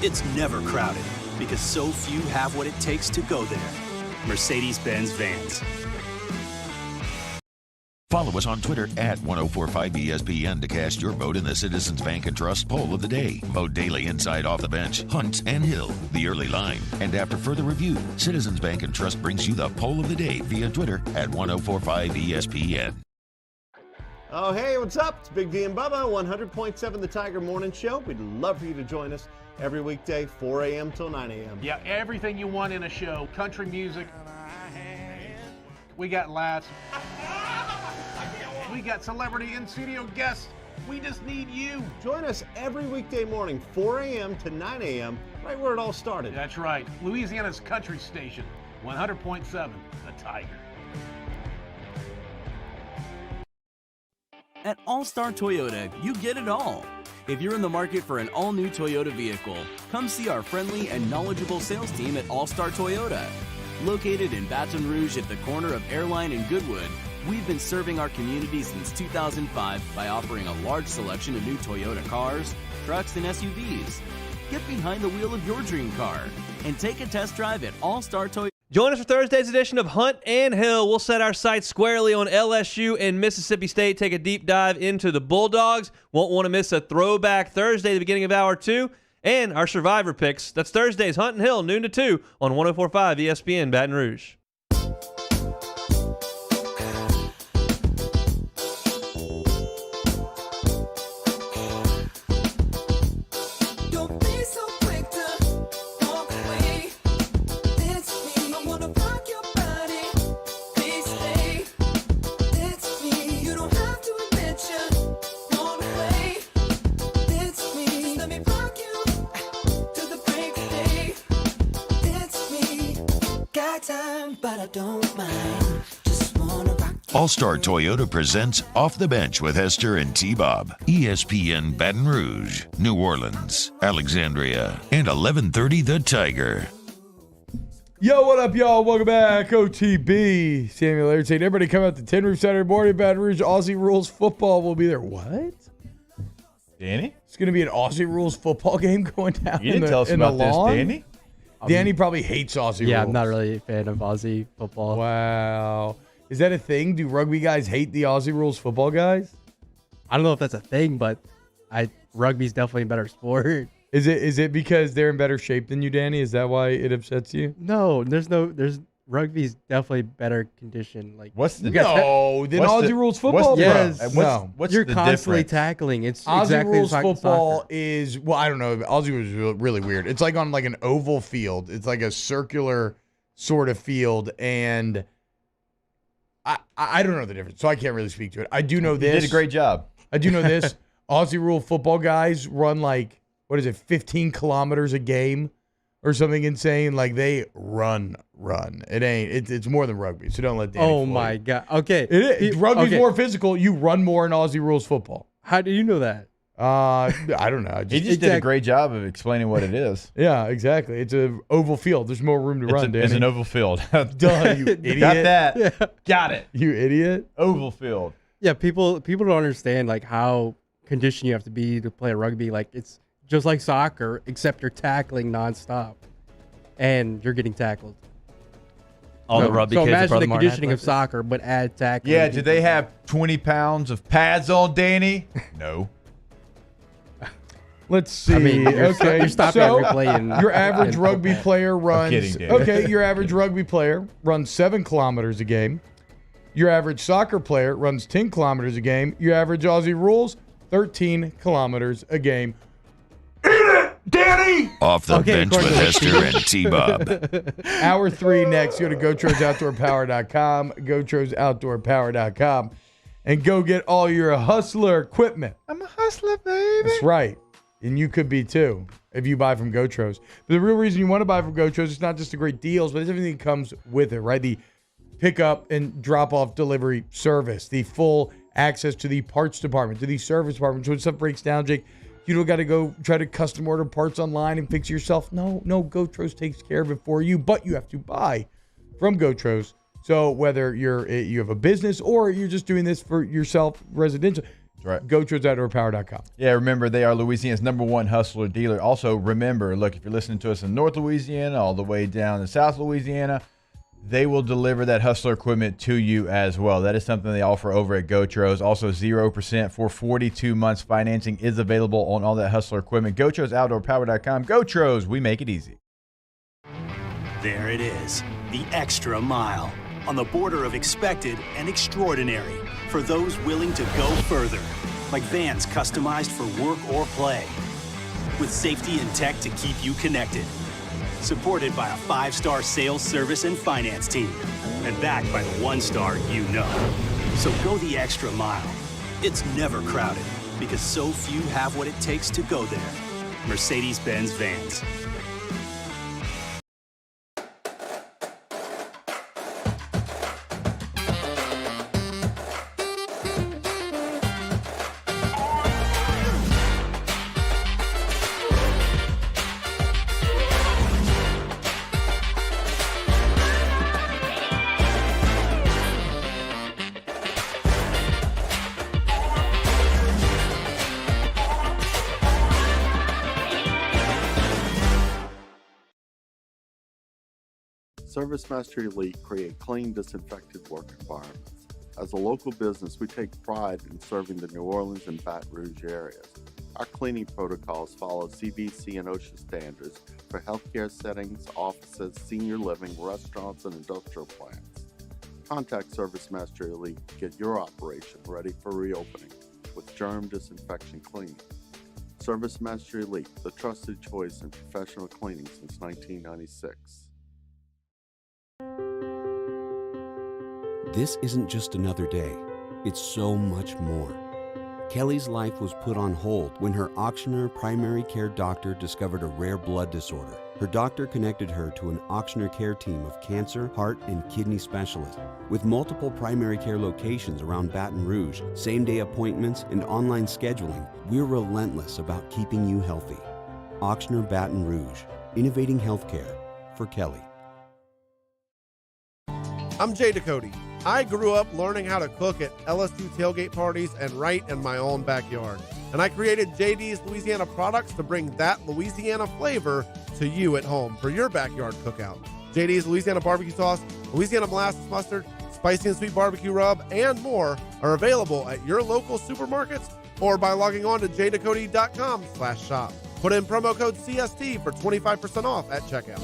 It's never crowded, because so few have what it takes to go there. Mercedes-Benz Vans. Follow us on Twitter at 1045ESPN to cast your vote in the Citizens Bank and Trust poll of the day. Vote daily inside Off the Bench, Hunt, and Hill, the early line. And after further review, Citizens Bank and Trust brings you the poll of the day via Twitter at 1045ESPN. Oh, hey, what's up? It's Big D and Bubba, 100.7 The Tiger Morning Show. We'd love for you to join us every weekday, 4 a.m. till 9 a.m. Yeah, everything you want in a show. Country music. We got laughs. We got celebrity in-studio guests. We just need you. Join us every weekday morning, 4 a.m. to 9 a.m., right where it all started. That's right. Louisiana's country station, 100.7 The Tiger. At All-Star Toyota, you get it all. If you're in the market for an all-new Toyota vehicle, come see our friendly and knowledgeable sales team at All-Star Toyota. Located in Baton Rouge at the corner of Airline and Goodwood, we've been serving our community since 2005 by offering a large selection of new Toyota cars, trucks, and SUVs. Get behind the wheel of your dream car and take a test drive at All-Star Toyota. Join us for Thursday's edition of Hunt and Hill. We'll set our sights squarely on LSU and Mississippi State, take a deep dive into the Bulldogs. Won't want to miss a throwback Thursday, the beginning of Hour 2, and our Survivor picks. That's Thursday's Hunt and Hill, noon to 2 on 104.5 ESPN Baton Rouge. All-Star Toyota presents Off the Bench with Hester and T-Bob. ESPN Baton Rouge, New Orleans, Alexandria, and 1130 The Tiger. Yo, what up, y'all? Welcome back. OTB. Samuel Ayrton. Everybody come out to Tin Roof Saturday morning. Baton Rouge Aussie Rules football will be there. What? Danny? It's going to be an Aussie Rules football game going down You didn't tell us about this, Danny. Danny probably hates Aussie Rules. Yeah, I'm not really a fan of Aussie football. Wow. Is that a thing? Do rugby guys hate the Aussie Rules football guys? I don't know if that's a thing, but rugby's definitely a better sport. Is it because they're in better shape than you, Danny? Is that why it upsets you? No, there's rugby's definitely better condition. Like what's the Aussie Rules football? Yes, what's you're the constantly difference? tackling. It's Aussie exactly Rules like football soccer. is I don't know. Aussie was really weird. It's like on like an oval field. It's like a circular sort of field, and I don't know the difference, so I can't really speak to it. I do know this. You did a great job. I do know this. Aussie rule football guys run 15 kilometers a game or something insane. Like they run. It's more than rugby, so don't let Danny fool my you. God. Okay. Rugby's more physical. You run more in Aussie rules football. How do you know that? I don't know. He just did a great job of explaining what it is. Yeah, exactly. It's an oval field. There's more room to run, Danny. It's an oval field. Duh, you idiot. Got that. Yeah. Got it. You idiot. Oval field. Yeah, people don't understand how conditioned you have to be to play rugby. Like it's just like soccer, except you're tackling nonstop, and you're getting tackled. All the rugby kids are imagine probably the more conditioning of athletic. soccer, but add tackling. Yeah, do they have 20 pounds of pads on, Danny? No. Let's see. I mean, you're stopping every play your average rugby player runs. kidding, Dave. Okay, your average rugby player runs 7 kilometers a game. Your average soccer player runs 10 kilometers a game. Your average Aussie rules 13 kilometers a game. Eat it, Danny! Off the bench with Hester and T-Bob. Hour 3 next. Go to GoTrosOutdoorPower.com, GoTrosOutdoorPower.com, and go get all your Hustler equipment. I'm a hustler, baby. That's right. And you could be too if you buy from GoTros. But the real reason you want to buy from GoTros is not just the great deals, but it's everything that comes with it, right? The pickup and drop-off delivery service, the full access to the parts department, to the service department. So when stuff breaks down, Jake, you don't got to go try to custom order parts online and fix it yourself. No, GoTros takes care of it for you, but you have to buy from GoTros. So whether you have a business or you're just doing this for yourself, residential, right. GoTrosOutdoorPower.com. Yeah, remember, they are Louisiana's #1 hustler dealer. Also, remember, look, if you're listening to us in North Louisiana, all the way down to South Louisiana, they will deliver that hustler equipment to you as well. That is something they offer over at GoTros. Also, 0% for 42 months financing is available on all that hustler equipment. GoTrosOutdoorPower.com. GoTros, we make it easy. There it is, the extra mile, on the border of expected and extraordinary, for those willing to go further, like vans customized for work or play, with safety and tech to keep you connected, supported by a 5-star sales, service, and finance team, and backed by the 1-star you know. So go the extra mile. It's never crowded, because so few have what it takes to go there. Mercedes-Benz Vans. ServiceMaster Elite create clean, disinfected work environments. As a local business, we take pride in serving the New Orleans and Baton Rouge areas. Our cleaning protocols follow CDC and OSHA standards for healthcare settings, offices, senior living, restaurants, and industrial plants. Contact ServiceMaster Elite to get your operation ready for reopening with germ disinfection cleaning. ServiceMaster Elite, the trusted choice in professional cleaning since 1996. This isn't just another day. It's so much more. Kelly's life was put on hold when her auctioneer primary care doctor discovered a rare blood disorder. Her doctor connected her to an auctioneer care team of cancer, heart, and kidney specialists. With multiple primary care locations around Baton Rouge, same-day appointments, and online scheduling, we're relentless about keeping you healthy. Auctioneer Baton Rouge, innovating healthcare for Kelly. I'm Jay Ducote. I grew up learning how to cook at LSU tailgate parties and right in my own backyard. And I created JD's Louisiana products to bring that Louisiana flavor to you at home for your backyard cookout. JD's Louisiana barbecue sauce, Louisiana molasses mustard, spicy and sweet barbecue rub, and more are available at your local supermarkets or by logging on to jducote.com/shop. Put in promo code CST for 25% off at checkout.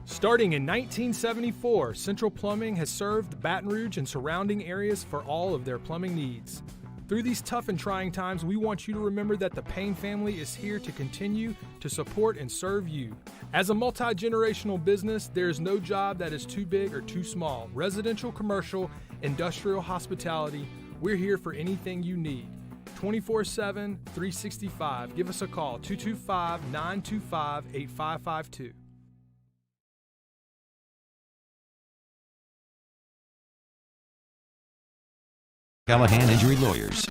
Starting in 1974, Central Plumbing has served the Baton Rouge and surrounding areas for all of their plumbing needs. Through these tough and trying times, we want you to remember that the Payne family is here to continue to support and serve you. As a multi-generational business, there is no job that is too big or too small. Residential, commercial, industrial, hospitality, we're here for anything you need. 24/7, 365. Give us a call, 225-925-8552. Callahan Injury Lawyers.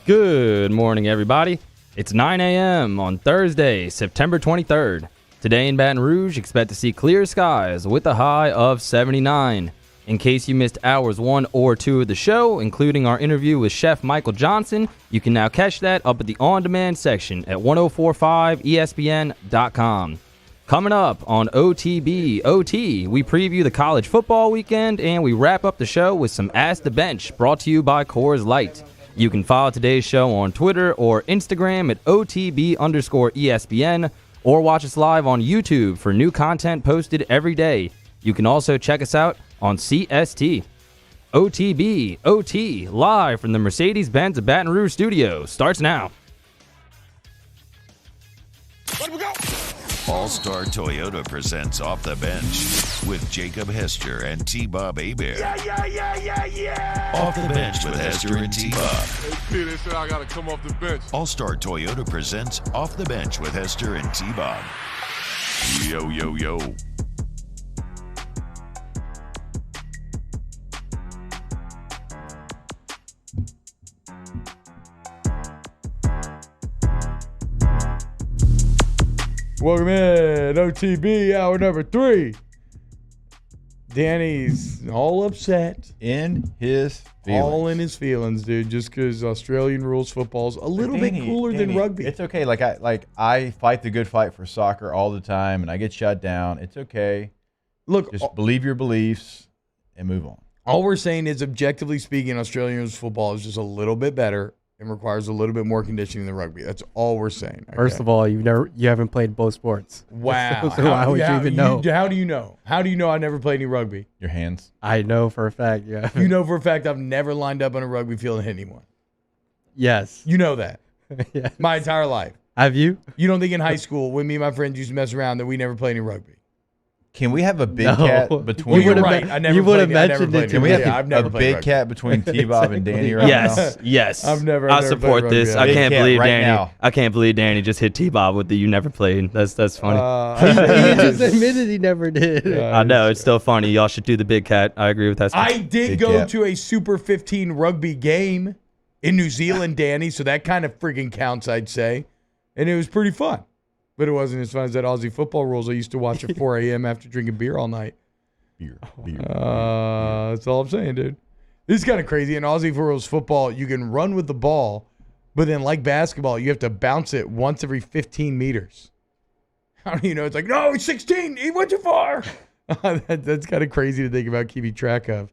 Good morning, everybody. It's 9 a.m. on Thursday, September 23rd. Today in Baton Rouge, expect to see clear skies with a high of 79. In case you missed hours 1 or 2 of the show, including our interview with Chef Michael Johnson, you can now catch that up at the on-demand section at 1045ESPN.com. Coming up on OTB OT, we preview the college football weekend and we wrap up the show with some Ask the Bench brought to you by Coors Light. You can follow today's show on Twitter or Instagram at OTB_ESPN. Or watch us live on YouTube for new content posted every day. You can also check us out on CST. OTB OT, live from the Mercedes-Benz of Baton Rouge studio, starts now. Let we go. All-Star Toyota presents Off the Bench with Jacob Hester and T-Bob Hebert. Yeah. Off the Bench with Hester and T-Bob. Hey, they said I got to come off the bench. All-Star Toyota presents Off the Bench with Hester and T-Bob. Yo, yo, yo. Welcome in, OTB, hour number 3. Danny's all upset. In his feelings. All in his feelings, dude, just because Australian rules football's a little bit cooler than rugby. It's okay. I fight the good fight for soccer all the time, and I get shut down. It's okay. Look, just believe your beliefs and move on. All we're saying is, objectively speaking, Australian rules football is just a little bit better and requires a little bit more conditioning than rugby. That's all we're saying. Okay? First of all, you haven't played both sports. Wow. So why would you even know? How do you know? How do you know I never played any rugby? Your hands. I know for a fact. Yeah. You know for a fact I've never lined up on a rugby field and hit anyone. Yes. You know that. Yes. My entire life. Have you? You don't think in high school when me and my friends used to mess around that we never played any rugby? Can we have a big cat between? Well, you're right. I never you would have played, mentioned it. Can we have a big big cat between T-Bob and Danny right now? Yes. I've never I support played this. rugby. I can't Big cat believe right Danny. now. I can't believe Danny just hit T-Bob with the "you never played." That's funny. He just admitted he never did. I know it's still funny. Y'all should do the big cat. I agree with that. I did Big go cat. to a Super 15 rugby game in New Zealand, Danny, so that kind of freaking counts, I'd say. And it was pretty fun. But it wasn't as fun as that Aussie football rules I used to watch at 4 a.m. after drinking beer all night. Beer. That's all I'm saying, dude. This is kind of crazy. In Aussie rules football, you can run with the ball, but then like basketball, you have to bounce it once every 15 meters. How do you know? It's like, no, it's 16. He went too far. That's kind of crazy to think about keeping track of.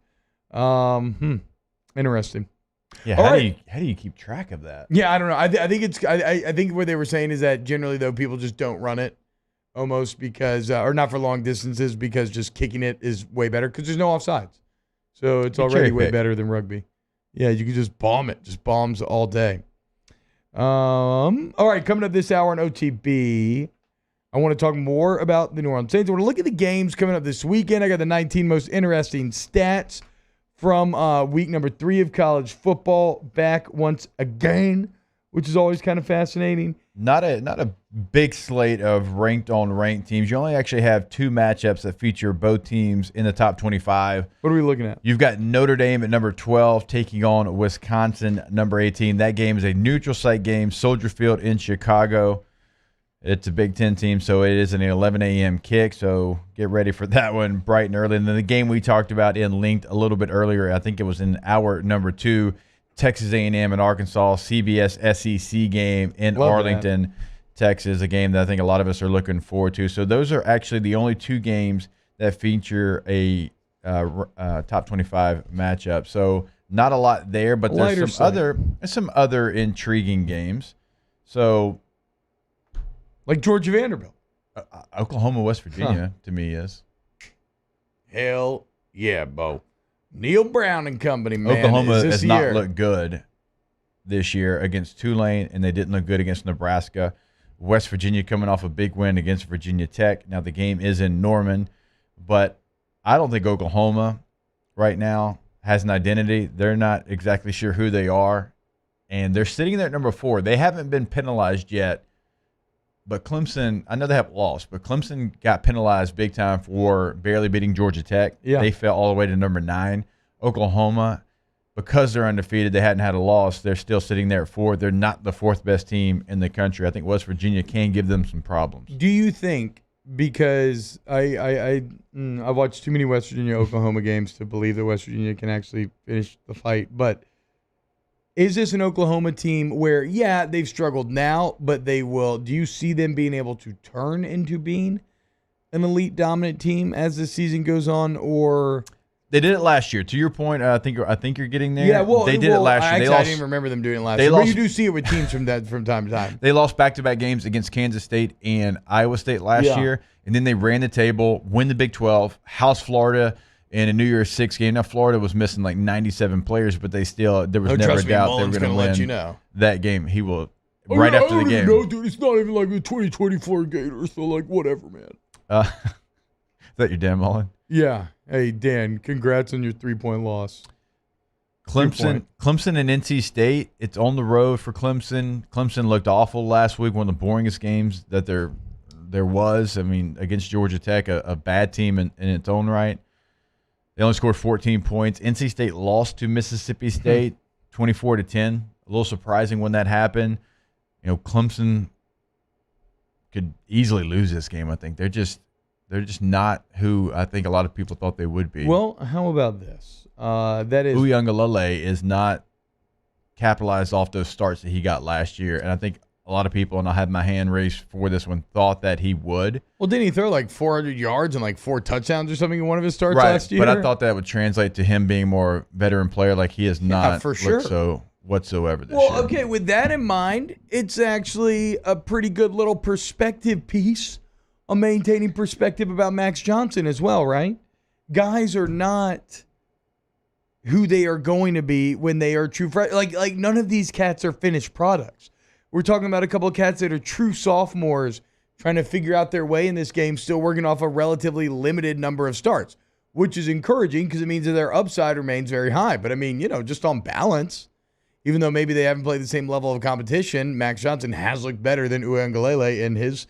Interesting. Yeah. All How right. do you keep track of that? Yeah, I don't know. I think it's. I think what they were saying is that generally though people just don't run it, almost because or not for long distances because just kicking it is way better because there's no offsides, so it's already way better than rugby. Yeah, you can just bomb it, just bombs all day. All right, coming up this hour on OTB, I want to talk more about the New Orleans Saints. I want to look at the games coming up this weekend. I got the 19 most interesting stats from week number 3 of college football back once again, which is always kind of fascinating. Not a big slate of ranked on ranked teams. You only actually have 2 matchups that feature both teams in the top 25. What are we looking at? You've got Notre Dame at number 12 taking on Wisconsin number 18. That game is a neutral site game, Soldier Field in Chicago. It's a Big Ten team, so it is an 11 a.m. kick, so get ready for that one bright and early. And then the game we talked about in linked a little bit earlier, I think it was in hour number 2, Texas A&M and Arkansas, CBS SEC game in Arlington, Texas, a game that I think a lot of us are looking forward to. So those are actually the only 2 games that feature a top 25 matchup. So not a lot there, but there's some other intriguing games. So, like Georgia Vanderbilt, Oklahoma, West Virginia, to me is. Hell yeah, Bo. Neil Brown and company, man. Oklahoma has not looked good this year against Tulane, and they didn't look good against Nebraska. West Virginia coming off a big win against Virginia Tech. Now the game is in Norman, but I don't think Oklahoma right now has an identity. They're not exactly sure who they are, and they're sitting there at number 4. They haven't been penalized yet, but Clemson, I know they have lost, but Clemson got penalized big time for barely beating Georgia Tech. Yeah. They fell all the way to number 9. Oklahoma, because they're undefeated, they hadn't had a loss. They're still sitting there at 4. They're not the 4th best team in the country. I think West Virginia can give them some problems. Do you think, because I watched too many West Virginia Oklahoma games to believe that West Virginia can actually finish the fight, but is this an Oklahoma team where, yeah, they've struggled now, but they will? Do you see them being able to turn into being an elite dominant team as the season goes on, or they did it last year? To your point, I think you're getting there. Yeah, well, they did it last year. I didn't remember them doing it last year. But you do see it with teams from time to time. They lost back-to-back games against Kansas State and Iowa State last year, and then they ran the table, win the Big 12, house Florida in a New Year's Six game. Now Florida was missing like 97 players, but there was never a doubt they were going to win that game. He will right after the game. No, dude, it's not even like the 2024 Gators, so like whatever, man. Is that your Dan Mullen? Yeah. Hey, Dan, congrats on your 3-point loss. Clemson and NC State, it's on the road for Clemson. Clemson looked awful last week, one of the boringest games that there was. I mean, against Georgia Tech, a bad team in its own right. They only scored 14 points. NC State lost to Mississippi State 24-10. A little surprising when that happened. You know, Clemson could easily lose this game, I think. They're just not who I think a lot of people thought they would be. Well, how about this? That is Uiagalelei is not capitalized off those starts that he got last year, and I think a lot of people, and I'll have my hand raised for this one, thought that he would. Well, didn't he throw like 400 yards and like 4 touchdowns or something in one of his starts last year? But I thought that would translate to him being more veteran player. Like he has not for sure. looked so whatsoever this year. Well, okay, with that in mind, it's actually a pretty good little perspective piece on maintaining perspective about Max Johnson as well, right? Guys are not who they are going to be when they are true. Like none of these cats are finished products. We're talking about a couple of cats that are true sophomores trying to figure out their way in this game, still working off a relatively limited number of starts, which is encouraging because it means that their upside remains very high. But I mean, just on balance, even though maybe they haven't played the same level of competition, Max Johnson has looked better than Uiagalelei in his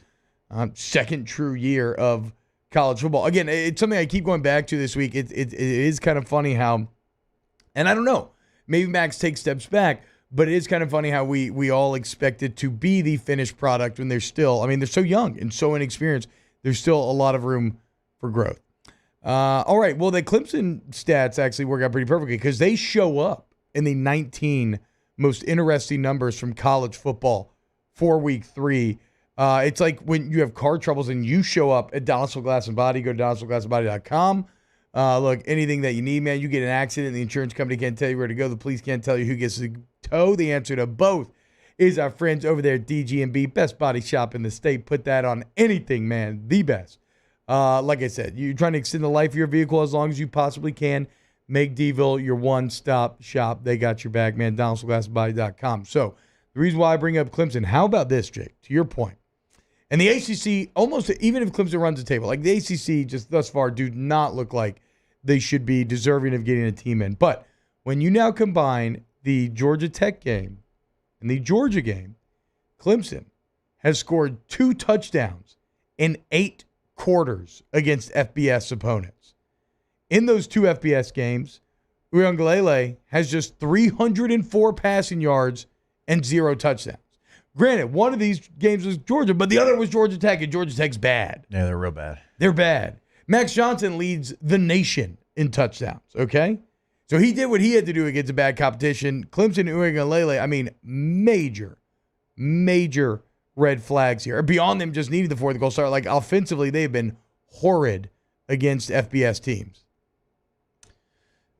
second true year of college football. Again, it's something I keep going back to this week. It is kind of funny how, and I don't know, maybe Max takes steps back, but it is kind of funny how we all expect it to be the finished product when they're still, they're so young and so inexperienced. There's still a lot of room for growth. All right, well, the Clemson stats actually work out pretty perfectly because they show up in the 19 most interesting numbers from college football for week 3. It's like when you have car troubles and you show up at Donaldson Glass and Body, go to DonaldsonGlassandBody.com. Look, anything that you need, man, you get an accident, the insurance company can't tell you where to go. The police can't tell you who gets to tow. The answer to both is our friends over there at DG&B, best body shop in the state. Put that on anything, man, the best. Like I said, you're trying to extend the life of your vehicle as long as you possibly can. Make Deville your one-stop shop. They got your back, man, DonaldsonGlassandBody.com. So the reason why I bring up Clemson, how about this, Jake, to your point? And the ACC, almost even if Clemson runs the table, like the ACC just thus far do not look like they should be deserving of getting a team in. But when you now combine the Georgia Tech game and the Georgia game, Clemson has scored 2 touchdowns in 8 quarters against FBS opponents. In those 2 FBS games, Uiagalelei has just 304 passing yards and 0 touchdowns. Granted, one of these games was Georgia, but the other was Georgia Tech, and Georgia Tech's bad. Yeah, they're real bad. They're bad. Max Johnson leads the nation in touchdowns, okay? So he did what he had to do against a bad competition. Clemson and Uiagalelei, major red flags here. Beyond them just needing the 4th goal start, like offensively, they've been horrid against FBS teams.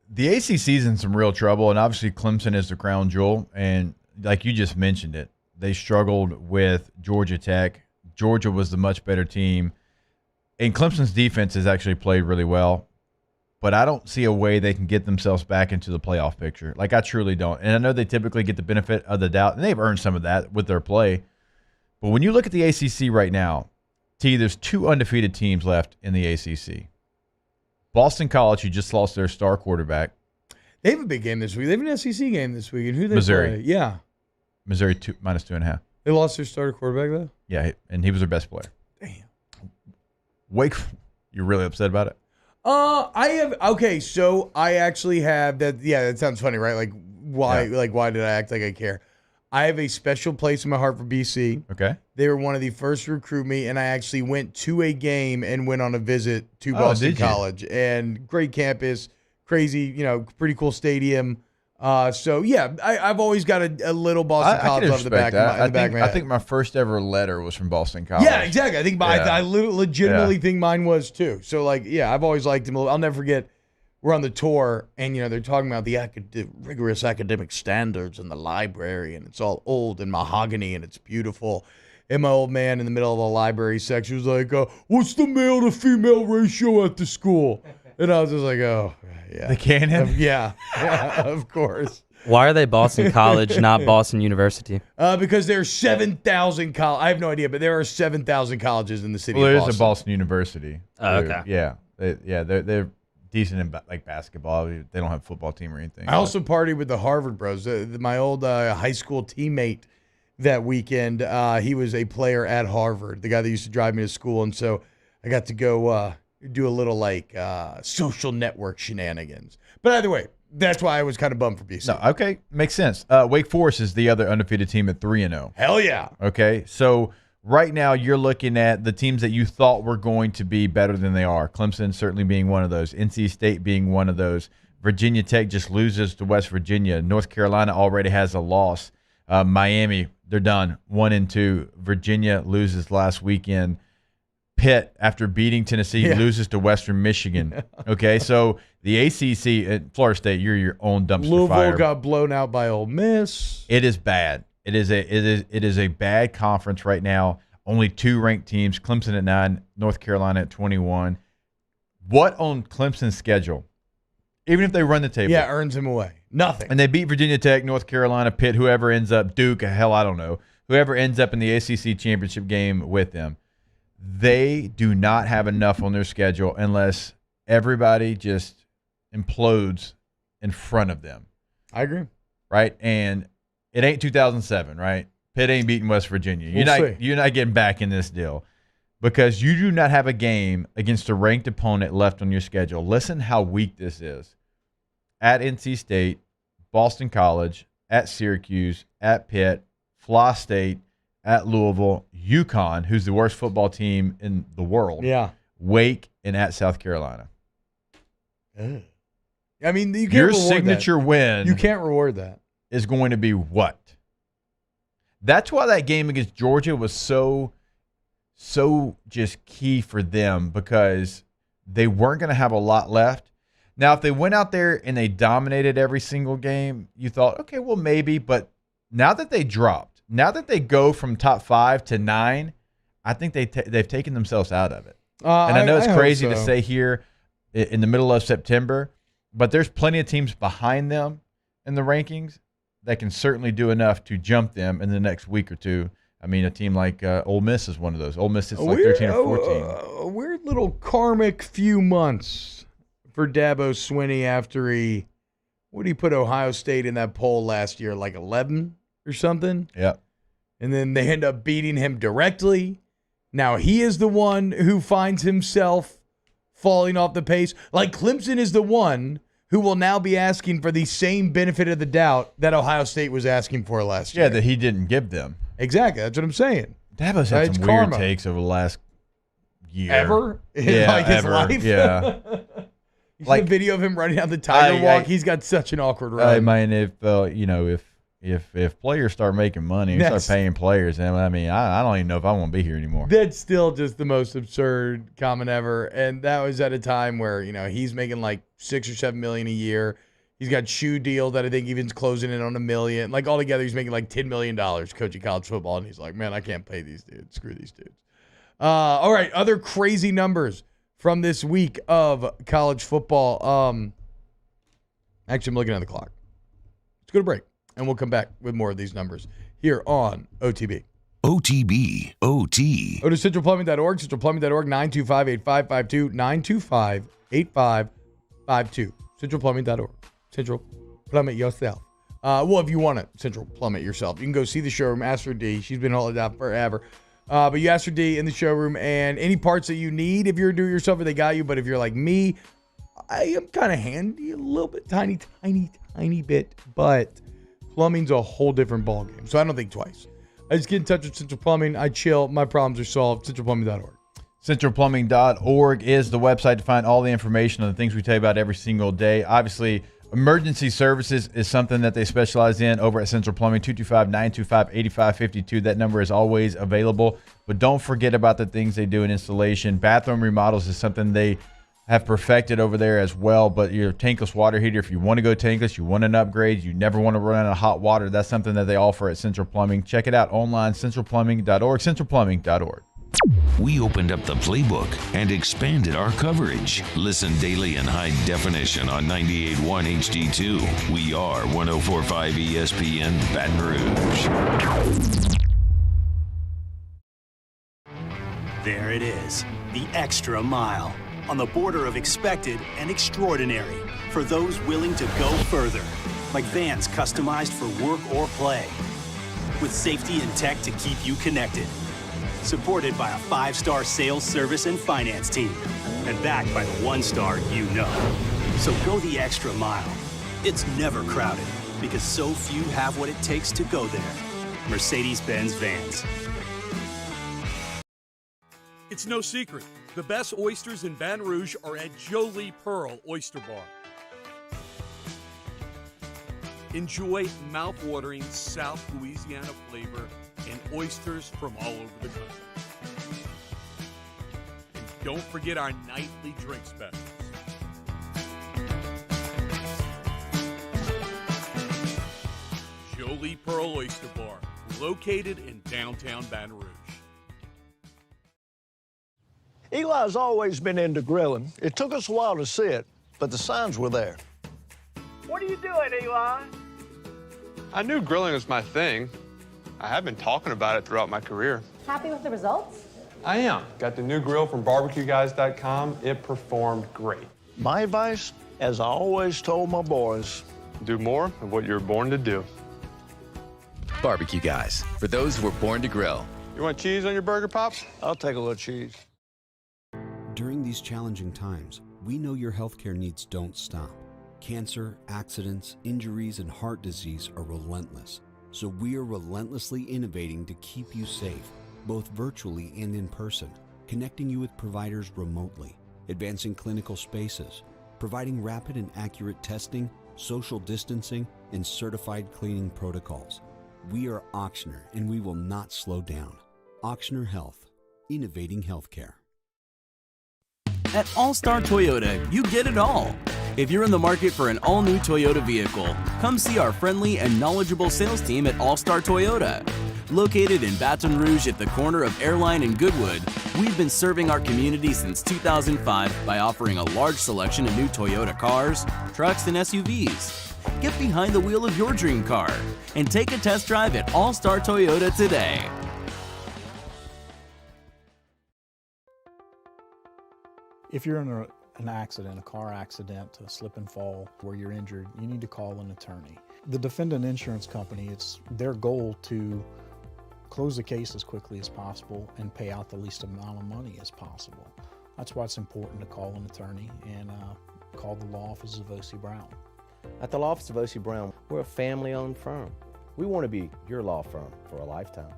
The ACC's in some real trouble, and obviously Clemson is the crown jewel. And like you just mentioned it, they struggled with Georgia Tech. Georgia was the much better team. And Clemson's defense has actually played really well. But I don't see a way they can get themselves back into the playoff picture. Like, I truly don't. And I know they typically get the benefit of the doubt, and they've earned some of that with their play. But when you look at the ACC right now, there's 2 undefeated teams left in the ACC. Boston College, who just lost their star quarterback. They have a big game this week. They have an SEC game this week. And who they Missouri. play? Yeah. Missouri -2.5. They lost their starter quarterback, though? Yeah, and he was their best player. Damn. Wake, you're really upset about it? So I actually have that. Yeah, that sounds funny, right? Like, why? Yeah. Like, why did I act like I care? I have a special place in my heart for BC. Okay. They were one of the first to recruit me, and I actually went to a game and went on a visit to Boston College. And great campus, crazy, pretty cool stadium. So yeah, I've always got a little Boston College love in the back of my head. I think my first ever letter was from Boston College. Yeah, exactly. I think I legitimately think mine was too. So I've always liked him. I'll never forget. We're on the tour, and they're talking about the rigorous academic standards in the library, and it's all old and mahogany, and it's beautiful. And my old man in the middle of the library section was like, "What's the male to female ratio at the school?" And I was just like, "Oh, yeah, the canon." Yeah, of course. Why are they Boston College, not Boston University? Because there are 7,000 colleges. I have no idea, but there are 7,000 colleges in the city of Boston. Well, there's a Boston University. Oh, okay. Yeah. They're decent in basketball. They don't have a football team or anything. I also partied with the Harvard bros. My old high school teammate that weekend, he was a player at Harvard, the guy that used to drive me to school. And so I got to go do a little social network shenanigans. But either way, that's why I was kind of bummed for BC. No, okay, makes sense. Wake Forest is the other undefeated team at 3-0. Hell yeah. Okay, so right now you're looking at the teams that you thought were going to be better than they are. Clemson certainly being one of those. NC State being one of those. Virginia Tech just loses to West Virginia. North Carolina already has a loss. Miami, they're done. 1-2. Virginia loses last weekend. Pitt, after beating Tennessee, loses to Western Michigan. Okay, so the ACC at Florida State, you're your own dumpster Louisville fire. Louisville got blown out by Ole Miss. It is bad. It is a bad conference right now. Only 2 ranked teams: Clemson at 9, North Carolina at 21. What on Clemson's schedule? Even if they run the table, earns him away. Nothing. And they beat Virginia Tech, North Carolina, Pitt, whoever ends up, Duke, hell, I don't know, whoever ends up in the ACC championship game with them. They do not have enough on their schedule unless everybody just implodes in front of them. I agree. Right? And it ain't 2007, right? Pitt ain't beating West Virginia. You're not getting back in this deal because you do not have a game against a ranked opponent left on your schedule. Listen how weak this is. At NC State, Boston College, at Syracuse, at Pitt, Fly State, at Louisville, UConn, who's the worst football team in the world. Yeah. Wake, and at South Carolina. I mean, you can't your reward signature that. win. You can't reward that. Is going to be what? That's why that game against Georgia was so just key for them because they weren't going to have a lot left. Now, if they went out there and they dominated every single game, you thought, okay, well, maybe. But now that they dropped, now that they go from top 5 to 9, I think they've taken themselves out of it. And I know it's crazy to say here in the middle of September, but there's plenty of teams behind them in the rankings that can certainly do enough to jump them in the next week or two. I mean, a team like Ole Miss is one of those. Ole Miss is like 13 or 14. A weird little karmic few months for Dabo Swinney after he put Ohio State in that poll last year, like 11 or something? Yeah. And then they end up beating him directly. Now he is the one who finds himself falling off the pace. Like Clemson is the one who will now be asking for the same benefit of the doubt that Ohio State was asking for last year. Yeah, that he didn't give them. Exactly. That's what I'm saying. Dabo's had some weird takes over the last year. Ever? Yeah, his ever. life? Yeah. You see a video of him running down the Tiger Walk? He's got such an awkward run. I mean, if if players start making money, and start paying players, and I mean, I don't even know if I want to be here anymore. That's still just the most absurd comment ever. And that was at a time where, he's making like $6 or $7 million a year. He's got shoe deal that I think even's closing in on $1 million. Like altogether, he's making like $10 million coaching college football. And he's like, man, I can't pay these dudes. Screw these dudes. All right, other crazy numbers from this week of college football. Actually, I'm looking at the clock. Let's go to break, and we'll come back with more of these numbers here on OTB. OTB, OT. Go to centralplumbing.org, centralplumbing.org, 925-8552, 925-8552, centralplumbing.org. Central Plummet yourself. Well, if you want to Central Plummet yourself, you can go see the showroom, ask for D. She's been holding out forever. But you ask for D in the showroom, and any parts that you need, if you're a do-it-yourselfer, they got you. But if you're like me, I am kind of handy a little bit, tiny bit. But plumbing's a whole different ballgame, so I don't think twice. I just get in touch with Central Plumbing. I chill. My problems are solved. CentralPlumbing.org. CentralPlumbing.org is the website to find all the information on the things we tell you about every single day. Obviously, emergency services is something that they specialize in over at Central Plumbing, 225-925-8552. That number is always available. But don't forget about the things they do in installation. Bathroom remodels is something they have perfected over there as well. But your tankless water heater, if you want to go tankless, you want an upgrade, you never want to run out of hot water, that's something that they offer at Central Plumbing. Check it out online, centralplumbing.org, centralplumbing.org. We opened up the playbook and expanded our coverage. Listen daily in high definition on 98.1 HD2. We are 104.5 ESPN Baton Rouge. There it is, the extra mile. On the border of expected and extraordinary for those willing to go further. Like vans customized for work or play. With safety and tech to keep you connected. Supported by a 5-star sales, service, and finance team. And backed by the 1-star you know. So go the extra mile. It's never crowded because so few have what it takes to go there. Mercedes-Benz Vans. It's no secret. The best oysters in Baton Rouge are at Jolie Pearl Oyster Bar. Enjoy mouth-watering South Louisiana flavor and oysters from all over the country. And don't forget our nightly drink specials. Jolie Pearl Oyster Bar, located in downtown Baton Rouge. Eli's always been into grilling. It took us a while to see it, but the signs were there. What are you doing, Eli? I knew grilling was my thing. I have been talking about it throughout my career. Happy with the results? I am. Got the new grill from barbecueguys.com. It performed great. My advice, as I always told my boys, do more of what you're born to do. Barbecue Guys, for those who were born to grill. You want cheese on your burger, Pops? I'll take a little cheese. During these challenging times, we know your healthcare needs don't stop. Cancer, accidents, injuries, and heart disease are relentless. So we are relentlessly innovating to keep you safe, both virtually and in person, connecting you with providers remotely, advancing clinical spaces, providing rapid and accurate testing, social distancing, and certified cleaning protocols. We are Auctioner, and we will not slow down. Auctioner Health, innovating healthcare. At All-Star Toyota, you get it all. If you're in the market for an all-new Toyota vehicle, come see our friendly and knowledgeable sales team at All-Star Toyota. Located in Baton Rouge at the corner of Airline and Goodwood, we've been serving our community since 2005 by offering a large selection of new Toyota cars, trucks, and SUVs. Get behind the wheel of your dream car and take a test drive at All-Star Toyota today. If you're in an accident, a car accident, a slip and fall where you're injured, you need to call an attorney. The defendant insurance company, it's their goal to close the case as quickly as possible and pay out the least amount of money as possible. That's why it's important to call an attorney and call the law office of O.C. Brown. At the law office of O.C. Brown, we're a family-owned firm. We want to be your law firm for a lifetime.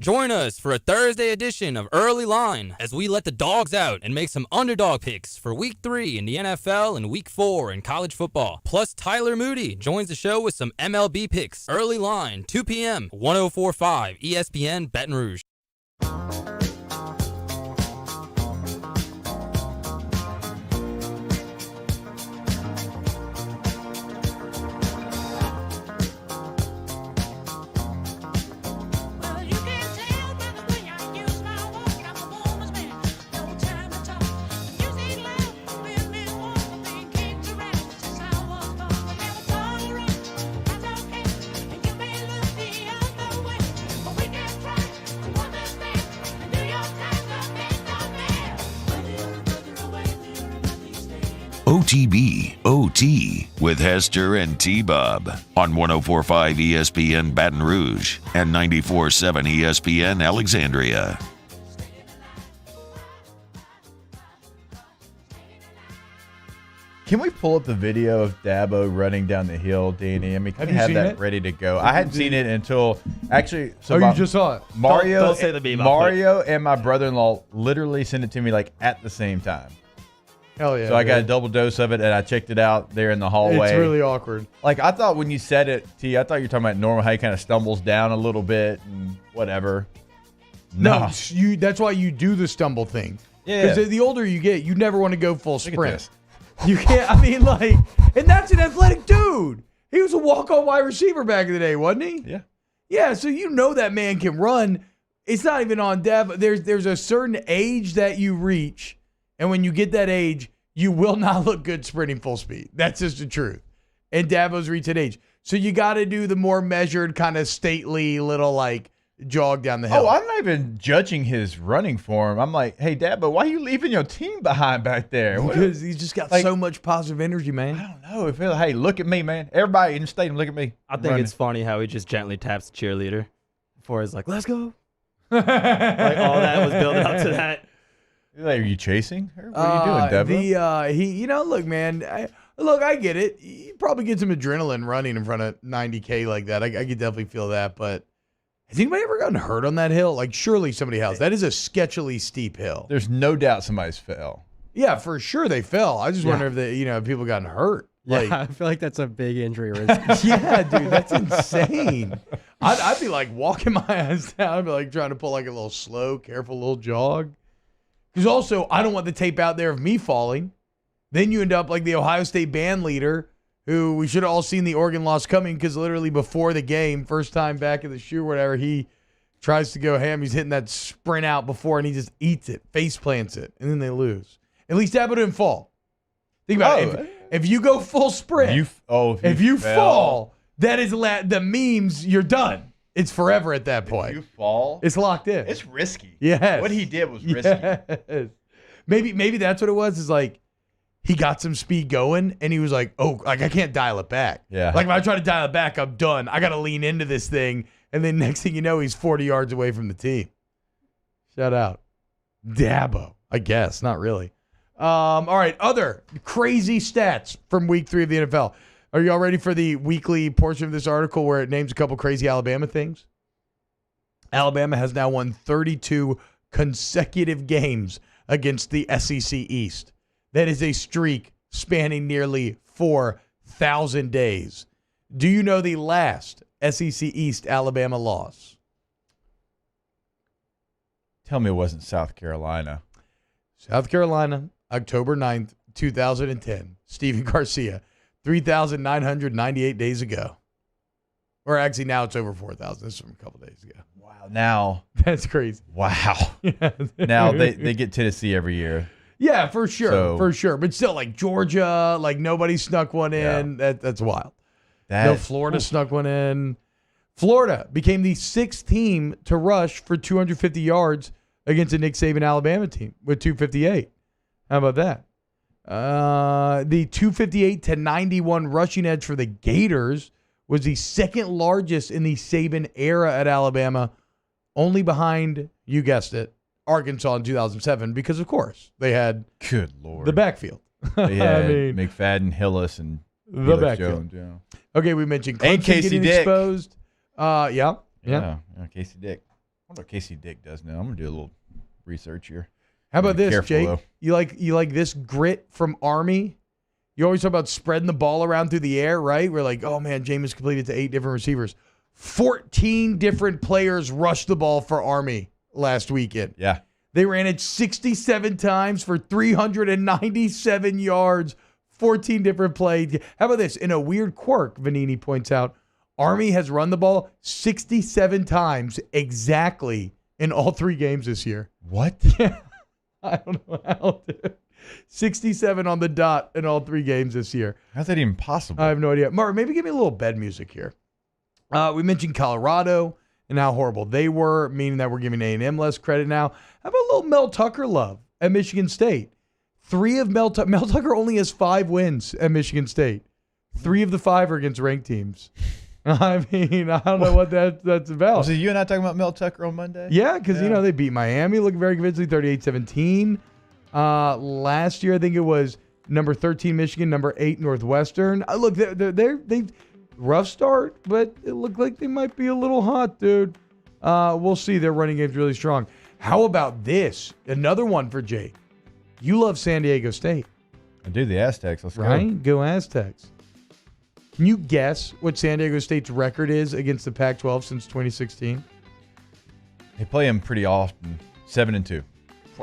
Join us for a Thursday edition of Early Line as we let the dogs out and make some underdog picks for Week 3 in the NFL and Week 4 in college football. Plus, Tyler Moody joins the show with some MLB picks. Early Line, 2 p.m., 104.5 ESPN Baton Rouge. OTB OT with Hester and T-Bob on 104.5 ESPN Baton Rouge and 94.7 ESPN Alexandria. Can we pull up the video of Dabo running down the hill, Danny? I mean, can Have we you have seen that it? ready to go? I hadn't seen it until actually. So you just saw it. Mario, Don't say the Bebop. Mario and my brother-in-law literally sent it to me like at the same time. Hell yeah. So I got a dude. double dose of it, and I checked it out there in the hallway. It's really awkward. Like, I thought when you said it, T, I thought you were talking about normal, how he kind of stumbles down a little bit and whatever. No, that's why you do the stumble thing. Yeah. Because the older you get, you never want to go full Look at sprint. this. You can't, I mean, like, and that's an athletic dude. He was a walk-on wide receiver back in the day, wasn't he? Yeah. Yeah, so you know that man can run. It's not even on Dev. There's a certain age that you reach, and when you get that age, you will not look good sprinting full speed. That's just the truth. And Dabo's reached that age. So you got to do the more measured, kind of stately little, like, jog down the hill. Oh, I'm not even judging his running form. I'm like, hey, Dabo, why are you leaving your team behind back there? Because he's just got so much positive energy, man. I don't know. If hey, look at me, man. Everybody in the stadium, look at me. I think running. it's funny how he just gently taps the cheerleader before he's like, let's go. Like, all that was building up to that. Like, are you chasing her? What are you doing, Dabo? Look, man. I get it. You probably get some adrenaline running in front of 90K like that. I could definitely feel that. But has anybody ever gotten hurt on that hill? Like, surely somebody has. That is a sketchily steep hill. There's no doubt somebody's fell. Yeah, for sure they fell. I just wonder if if people gotten hurt. Like, I feel like that's a big injury risk. yeah, dude, that's insane. I'd be like walking my ass down. I'd be like trying to pull like a little slow, careful little jog. Because also, I don't want the tape out there of me falling. Then you end up like the Ohio State band leader, who we should have all seen the Oregon loss coming because literally before the game, first time back in the shoe or whatever, he tries to go ham. He's hitting that sprint out before, and he just eats it, face plants it, and then they lose. At least Dabo didn't fall. Think about it. If you go full sprint, if you fall, that is the memes, you're done. It's forever at that point. If you fall, it's locked in. It's risky. Yes. What he did was risky. Yes. Maybe that's what it was. Is like he got some speed going, and he was like, "Oh, like I can't dial it back. Yeah. Like if I try to dial it back, I'm done. I got to lean into this thing." And then next thing you know, he's 40 yards away from the team. Shout out, Dabo. I guess not really. All right, other crazy stats from Week 3 of the NFL. Are you all ready for the weekly portion of this article where it names a couple crazy Alabama things? Alabama has now won 32 consecutive games against the SEC East. That is a streak spanning nearly 4,000 days. Do you know the last SEC East Alabama loss? Tell me it wasn't South Carolina. South Carolina, October 9th, 2010. Steven Garcia, 3,998 days ago. Or actually, now it's over 4,000. This is from a couple days ago. Wow. Now. That's crazy. Wow. Now they get Tennessee every year. Yeah, for sure. For sure. But still, like Georgia, like nobody snuck one in. Yeah. That's wild. Florida snuck one in. Florida became the 6th team to rush for 250 yards against a Nick Saban Alabama team with 258. How about that? The 258 to 91 rushing edge for the Gators was the second largest in the Saban era at Alabama, only behind, you guessed it, Arkansas in 2007, because of course they had good Lord the backfield. They had McFadden, Hillis, and the Jones. backfield. Yeah. Okay, we mentioned Clemson and Casey getting Dick. exposed. Yeah. Casey Dick. wonder what Casey Dick does now. I'm going to do a little research here. How about this, Careful, Jake? though. You like this grit from Army? You always talk about spreading the ball around through the air, right? We're like, oh, man, Jameis completed to 8 different receivers. 14 different players rushed the ball for Army last weekend. Yeah. They ran it 67 times for 397 yards, 14 different plays. How about this? In a weird quirk, Vanini points out, Army has run the ball 67 times exactly in all 3 games this year. What? Yeah. I don't know how, dude. 67 on the dot in all 3 games this year. How's that even possible? I have no idea. Mark, maybe give me a little bed music here. We mentioned Colorado and how horrible they were, meaning that we're giving A&M less credit now. How about a little Mel Tucker love at Michigan State? 3 of Mel Tucker only has 5 wins at Michigan State. 3 of the 5 are against ranked teams. I mean, I don't know what that's about. So you and I talking about Mel Tucker on Monday? Yeah, because, they beat Miami, looking very convincingly, 38-17. Last year, I think it was number 13 Michigan, number 8 Northwestern. Look, they rough start, but it looked like they might be a little hot, dude. We'll see. Their running game's really strong. How about this? Another one for Jake. You love San Diego State. I do. The Aztecs. Let's right? Go Aztecs. Can you guess what San Diego State's record is against the Pac-12 since 2016? They play them pretty often. 7-2.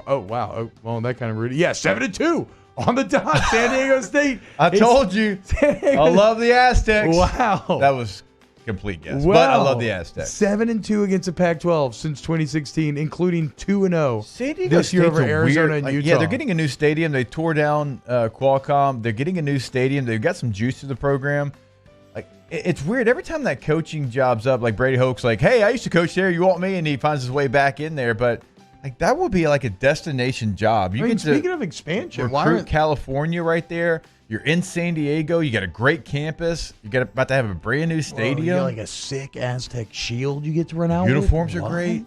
Oh, wow. Oh, well, that kind of rude. Yeah, 7-2 on the dot. San Diego State. I told you. I love the Aztecs. Wow. That was a complete guess. Wow. But I love the Aztecs. 7-2 against the Pac-12 since 2016, including 2-0 San Diego this year State's over a Arizona weird, and Utah. Yeah, they're getting a new stadium. They tore down Qualcomm. They're getting a new stadium. They've got some juice to the program. Like, it's weird. Every time that coaching job's up, like Brady Hoke's like, hey, I used to coach there. You want me? And he finds his way back in there. But like that would be like a destination job. You get speaking of expansion, recruit California right there. You're in San Diego. You got a great campus. You got about to have a brand new stadium. You got like a sick Aztec shield you get to run out Uniforms with. are great.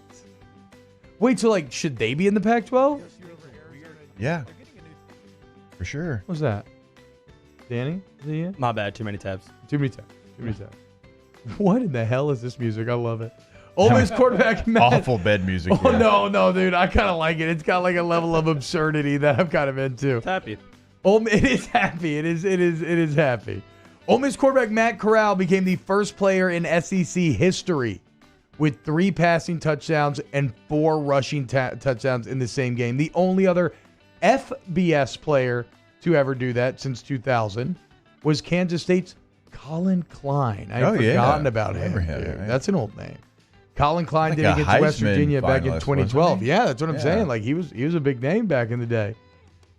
Wait, so like, should they be in the Pac-12? Yeah, for sure. What's that? Danny? Is he in? My bad. Too many tabs. Too many tabs. What in the hell is this music? I love it. Ole Miss quarterback Matt. Awful bed music. Oh, yeah. No, dude. I kind of like it. It's got like a level of absurdity that I'm kind of into. It's happy. It is happy. It is happy. Ole Miss quarterback Matt Corral became the first player in SEC history with 3 passing touchdowns and 4 rushing touchdowns in the same game. The only other FBS player to ever do that since 2000 was Kansas State's Colin Klein. I had forgotten about him. Dude. That's an old name. Colin Klein did against West Virginia back in 2012. Yeah, that's what I'm saying. Like he was a big name back in the day.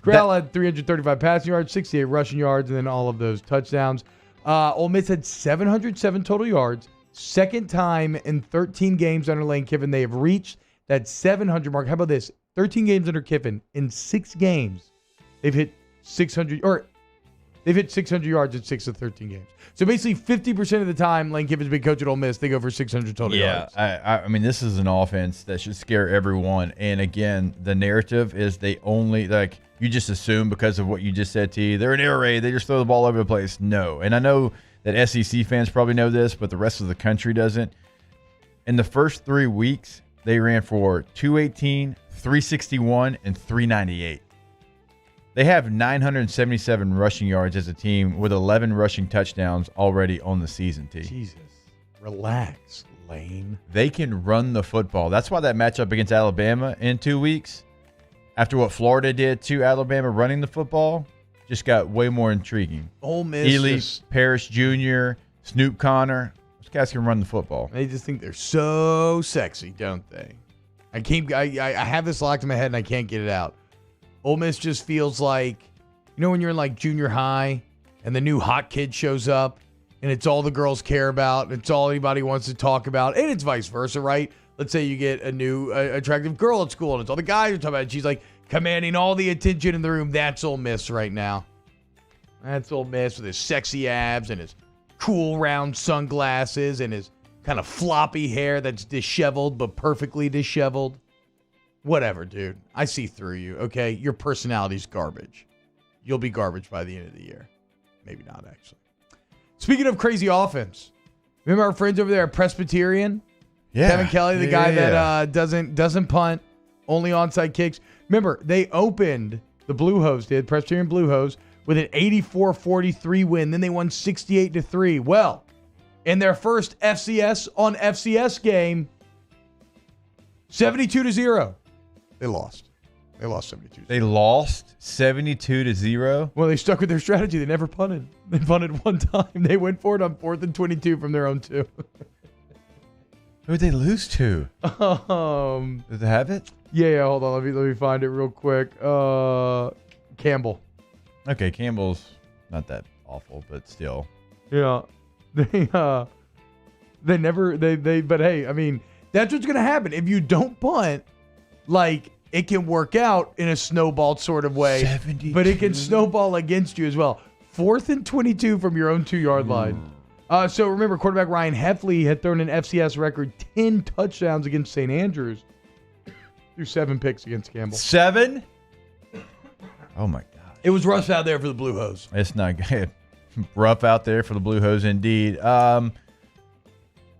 Corral had 335 passing yards, 68 rushing yards, and then all of those touchdowns. Ole Miss had 707 total yards. Second time in 13 games under Lane Kiffin they have reached that 700 mark. How about this? 13 games under Kiffin. In 6 games, they've hit 600 yards in 6 of 13 games. So basically 50% of the time Lane Kiffin's been coach at Ole Miss, they go for 600 total yards. I mean, this is an offense that should scare everyone. And again, the narrative is they only, like, you just assume because of what you just said, T, they're an air raid, they just throw the ball over the place. No. And I know that SEC fans probably know this, but the rest of the country doesn't. In the first 3 weeks, they ran for 218, 361, and 398. They have 977 rushing yards as a team with 11 rushing touchdowns already on the season, T. Jesus. Relax, Lane. They can run the football. That's why that matchup against Alabama in 2 weeks, after what Florida did to Alabama running the football, just got way more intriguing. Ole Miss. Ely, Parrish Jr., Snoop Connor. Those guys can run the football. They just think they're so sexy, don't they? I have this locked in my head and I can't get it out. Ole Miss just feels like, when you're in like junior high and the new hot kid shows up and it's all the girls care about and it's all anybody wants to talk about, and it's vice versa, right? Let's say you get a new attractive girl at school and it's all the guys are talking about it. She's like commanding all the attention in the room. That's Ole Miss right now. That's Ole Miss with his sexy abs and his cool round sunglasses and his kind of floppy hair that's disheveled but perfectly disheveled. Whatever, dude. I see through you, okay? Your personality's garbage. You'll be garbage by the end of the year. Maybe not, actually. Speaking of crazy offense, remember our friends over there at Presbyterian? Yeah. Kevin Kelly, the guy that doesn't punt, only onside kicks. Remember, they opened the Blue Hose, Presbyterian Blue Hose, with an 84-43 win. Then they won 68-3. Well, in their first FCS on FCS game, 72-0. They lost. They lost 72-0. They lost 72-0. Well, they stuck with their strategy. They never punted. They punted one time. They went for it on 4th and 22 from their own 2. Who'd they lose to? Did they have it? Yeah. Hold on. Let me find it real quick. Campbell. Okay, Campbell's not that awful, but still. Yeah. But hey, I mean, that's what's gonna happen if you don't punt. Like, it can work out in a snowball sort of way, 72. but it can snowball against you as well. 4th and 22 from your own 2-yard line. So remember, quarterback Ryan Heffley had thrown an FCS record 10 touchdowns against St. Andrews. Threw 7 picks against Campbell. 7? Oh my God! It was rough out there for the Blue Hose. It's not good. Rough out there for the Blue Hose indeed. In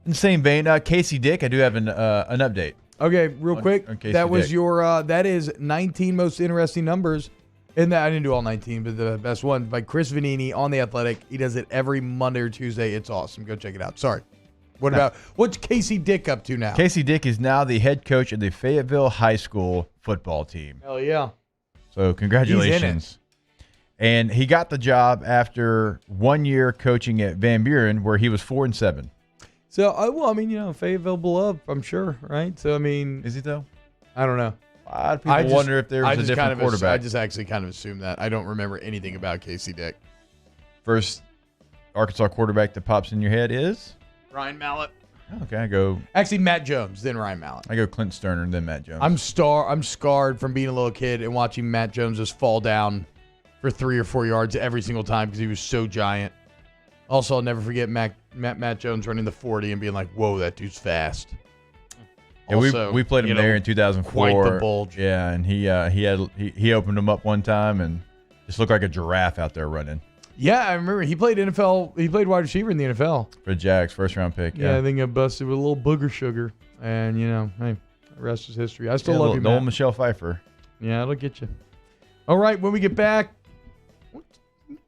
the same vein, Casey Dick, I do have an update. Okay, real quick. That was Dick. your that is 19 most interesting numbers. And I didn't do all 19, but the best one by Chris Vanini on The Athletic. He does it every Monday or Tuesday. It's awesome. Go check it out. Sorry. What's Casey Dick up to now? Casey Dick is now the head coach of the Fayetteville High School football team. Hell yeah. So congratulations. And he got the job after 1 year coaching at Van Buren, where he was 4-7. So, I mean, Fayetteville beloved, I'm sure, right? So, I mean. Is he though? I don't know. A lot of people wonder if there was a different quarterback. I just actually kind of assumed that. I don't remember anything about Casey Dick. First Arkansas quarterback that pops in your head is? Ryan Mallett. Okay, I go. Actually, Matt Jones, then Ryan Mallett. I go Clint Sterner, then Matt Jones. I'm scarred from being a little kid and watching Matt Jones just fall down for 3 or 4 yards every single time because he was so giant. Also, I'll never forget Matt Jones running the 40 and being like, whoa, that dude's fast. Yeah, Also, we played him there in 2004. Quite the bulge. Yeah, and he opened him up one time and just looked like a giraffe out there running. Yeah, I remember he played NFL. He played wide receiver in the NFL for Jags, first round pick. Yeah, I think he got busted with a little booger sugar, and hey, the rest is history. I still love you, the old Matt. Michelle Pfeiffer. Yeah, it'll get you. All right, when we get back,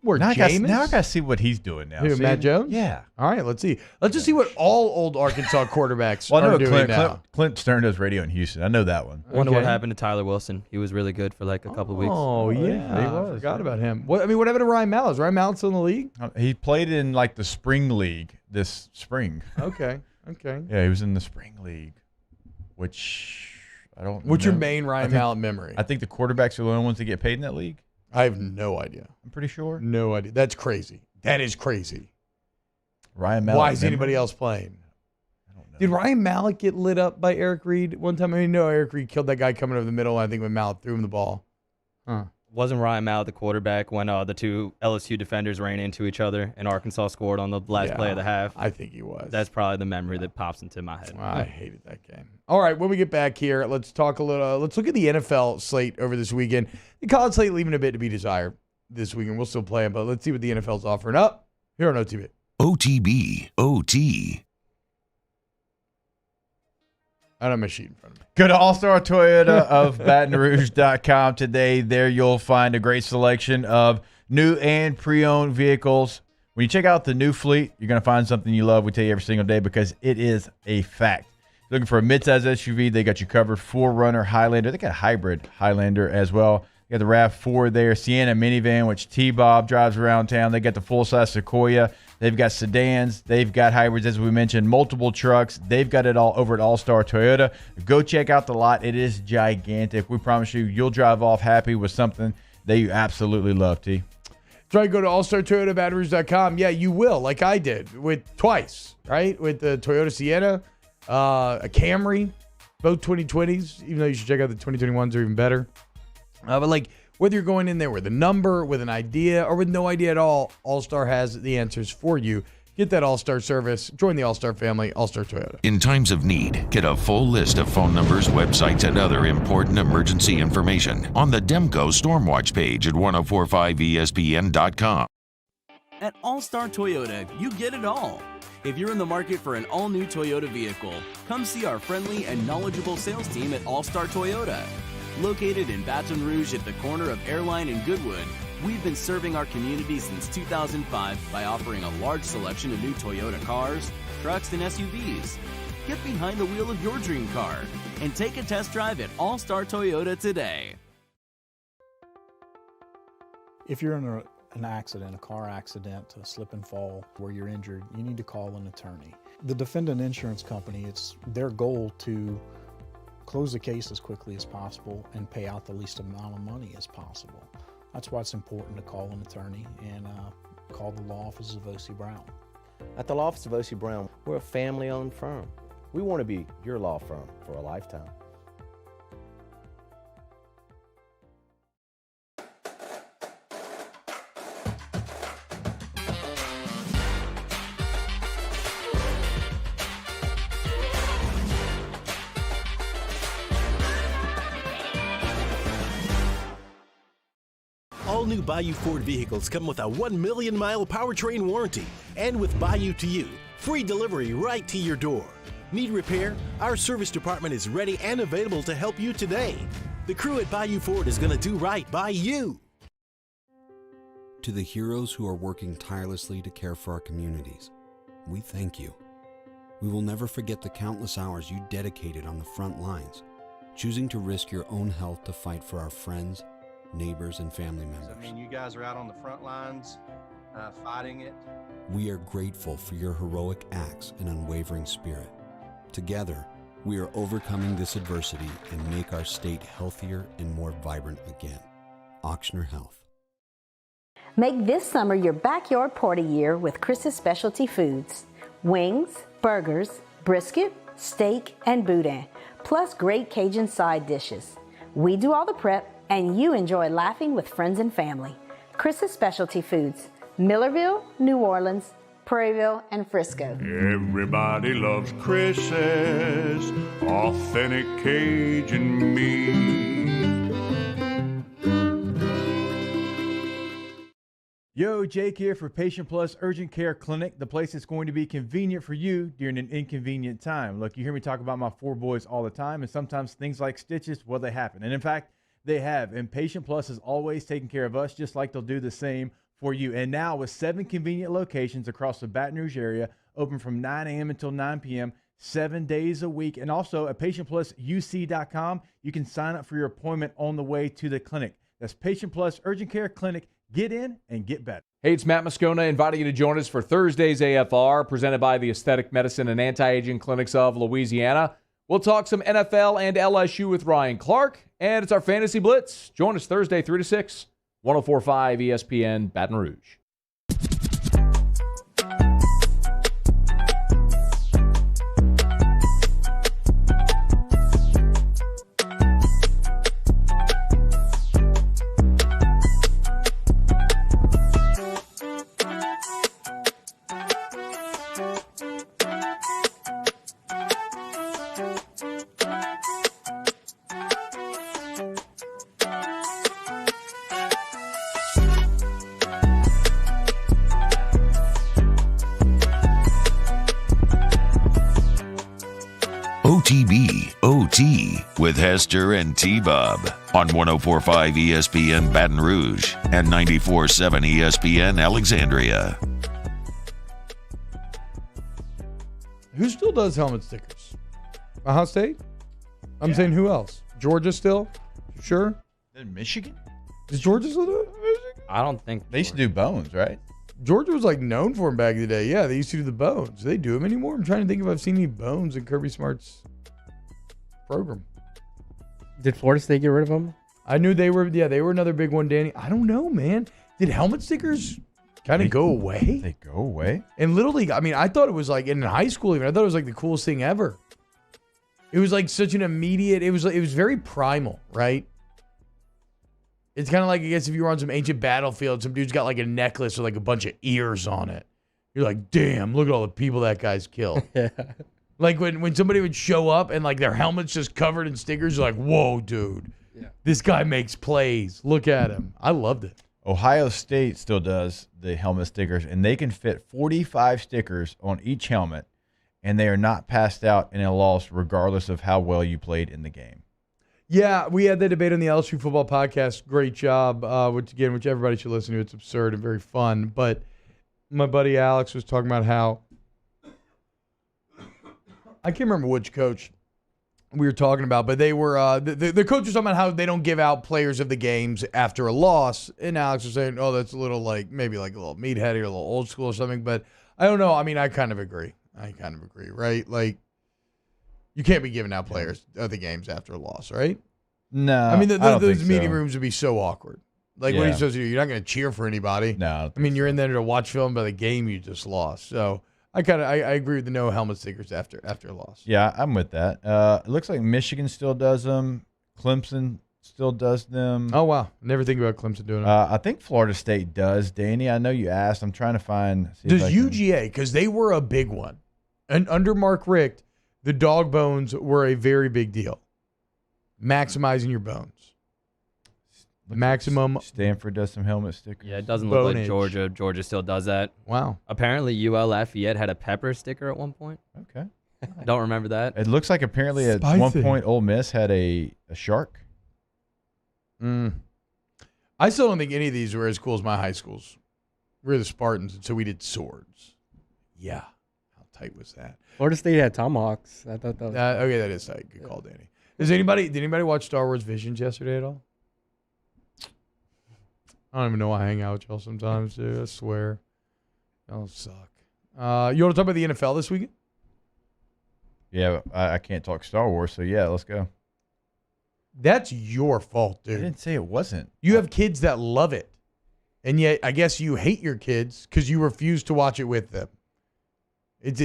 now Jameis? I gotta see what he's doing now. Who, See? Matt Jones? Yeah. All right, let's see. Let's just see what all old Arkansas quarterbacks Well, I know are doing now. Clint Stern does radio in Houston. I know that one. I wonder what happened to Tyler Wilson. He was really good for like a couple of weeks. Oh, yeah. he I was. forgot about him. What happened to Ryan Mallett? Is Ryan Mallett still in the league? He played in like the spring league this spring. Okay. Yeah, he was in the spring league, which I don't. What's your know. main Ryan Mallett memory? I think the quarterbacks are the only ones that get paid in that league. I have no idea. I'm pretty sure. No idea. That's crazy. That is crazy. Ryan Mallett. Why is anybody else playing? I don't know. Did Ryan Mallett get lit up by Eric Reed one time? I mean, no, Eric Reed killed that guy coming over the middle. I think when Mallett threw him the ball. Huh. Wasn't Ryan Mallett the quarterback when the two LSU defenders ran into each other and Arkansas scored on the last play of the half? I think he was. That's probably the memory that pops into my head. I hated that game. All right, when we get back here, let's talk a little. Let's look at the NFL slate over this weekend. The college slate leaving a bit to be desired this weekend. We'll still play it, but let's see what the NFL's offering up here on OTB. OTB, OT. I don't have my sheet in front of me. Go to All-Star Toyota of BatonRouge.com today. There you'll find a great selection of new and pre-owned vehicles. When you check out the new fleet, you're going to find something you love. We tell you every single day because it is a fact. Looking for a midsize SUV, they got you covered. 4Runner, Highlander. They got a hybrid Highlander as well. You got the RAV4 there, Sienna minivan, which T-Bob drives around town. They got the full-size Sequoia. They've got sedans. They've got hybrids, as we mentioned, multiple trucks. They've got it all over at All-Star Toyota. Go check out the lot. It is gigantic. We promise you, you'll drive off happy with something that you absolutely love, T. Try to go to allstartoyotabatonrouge.com. Yeah, you will, like I did with twice, right? With the Toyota Sienna, a Camry, both 2020s, even though you should check out the 2021s are even better. But like whether you're going in there with a number, with an idea, or with no idea at all, All-Star has the answers for you. Get that All-Star service. Join the All-Star family, All-Star Toyota. In times of need, get a full list of phone numbers, websites, and other important emergency information on the Demco Stormwatch page at 1045ESPN.com. At All Star Toyota, you get it all. If you're in the market for an all-new Toyota vehicle, come see our friendly and knowledgeable sales team at All Star Toyota. Located in Baton Rouge at the corner of Airline and Goodwood, we've been serving our community since 2005 by offering a large selection of new Toyota cars, trucks, and SUVs. Get behind the wheel of your dream car and take a test drive at All Star Toyota today. If you're in an accident, a car accident, a slip and fall where you're injured, you need to call an attorney. The defendant insurance company, it's their goal to close the case as quickly as possible and pay out the least amount of money as possible. That's why it's important to call an attorney and call the law office of O.C. Brown. At the law office of O.C. Brown, we're a family-owned firm. We want to be your law firm for a lifetime. All new Bayou Ford vehicles come with a 1 million mile powertrain warranty. And with Bayou to You, free delivery right to your door. Need repair? Our service department is ready and available to help you today. The crew at Bayou Ford is going to do right by you. To the heroes who are working tirelessly to care for our communities, we thank you. We will never forget the countless hours you dedicated on the front lines, choosing to risk your own health to fight for our friends, neighbors, and family members. I mean, you guys are out on the front lines fighting it. We are grateful for your heroic acts and unwavering spirit. Together, we are overcoming this adversity and make our state healthier and more vibrant again. Auctioner Health. Make this summer your backyard party year with Chris's Specialty Foods. Wings, burgers, brisket, steak, and boudin, plus great Cajun side dishes. We do all the prep, and you enjoy laughing with friends and family. Chris's Specialty Foods, Millerville, New Orleans, Prairieville, and Frisco. Everybody loves Chris's authentic Cajun meat. Yo, Jake here for Patient Plus Urgent Care Clinic, the place that's going to be convenient for you during an inconvenient time. Look, you hear me talk about my four boys all the time, and sometimes things like stitches, well, they happen. And in fact, they have. And Patient Plus is always taking care of us, just like they'll do the same for you. And now with 7 convenient locations across the Baton Rouge area, open from 9 a.m. until 9 p.m., 7 days a week. And also at PatientPlusUC.com, you can sign up for your appointment on the way to the clinic. That's Patient Plus Urgent Care Clinic. Get in and get better. Hey, it's Matt Moscona inviting you to join us for Thursday's AFR, presented by the Aesthetic Medicine and Anti-Aging Clinics of Louisiana. We'll talk some NFL and LSU with Ryan Clark, and it's our Fantasy Blitz. Join us Thursday, 3 to 6, 104.5 ESPN Baton Rouge. OTB OT with Hester and T-Bob on 104.5 ESPN Baton Rouge and 94.7 ESPN Alexandria. Who still does helmet stickers? Ohio State? I'm saying who else? Georgia still? Sure? In Michigan? Is Georgia still doing Michigan? I don't think they used to do bones, right? Georgia was like known for them back in the day. Yeah, they used to do the bones. Do they do them anymore? I'm trying to think if I've seen any bones in Kirby Smart's program. Did Florida State get rid of them? I knew they were. Yeah, they were another big one, Danny. I don't know, man. Did helmet stickers kind of go away? They go away? In Little League, I mean, I thought it was like in high school even. I thought it was like the coolest thing ever. It was like such an immediate. It was very primal, right? It's kind of like, I guess, if you were on some ancient battlefield, some dude's got like a necklace with like a bunch of ears on it. You're like, damn, look at all the people that guy's killed. Yeah. Like when somebody would show up and like their helmet's just covered in stickers, you're like, whoa, dude. Yeah. This guy makes plays. Look at him. I loved it. Ohio State still does the helmet stickers, and they can fit 45 stickers on each helmet, and they are not passed out in a loss regardless of how well you played in the game. Yeah, we had that debate on the LSU Football Podcast. Great job, which everybody should listen to. It's absurd and very fun. But my buddy Alex was talking about how I can't remember which coach we were talking about, but they were the coach was talking about how they don't give out players of the games after a loss. And Alex was saying, "Oh, that's a little maybe a little meatheady or a little old school or something." But I don't know. I mean, I kind of agree, right? Like, you can't be giving out players of the games after a loss, right? No, I mean, those think meeting so. rooms would be so awkward. Like, what are you supposed to do? You're not going to cheer for anybody. No, I mean, you're in there to watch film about the game you just lost. So I agree with the no helmet stickers after a loss. Yeah, I'm with that. It looks like Michigan still does them. Clemson still does them. Oh, wow. Never think about Clemson doing it. I think Florida State does. Danny, I know you asked. I'm trying to find. Does UGA, because they were a big one. And under Mark Richt, the dog bones were a very big deal. Maximizing your bones. Maximum. Stanford does some helmet stickers. Yeah, it doesn't look like Bonage. Georgia. Georgia still does that. Wow. Apparently, UL Lafayette had a pepper sticker at one point. Okay. I don't remember that. It looks like apparently at Spicy. one point Ole Miss had a shark. I still don't think any of these were as cool as my high schools. We were the Spartans, and so we did swords. Yeah. How tight was that? Florida State had tomahawks. I thought that was Okay, that is tight. Good call, Danny. Did anybody watch Star Wars Visions yesterday at all? I don't even know why I hang out with y'all sometimes, dude. I swear. Y'all suck. You want to talk about the NFL this weekend? Yeah, I can't talk Star Wars, so yeah, let's go. That's your fault, dude. I didn't say it wasn't. You have kids that love it. And yet, I guess you hate your kids because you refuse to watch it with them. It's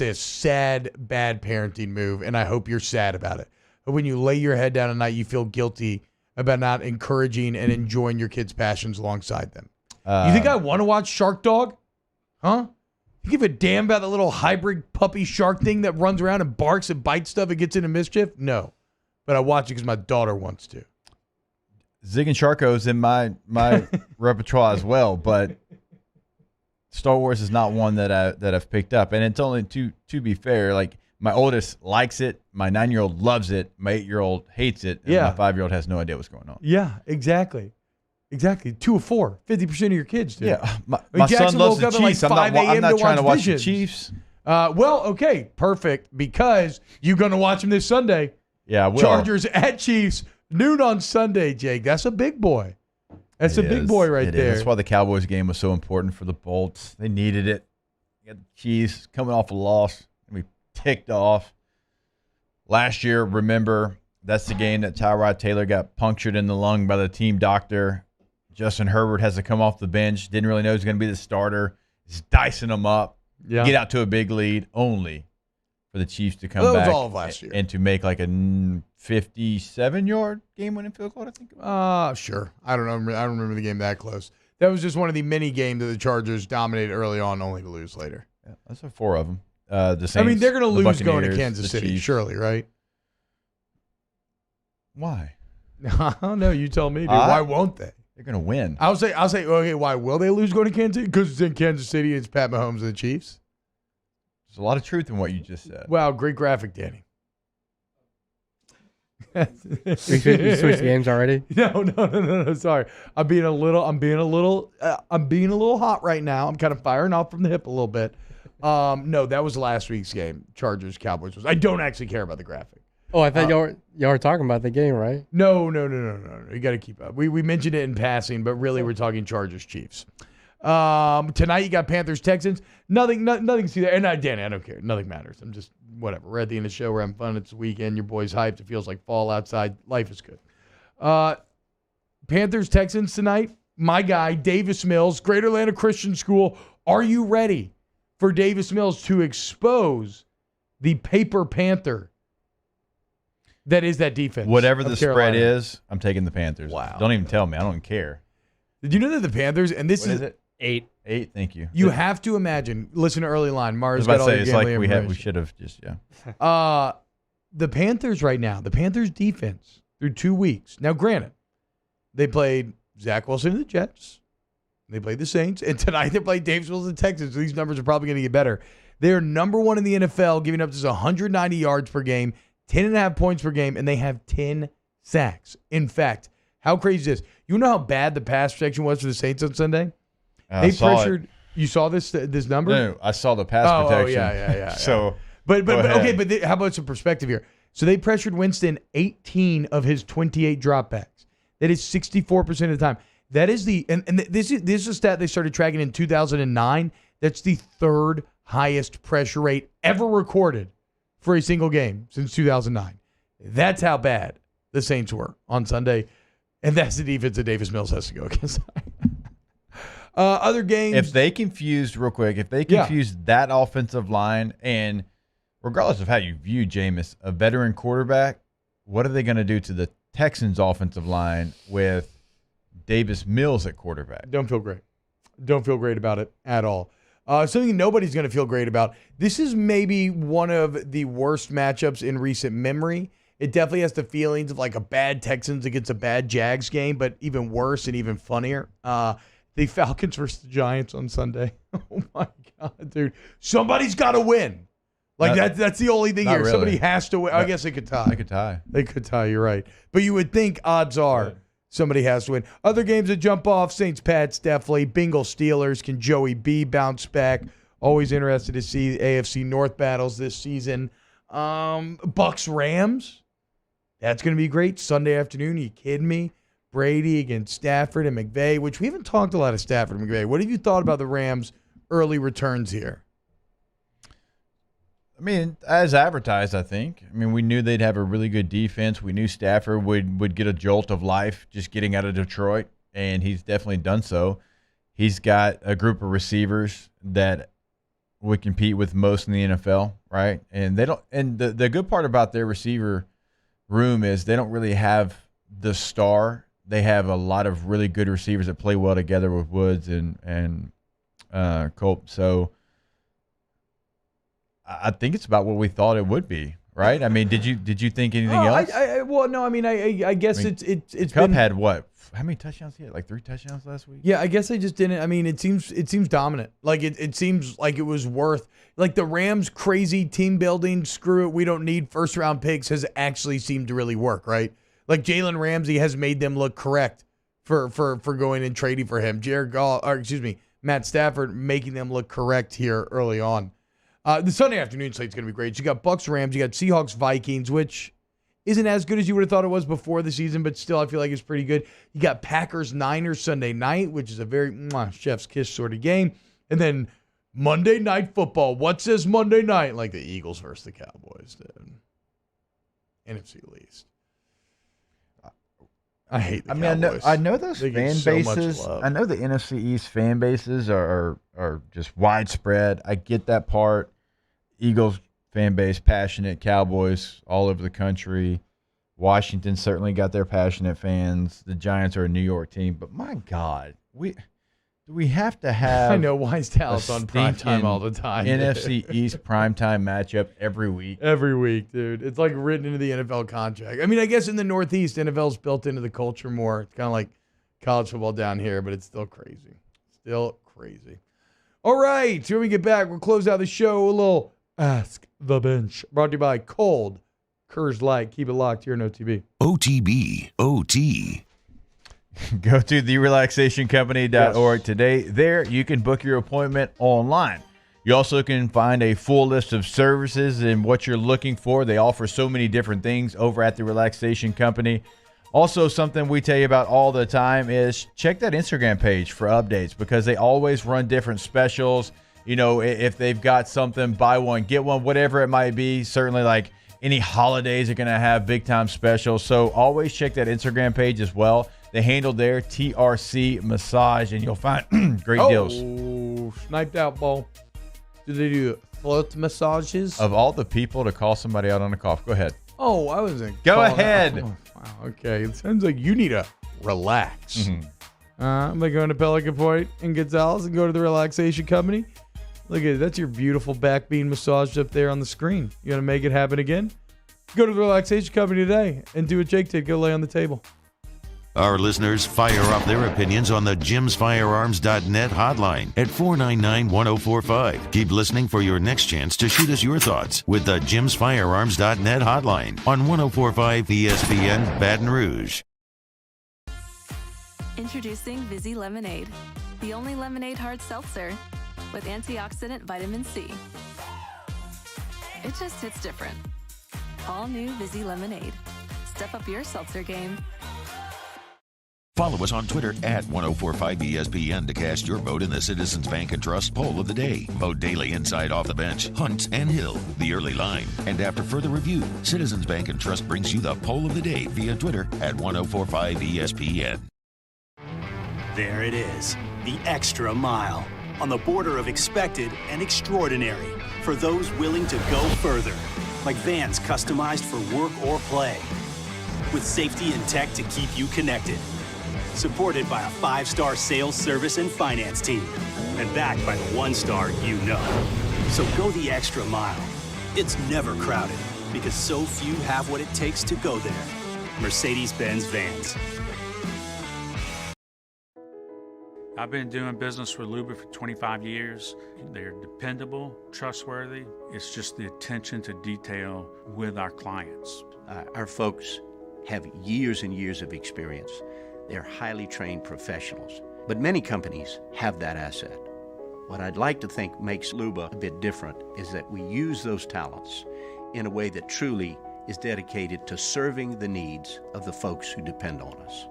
a sad, bad parenting move, and I hope you're sad about it. But when you lay your head down at night, you feel guilty about not encouraging and enjoying your kids' passions alongside them. You think I want to watch Shark Dog? Huh? You give a damn about the little hybrid puppy shark thing that runs around and barks and bites stuff and gets into mischief? No. But I watch it because my daughter wants to. Zig and Sharko's in my repertoire as well, but Star Wars is not one that I've picked up. And it's only to be fair, like my oldest likes it, my 9-year-old loves it, my 8-year-old hates it, and my 5-year-old has no idea what's going on. Yeah, exactly. 2 of 4, 50% of your kids do. Yeah, my son loves the Chiefs. I'm not trying to watch the Chiefs. Well, okay, perfect, because you're going to watch them this Sunday. Yeah, I will. Chargers at Chiefs, noon on Sunday, Jake. That's a big boy. That's a big boy right there. That's why the Cowboys game was so important for the Bolts. They needed it. You got the Chiefs coming off a loss. We ticked off. Last year, remember, that's the game that Tyrod Taylor got punctured in the lung by the team doctor. Justin Herbert has to come off the bench. Didn't really know he was going to be the starter. He's dicing them up. Yeah. Get out to a big lead only for the Chiefs to come back. That was all of last year. And to make like a 57-yard game-winning field goal, I think. Sure. I don't know. I don't remember the game that close. That was just one of the many games that the Chargers dominated early on, only to lose later. Yeah, that's 4 of them. The Saints, I mean, they're going to the lose going to Buccaneers, Kansas the City, Chiefs. surely, right? Why? I don't know. You tell me, dude. Why won't they? They're going to win. I'll say, okay, why will they lose going to Kansas City? Because it's in Kansas City. It's Pat Mahomes and the Chiefs. There's a lot of truth in what you just said. Wow, great graphic, Danny. You switched games already? No. Sorry, I'm being a little hot right now. I'm kind of firing off from the hip a little bit. No, that was last week's game. Chargers Cowboys was. I don't actually care about the graphic. Oh, I thought y'all were talking about the game, right? No. You got to keep up. We mentioned it in passing, but really we're talking Chargers Chiefs. Tonight you got Panthers Texans. Nothing to see there. And Danny, I don't care. Nothing matters. I'm just whatever. We're at the end of the show. We're having fun. It's the weekend. Your boy's hyped. It feels like fall outside. Life is good. Panthers Texans tonight. My guy Davis Mills, Greater Atlanta Christian School. Are you ready for Davis Mills to expose the paper panther that is that defense? Whatever the Carolina. spread is, I'm taking the Panthers. Wow. Don't even tell me. I don't care. Did you know that the Panthers, and this What is it? 8. 8, thank you. You have to imagine. Listen to early line. I Mars was got about all to say, your it's like gambling we information. should have just, yeah. The Panthers right now, the Panthers defense through 2 weeks. Now, granted, they played Zach Wilson and the Jets. They play the Saints. And tonight they play Davisville and the Texans. So these numbers are probably going to get better. They're number 1 in the NFL, giving up just 190 yards per game, 10.5 points per game, and they have 10 sacks. In fact, how crazy is this? You know how bad the pass protection was for the Saints on Sunday? They pressured. You saw this number? No, I saw the pass protection. Oh, yeah. So, but how about some perspective here? So they pressured Winston 18 of his 28 dropbacks. That is 64% of the time. That is this is a stat they started tracking in 2009. That's the third highest pressure rate ever recorded for a single game since 2009. That's how bad the Saints were on Sunday, and that's the defense that Davis Mills has to go against. Other games. If they confused that offensive line, and regardless of how you view Jameis, a veteran quarterback, what are they going to do to the Texans' offensive line with Davis Mills at quarterback? Don't feel great. Don't feel great about it at all. Something nobody's going to feel great about. This is maybe one of the worst matchups in recent memory. It definitely has the feelings of like a bad Texans against a bad Jags game, but even worse and even funnier. The Falcons versus the Giants on Sunday. Oh, my God, dude. Somebody's got to win. Like, that's the only thing here. Really. Somebody has to win. I guess they could tie. They could tie, you're right. But you would think odds are somebody has to win. Other games that jump off, Saints-Pats definitely. Bengals-Steelers. Can Joey B bounce back? Always interested to see AFC North battles this season. Bucks-Rams. That's going to be great. Sunday afternoon. Are you kidding me? Brady against Stafford and McVay, which we haven't talked a lot of Stafford and McVay. What have you thought about the Rams' early returns here? I mean, as advertised, I think. I mean, we knew they'd have a really good defense. We knew Stafford would get a jolt of life just getting out of Detroit, and he's definitely done so. He's got a group of receivers that would compete with most in the NFL, right? And they don't. And the good part about their receiver room is they don't really have the star. They have a lot of really good receivers that play well together with Woods and Colt. So I think it's about what we thought it would be, right? I mean, did you think anything else? I guess it's Cup been, had what? How many touchdowns he had? Like 3 touchdowns last week? Yeah, I guess they just didn't. I mean, it seems dominant. Like it seems like it was worth. Like the Rams' crazy team building, screw it, we don't need first round picks has actually seemed to really work, right? Like Jalen Ramsey has made them look correct for going and trading for him. Matt Stafford making them look correct here early on. The Sunday afternoon slate's going to be great. You got Bucks-Rams, you got Seahawks-Vikings, which isn't as good as you would have thought it was before the season, but still I feel like it's pretty good. You got Packers-Niners Sunday night, which is a very chef's kiss sort of game. And then Monday Night Football. What says Monday night? Like the Eagles versus the Cowboys did. NFC least. I hate the Cowboys. I know those They fan get so much bases. love. I know the NFC East fan bases are just widespread. I get that part. Eagles fan base, passionate. Cowboys all over the country. Washington certainly got their passionate fans. The Giants are a New York team. But my God, we have to have. I know, why is Dallas on primetime all the time? NFC East primetime matchup every week. Every week, dude. It's like written into the NFL contract. I mean, I guess in the Northeast, NFL's built into the culture more. It's kind of like college football down here, but it's still crazy. Still crazy. All right, when we get back, we'll close out the show. A little Ask the Bench. Brought to you by Cold Coors Light. Keep it locked here on OTB. OTB, OT. Go to therelaxationcompany.org today. There, you can book your appointment online. You also can find a full list of services and what you're looking for. They offer so many different things over at The Relaxation Company. Also, something we tell you about all the time is check that Instagram page for updates because they always run different specials. You know, if they've got something, buy one, get one, whatever it might be. Certainly, like any holidays are going to have big-time specials. So always check that Instagram page as well. The handle there, TRC Massage, and you'll find great deals. Oh, sniped out, ball. Do they do foot massages? Of all the people to call somebody out on a cough, go ahead. Oh, I wasn't. Go ahead. Oh, wow, okay. It sounds like you need to relax. I'm going to go into Pelican Point and Gonzales and go to the Relaxation Company. Look at it. That's your beautiful back being massaged up there on the screen. You going to make it happen again? Go to the Relaxation Company today and do what Jake did. Go lay on the table. Our listeners fire off their opinions on the jimsfirearms.net hotline at 499-1045. Keep listening for your next chance to shoot us your thoughts with the jimsfirearms.net hotline on 1045 ESPN Baton Rouge. Introducing Vizzy Lemonade, the only lemonade hard seltzer with antioxidant vitamin C. It just hits different. All new Vizzy Lemonade. Step up your seltzer game. Follow us on Twitter at 1045ESPN to cast your vote in the Citizens Bank and Trust Poll of the Day. Vote daily inside, off the bench, Hunt, and Hill, the early line. And after further review, Citizens Bank and Trust brings you the Poll of the Day via Twitter at 1045ESPN. There it is, the extra mile, on the border of expected and extraordinary, for those willing to go further, like vans customized for work or play, with safety and tech to keep you connected. Supported by a 5-star sales, service, and finance team. And backed by the 1-star you know. So go the extra mile. It's never crowded because so few have what it takes to go there. Mercedes-Benz Vans. I've been doing business with Luba for 25 years. They're dependable, trustworthy. It's just the attention to detail with our clients. Our folks have years and years of experience. They're highly trained professionals, but many companies have that asset. What I'd like to think makes Luba a bit different is that we use those talents in a way that truly is dedicated to serving the needs of the folks who depend on us.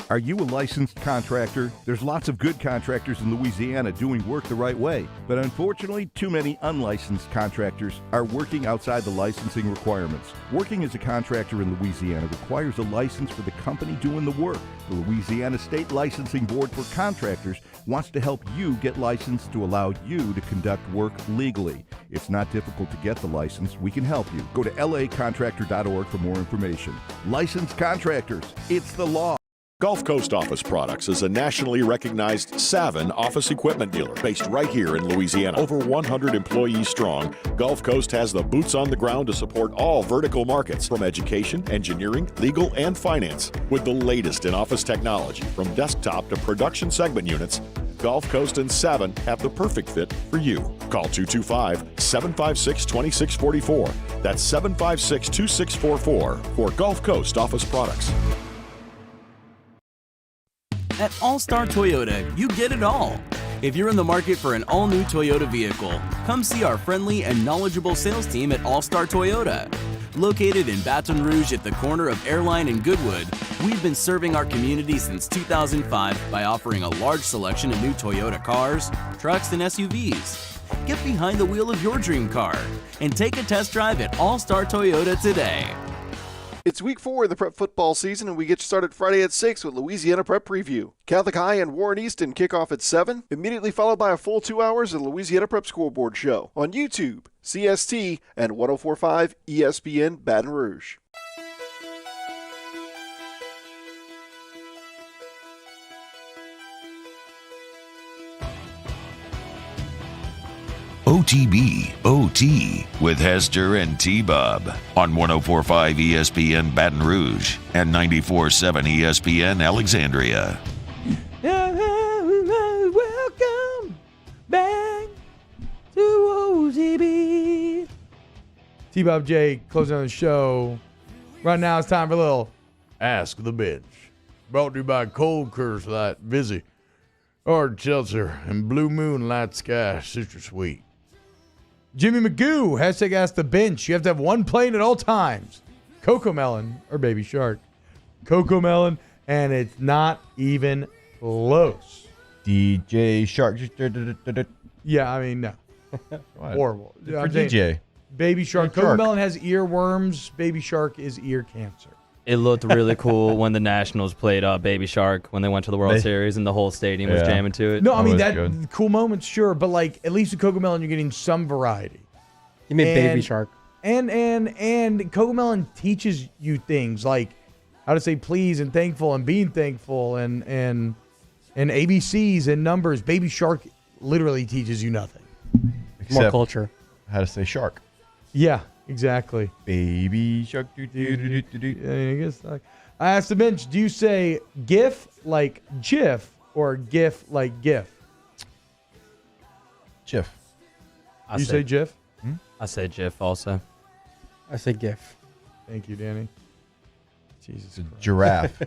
Are you a licensed contractor? There's lots of good contractors in Louisiana doing work the right way, but unfortunately, too many unlicensed contractors are working outside the licensing requirements. Working as a contractor in Louisiana requires a license for the company doing the work. The Louisiana State Licensing Board for Contractors wants to help you get licensed to allow you to conduct work legally. It's not difficult to get the license. We can help you. Go to lacontractor.org for more information. Licensed contractors, it's the law. Gulf Coast Office Products is a nationally recognized Savin office equipment dealer based right here in Louisiana. Over 100 employees strong, Gulf Coast has the boots on the ground to support all vertical markets, from education, engineering, legal, and finance. With the latest in office technology, from desktop to production segment units, Gulf Coast and Savin have the perfect fit for you. Call 225-756-2644. That's 756-2644 for Gulf Coast Office Products. At All-Star Toyota, you get it all. If you're in the market for an all-new Toyota vehicle, come see our friendly and knowledgeable sales team at All-Star Toyota. Located in Baton Rouge at the corner of Airline and Goodwood, we've been serving our community since 2005 by offering a large selection of new Toyota cars, trucks, and SUVs. Get behind the wheel of your dream car and take a test drive at All-Star Toyota today. It's week 4 of the prep football season, and we get started Friday at 6 with Louisiana Prep Preview. Catholic High and Warren Easton kick off at 7, immediately followed by a full 2 hours of the Louisiana Prep Scoreboard Show on YouTube, CST, and 104.5 ESPN Baton Rouge. OTB OT with Hester and T-Bob on 104.5 ESPN Baton Rouge and 94.7 ESPN Alexandria. Welcome back to OTB. T-Bob J closing on the show. Right now it's time for a little Ask the Bench. Brought to you by Cold Curse Light, Vizzy, Hard Seltzer, and Blue Moon Light Sky Citrus Sweet. Jimmy Magoo, hashtag Ask the Bench. You have to have one plane at all times. Cocoa Melon or Baby Shark. Cocoa Melon, and it's not even close. DJ Shark. Yeah, I mean, no. Horrible. For I'm saying DJ. Baby Shark. Good Cocoa shark. Melon has earworms. Baby Shark is ear cancer. It looked really cool when the Nationals played Baby Shark when they went to the World Series and the whole stadium was jamming to it. No, I mean, cool moments, sure, but like at least with Cocoa Melon, you're getting some variety. You mean Baby Shark. And Cocoa Melon teaches you things like how to say please and thankful and being thankful and ABCs and numbers. Baby Shark literally teaches you nothing. More culture. How to say shark. Yeah. Exactly. Baby shark. Yeah, I guess. I asked the bench, do you say GIF like GIF or GIF like GIF? GIF. You say GIF? I say GIF also. I say GIF. Thank you, Danny. Jesus Christ. Giraffe.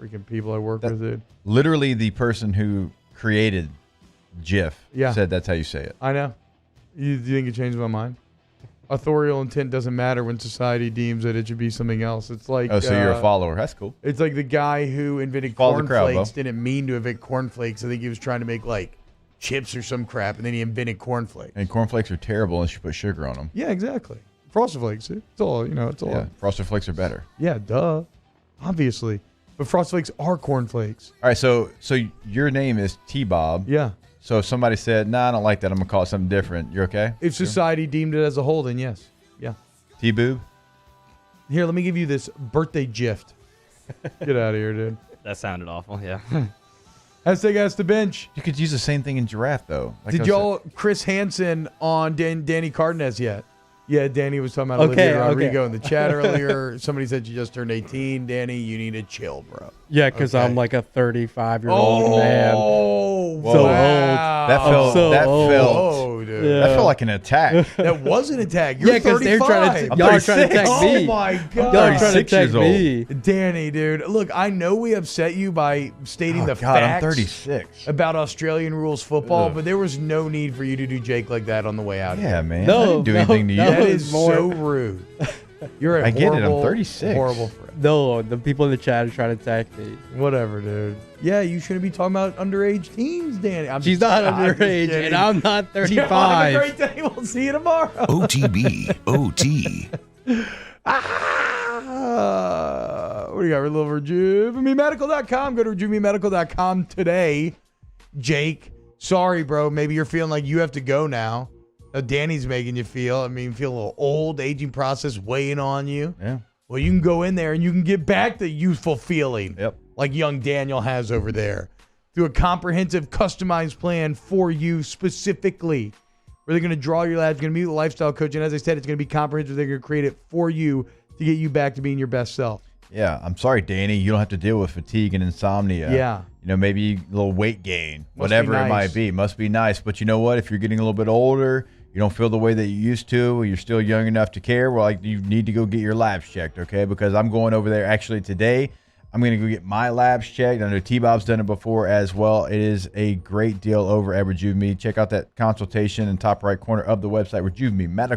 Freaking people I work with, dude. Literally the person who created GIF said that's how you say it. I know. You think it changed my mind? Authorial intent doesn't matter when society deems that it should be something else. It's like so you're a follower. That's cool. It's like the guy who invented Follow the crowd, cornflakes Bo. didn't mean to invent cornflakes. I think he was trying to make like chips or some crap, and then he invented cornflakes. And cornflakes are terrible unless you put sugar on them. Yeah, exactly. Frosted Flakes. It's all, it's all. Yeah, Frosted Flakes are better. Yeah, duh. Obviously. But Frosted Flakes are cornflakes. All right, so your name is T-Bob. Yeah. So if somebody said, nah, I don't like that, I'm going to call it something different, you're okay? If society deemed it as a whole, then yes. Yeah. T-Boob? Here, let me give you this birthday gift. Get out of here, dude. That sounded awful, yeah. Hashtag Ask the Bench. You could use the same thing in giraffe, though. Like Did y'all Chris Hansen on Danny Cardenas yet? Yeah, Danny was talking about Olivia Rodrigo in the chat earlier. Somebody said you just turned 18. Danny, you need to chill, bro. Yeah, because I'm like a 35-year-old man. Oh, so wow. That felt dude. That felt like an attack. That was an attack. You're 35. They're trying to, y'all are trying to attack me. Oh, my God. Y'all are trying to attack me. Danny, dude. Look, I know we upset you by stating the facts I'm 36. about Australian rules football, but there was no need for you to do Jake like that on the way out. Yeah, man. No, I didn't do anything to you. That is so rude. You're a I get horrible, it. I'm 36. horrible friend. No, the people in the chat are trying to attack me. Whatever, dude. Yeah, you shouldn't be talking about underage teens, Danny. She's not underage, and I'm not 35. Have a great day. We'll see you tomorrow. OTB, OT. What do you got? We're a little RejuveMeMedical.com. Go to RejuveMeMedical.com today. Jake, sorry, bro. Maybe you're feeling like you have to go now. Danny's making you feel. I mean, feel a little old, aging process weighing on you. Yeah. Well, you can go in there and you can get back the youthful feeling like young Daniel has over there through a comprehensive, customized plan for you specifically. Where they're going to draw your labs, going to meet with a lifestyle coach, and as I said, it's going to be comprehensive. They're going to create it for you to get you back to being your best self. Yeah, I'm sorry, Danny. You don't have to deal with fatigue and insomnia. Yeah. Maybe a little weight gain, Must whatever be nice. it might be. Must be nice. But you know what? If you're getting a little bit older, you don't feel the way that you used to, or you're still young enough to care, well, you need to go get your labs checked, okay? Because I'm going over there actually today. I'm going to go get my labs checked. I know T-Bob's done it before as well. It is a great deal over at Rejuve Me. Check out that consultation in top right corner of the website, RejuveMeMedical.